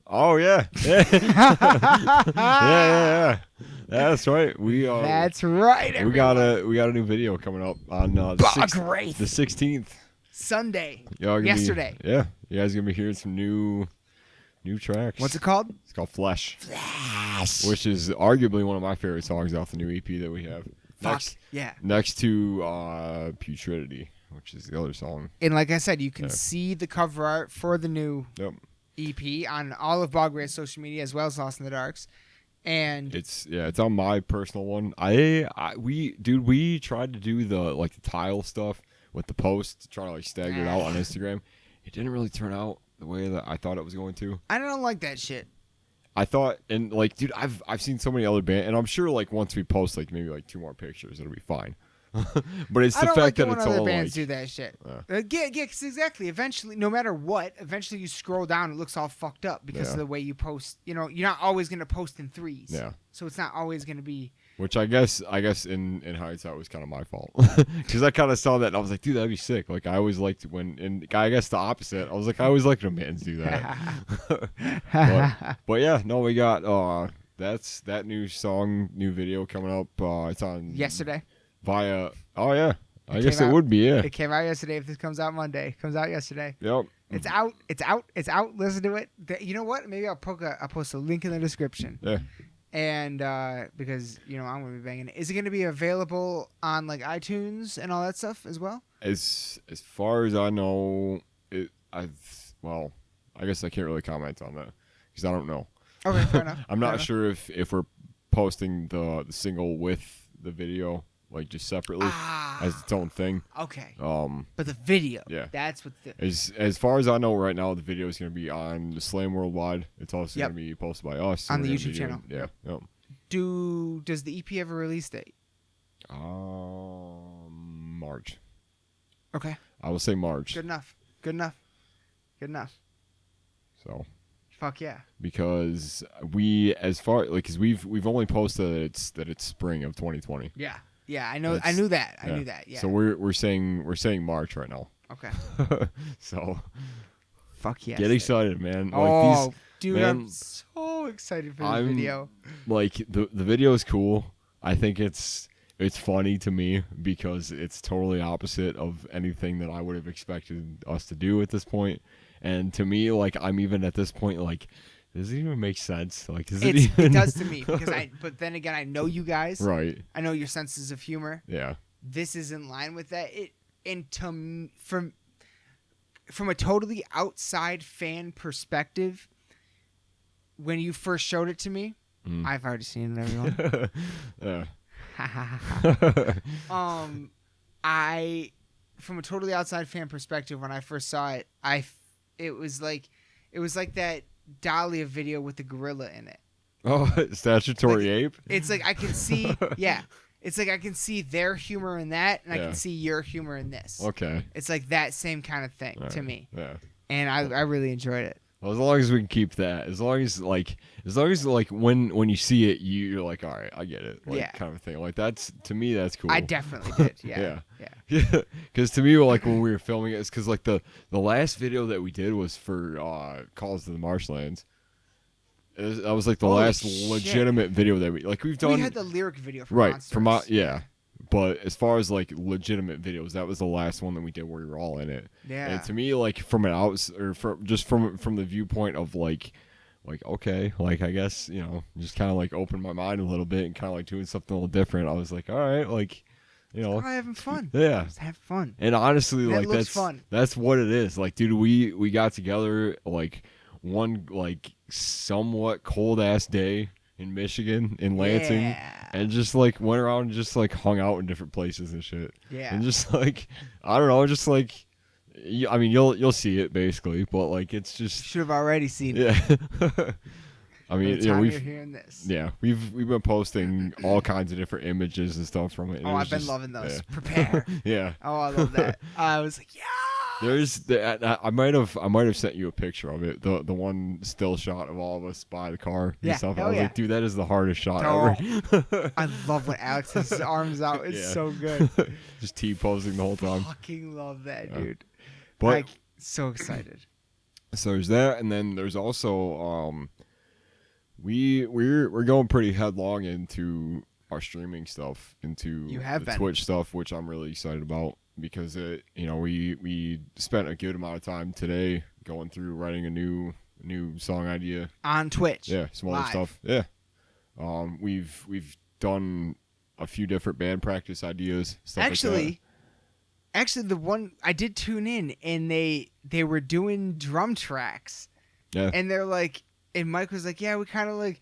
Oh yeah. Yeah. That's right. That's right. Everyone. We got a new video coming up on the 16th. Sunday. Yesterday. You guys gonna be hearing some new tracks. What's it called? It's called Flesh. Which is arguably one of my favorite songs off the new EP that we have. Next to Putridity, which is the other song. And like I said, you can see the cover art for the new EP on all of Bogway's social media, as well as Lost in the Darks. And it's on my personal one. We tried to do the tile stuff with the post to try to stagger it out on Instagram. It didn't really turn out the way that I thought it was going to. I don't like that shit. I thought, and dude, I've seen so many other bands, and I'm sure once we post maybe 2 more pictures, it'll be fine. But it's the fact that it's all other bands do that shit. Cause exactly. Eventually, no matter what, eventually you scroll down, it looks all fucked up because of the way you post. You know, you're not always gonna post in 3s. Yeah. So it's not always gonna be. Which I guess in hindsight was kind of my fault, because I kind of saw that and I was like, dude, that'd be sick. Like I always liked and I guess the opposite. I was like, I always liked when bands do that. but yeah, no, we got that's that new song, new video coming up. It's on yesterday. I guess it would be, yeah. It came out yesterday. If this comes out Monday, it comes out yesterday. Yep. It's out. Listen to it. You know what? Maybe I'll post a link in the description. Yeah. And because I'm gonna be banging it. Is it gonna be available on iTunes and all that stuff as well? As far as I know, I guess I can't really comment on that because I don't know. Okay, fair enough. I'm not sure if we're posting the single with the video just separately. as its own thing. Okay. But the video. Yeah. That's what the. As far as I know right now, the video is going to be on the Slam Worldwide. It's also going to be posted by us. So on the YouTube channel. Yeah. Yep. Does the EP have a release date? March. Okay. I will say March. Good enough. So. Fuck yeah. Because because we've only posted that it's spring of 2020. Yeah. Yeah, I know. I knew that. I knew that. Yeah. So we're saying March right now. Okay. So. Fuck yeah. Get excited, man. Dude, man, I'm so excited for this video. Like the video is cool. I think it's funny to me because it's totally opposite of anything that I would have expected us to do at this point. And to me, like, I'm even at this point, like, does it even make sense? Like, It does to me because but then again, I know you guys. Right. I know your senses of humor. Yeah. This is in line with that. From a totally outside fan perspective, when you first showed it to me, I've already seen it, everyone. Yeah. From a totally outside fan perspective, when I first saw it, it was like that Dahlia video with the gorilla in it. Oh, statutory ape. It's like I can see, yeah. It's like I can see their humor in that, and I can see your humor in this. Okay. It's like that same kind of thing to me. Yeah. And I really enjoyed it. Well, as long as we can keep that, as long as when you see it, you're like, all right, I get it, kind of thing. Like to me, that's cool. I definitely did. Yeah. Yeah. Because to me, like when we were filming it, it's because like the last video that we did was for Calls to the Marshlands. That was like the last legitimate video that we've done. We had the lyric video for Monsters. Yeah. But as far as like legitimate videos, that was the last one that we did where we were all in it. Yeah. And to me, like from from the viewpoint of like okay, like I guess just kind of like open my mind a little bit and kind of like doing something a little different. I was like, all right, like having fun. Yeah. Just have fun. And honestly, that like looks fun. That's what it is. Like, dude, we got together like one like somewhat cold ass day in Michigan, in Lansing, and just like went around and just like hung out in different places and shit. Yeah. And just like I don't know, just like I mean you'll see it basically, but like it's just you should have already seen it. Yeah. I mean, you're hearing this. Yeah, we've been posting all kinds of different images and stuff from it. I've been loving those. Yeah. Prepare. Yeah. Oh, I love that. I was like, yeah. I might have sent you a picture of it. The one still shot of all of us by the car and stuff. I was like, dude, that is the hardest shot ever. I love when Alex has his arms out. It's so good. Just T-posing the whole time. Fucking love that, dude. But so excited. So there's that, and then there's also we're going pretty headlong into our streaming stuff, into the Twitch stuff, which I'm really excited about. Because we spent a good amount of time today going through writing a new song idea on Twitch. Yeah, some other stuff. Yeah, we've done a few different band practice ideas. Stuff actually, the one I did tune in, and they were doing drum tracks. Yeah, and they're like, and Mike was like, yeah, we kind of like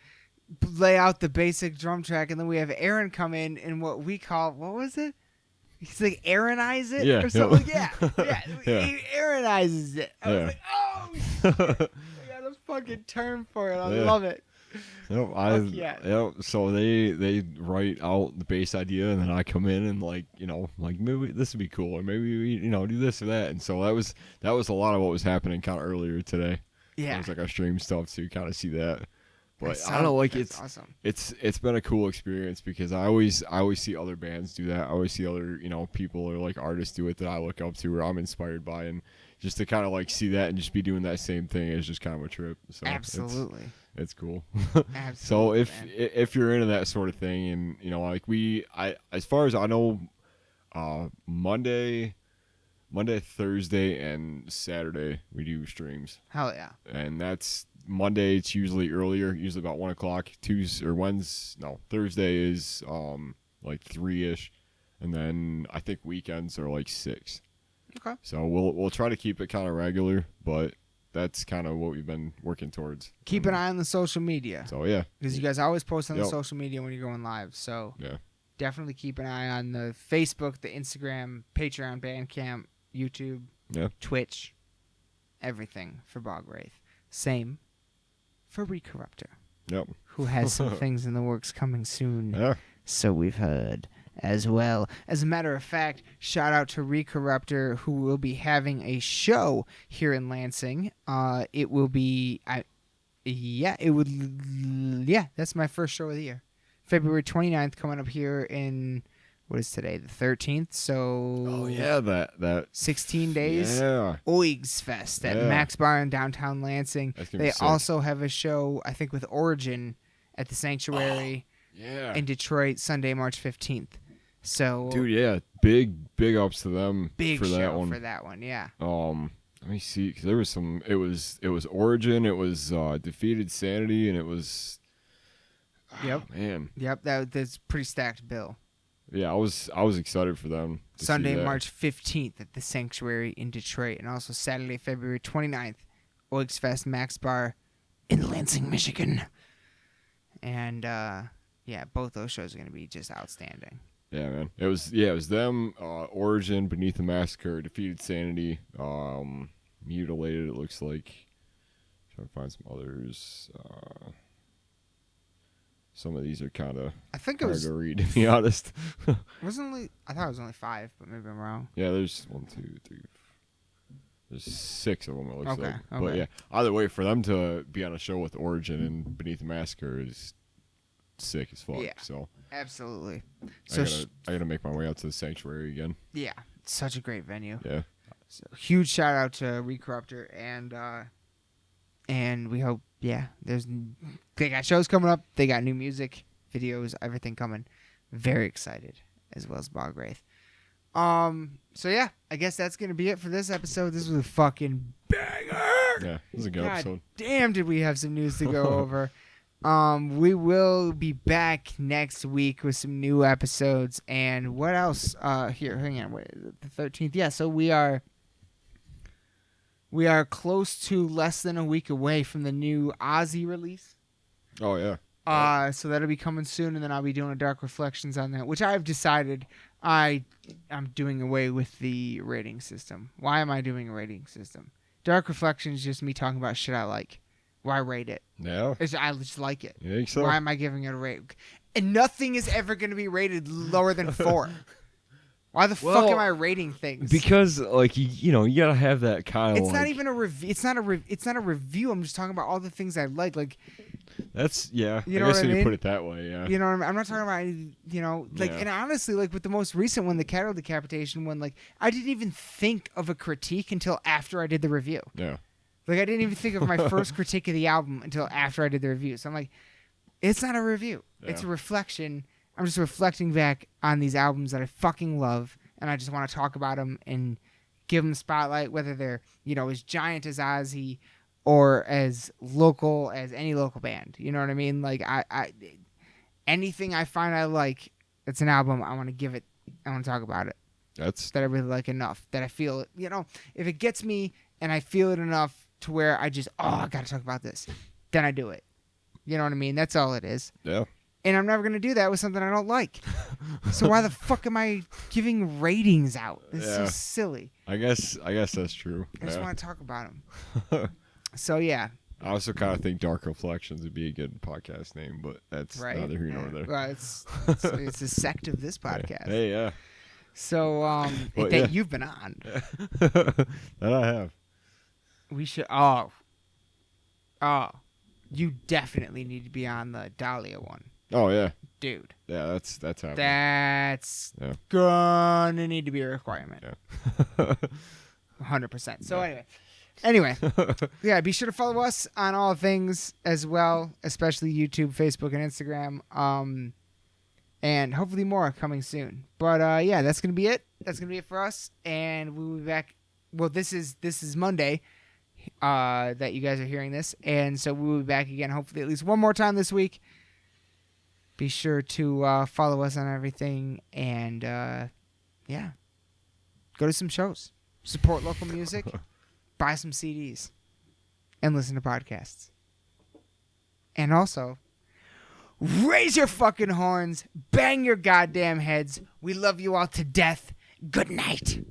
lay out the basic drum track, and then we have Aaron come in what we call, what was it? He's like, Aaronize it or something. Yeah. He Aaronizes it. I was like, oh, shit. I got a fucking term for it. I love it. So they write out the bass idea, and then I come in and like maybe this would be cool, or maybe we do this or that. And so that was a lot of what was happening kind of earlier today. Yeah, it was like our stream stuff, so you kind of see that. But I don't know, like it's awesome. It's been a cool experience because I always see other bands do that. I always see other people or like artists do it that I look up to or I'm inspired by, and just to kind of like see that and just be doing that same thing is just kind of a trip. So absolutely, it's cool. Absolutely, so if you're into that sort of thing, and as far as I know, Monday, Thursday, and Saturday we do streams. Hell yeah! And that's Monday. It's usually earlier, usually about 1 o'clock. Thursday is like 3-ish, and then I think weekends are like 6. Okay. So we'll try to keep it kind of regular, but that's kind of what we've been working towards. Keep an eye on the social media. So yeah, because you guys always post on the social media when you're going live. So yeah. definitely keep an eye on the Facebook, the Instagram, Patreon, Bandcamp, YouTube, Twitch, everything for Bog Wraith. Same for Recorruptor. Yep. Who has some things in the works coming soon. Yeah. So we've heard as well. As a matter of fact, shout out to Recorruptor, who will be having a show here in Lansing. It will be, that's my first show of the year. February 29th, coming up here in, what is today, the 13th? So, that 16 days. Yeah. Oigs Fest at Max Bar in downtown Lansing. They also have a show, I think, with Origin at the Sanctuary in Detroit, Sunday, March 15th. So, dude, big ups to them for that one. For that one, yeah. Let me see, because there was some. It was Origin, it was Defeated Sanity, and it was. Yep. Oh, man. Yep, that's a pretty stacked bill. Yeah, I was excited for them. Sunday, March 15th at the Sanctuary in Detroit, and also Saturday, February 29th, Oigs Fest Max Bar in Lansing, Michigan. And both those shows are going to be just outstanding. Yeah, man. It was them, Origin, Beneath the Massacre, Defeated Sanity, Mutilated, it looks like. Trying to find some others. Some of these are kind of hard to read, to be honest. I thought it was only 5, but maybe I'm wrong. Yeah, there's 1, 2, 3. There's 6 of them, it looks like. Okay. But yeah, either way, for them to be on a show with Origin and Beneath the Massacre is sick as fuck. Yeah, so absolutely. So I gotta make my way out to the Sanctuary again. Yeah, it's such a great venue. Yeah. So huge shout out to Recorruptor and we hope they got shows coming up, they got new music, videos, everything coming. Very excited, as well as Bog Wraith. So yeah, I guess that's gonna be it for this episode. This was a fucking banger. Yeah, this was a good episode. Damn, did we have some news to go over. We will be back next week with some new episodes. And what else? Here, hang on. Wait, the 13th. Yeah, so we are close to less than a week away from the new Ozzy release. Oh, yeah. So that'll be coming soon, and then I'll be doing a Dark Reflections on that, which I've decided I'm doing away with the rating system. Why am I doing a rating system? Dark Reflections is just me talking about shit I like. Why rate it? No. I just like it. You think so? Why am I giving it a rate? And nothing is ever going to be rated lower than 4. Why the fuck am I rating things? Because you gotta have that kind of. It's not even a review. It's not a review. I'm just talking about all the things I like. That's You know I guess what I when mean? you put it that way, yeah. You know what I mean? I'm not talking about and honestly, with the most recent one, the cattle decapitation one, I didn't even think of a critique until after I did the review. Yeah. I didn't even think of my first critique of the album until after I did the review. So I'm like, it's not a review. Yeah. It's a reflection. I'm just reflecting back on these albums that I fucking love, and I just want to talk about them and give them spotlight, whether they're, as giant as Ozzy or as local as any local band. You know what I mean? I anything I find I like, it's an album, I want to give it, I want to talk about it. That I really like enough, that I feel it, if it gets me and I feel it enough to where I just, I got to talk about this, then I do it. You know what I mean? That's all it is. Yeah. And I'm never going to do that with something I don't like. So why the fuck am I giving ratings out? This is so silly. I guess that's true. I just want to talk about them. So, yeah. I also kind of think Dark Reflections would be a good podcast name, but that's neither here nor there. Well, it's a sect of this podcast. Hey, yeah. So, that you've been on. That I have. We should. You definitely need to be on the Dahlia one. Oh yeah, dude. Yeah, that's happening. That's gonna need to be a requirement. Yeah. 100%. So anyway, yeah. Be sure to follow us on all things as well, especially YouTube, Facebook, and Instagram. And hopefully more coming soon. But that's gonna be it. That's gonna be it for us, and we'll be back. Well, this is Monday. That you guys are hearing this, and so we'll be back again hopefully at least one more time this week. Be sure to follow us on everything, and go to some shows, support local music, buy some CDs, and listen to podcasts. And also, raise your fucking horns, bang your goddamn heads. We love you all to death. Good night.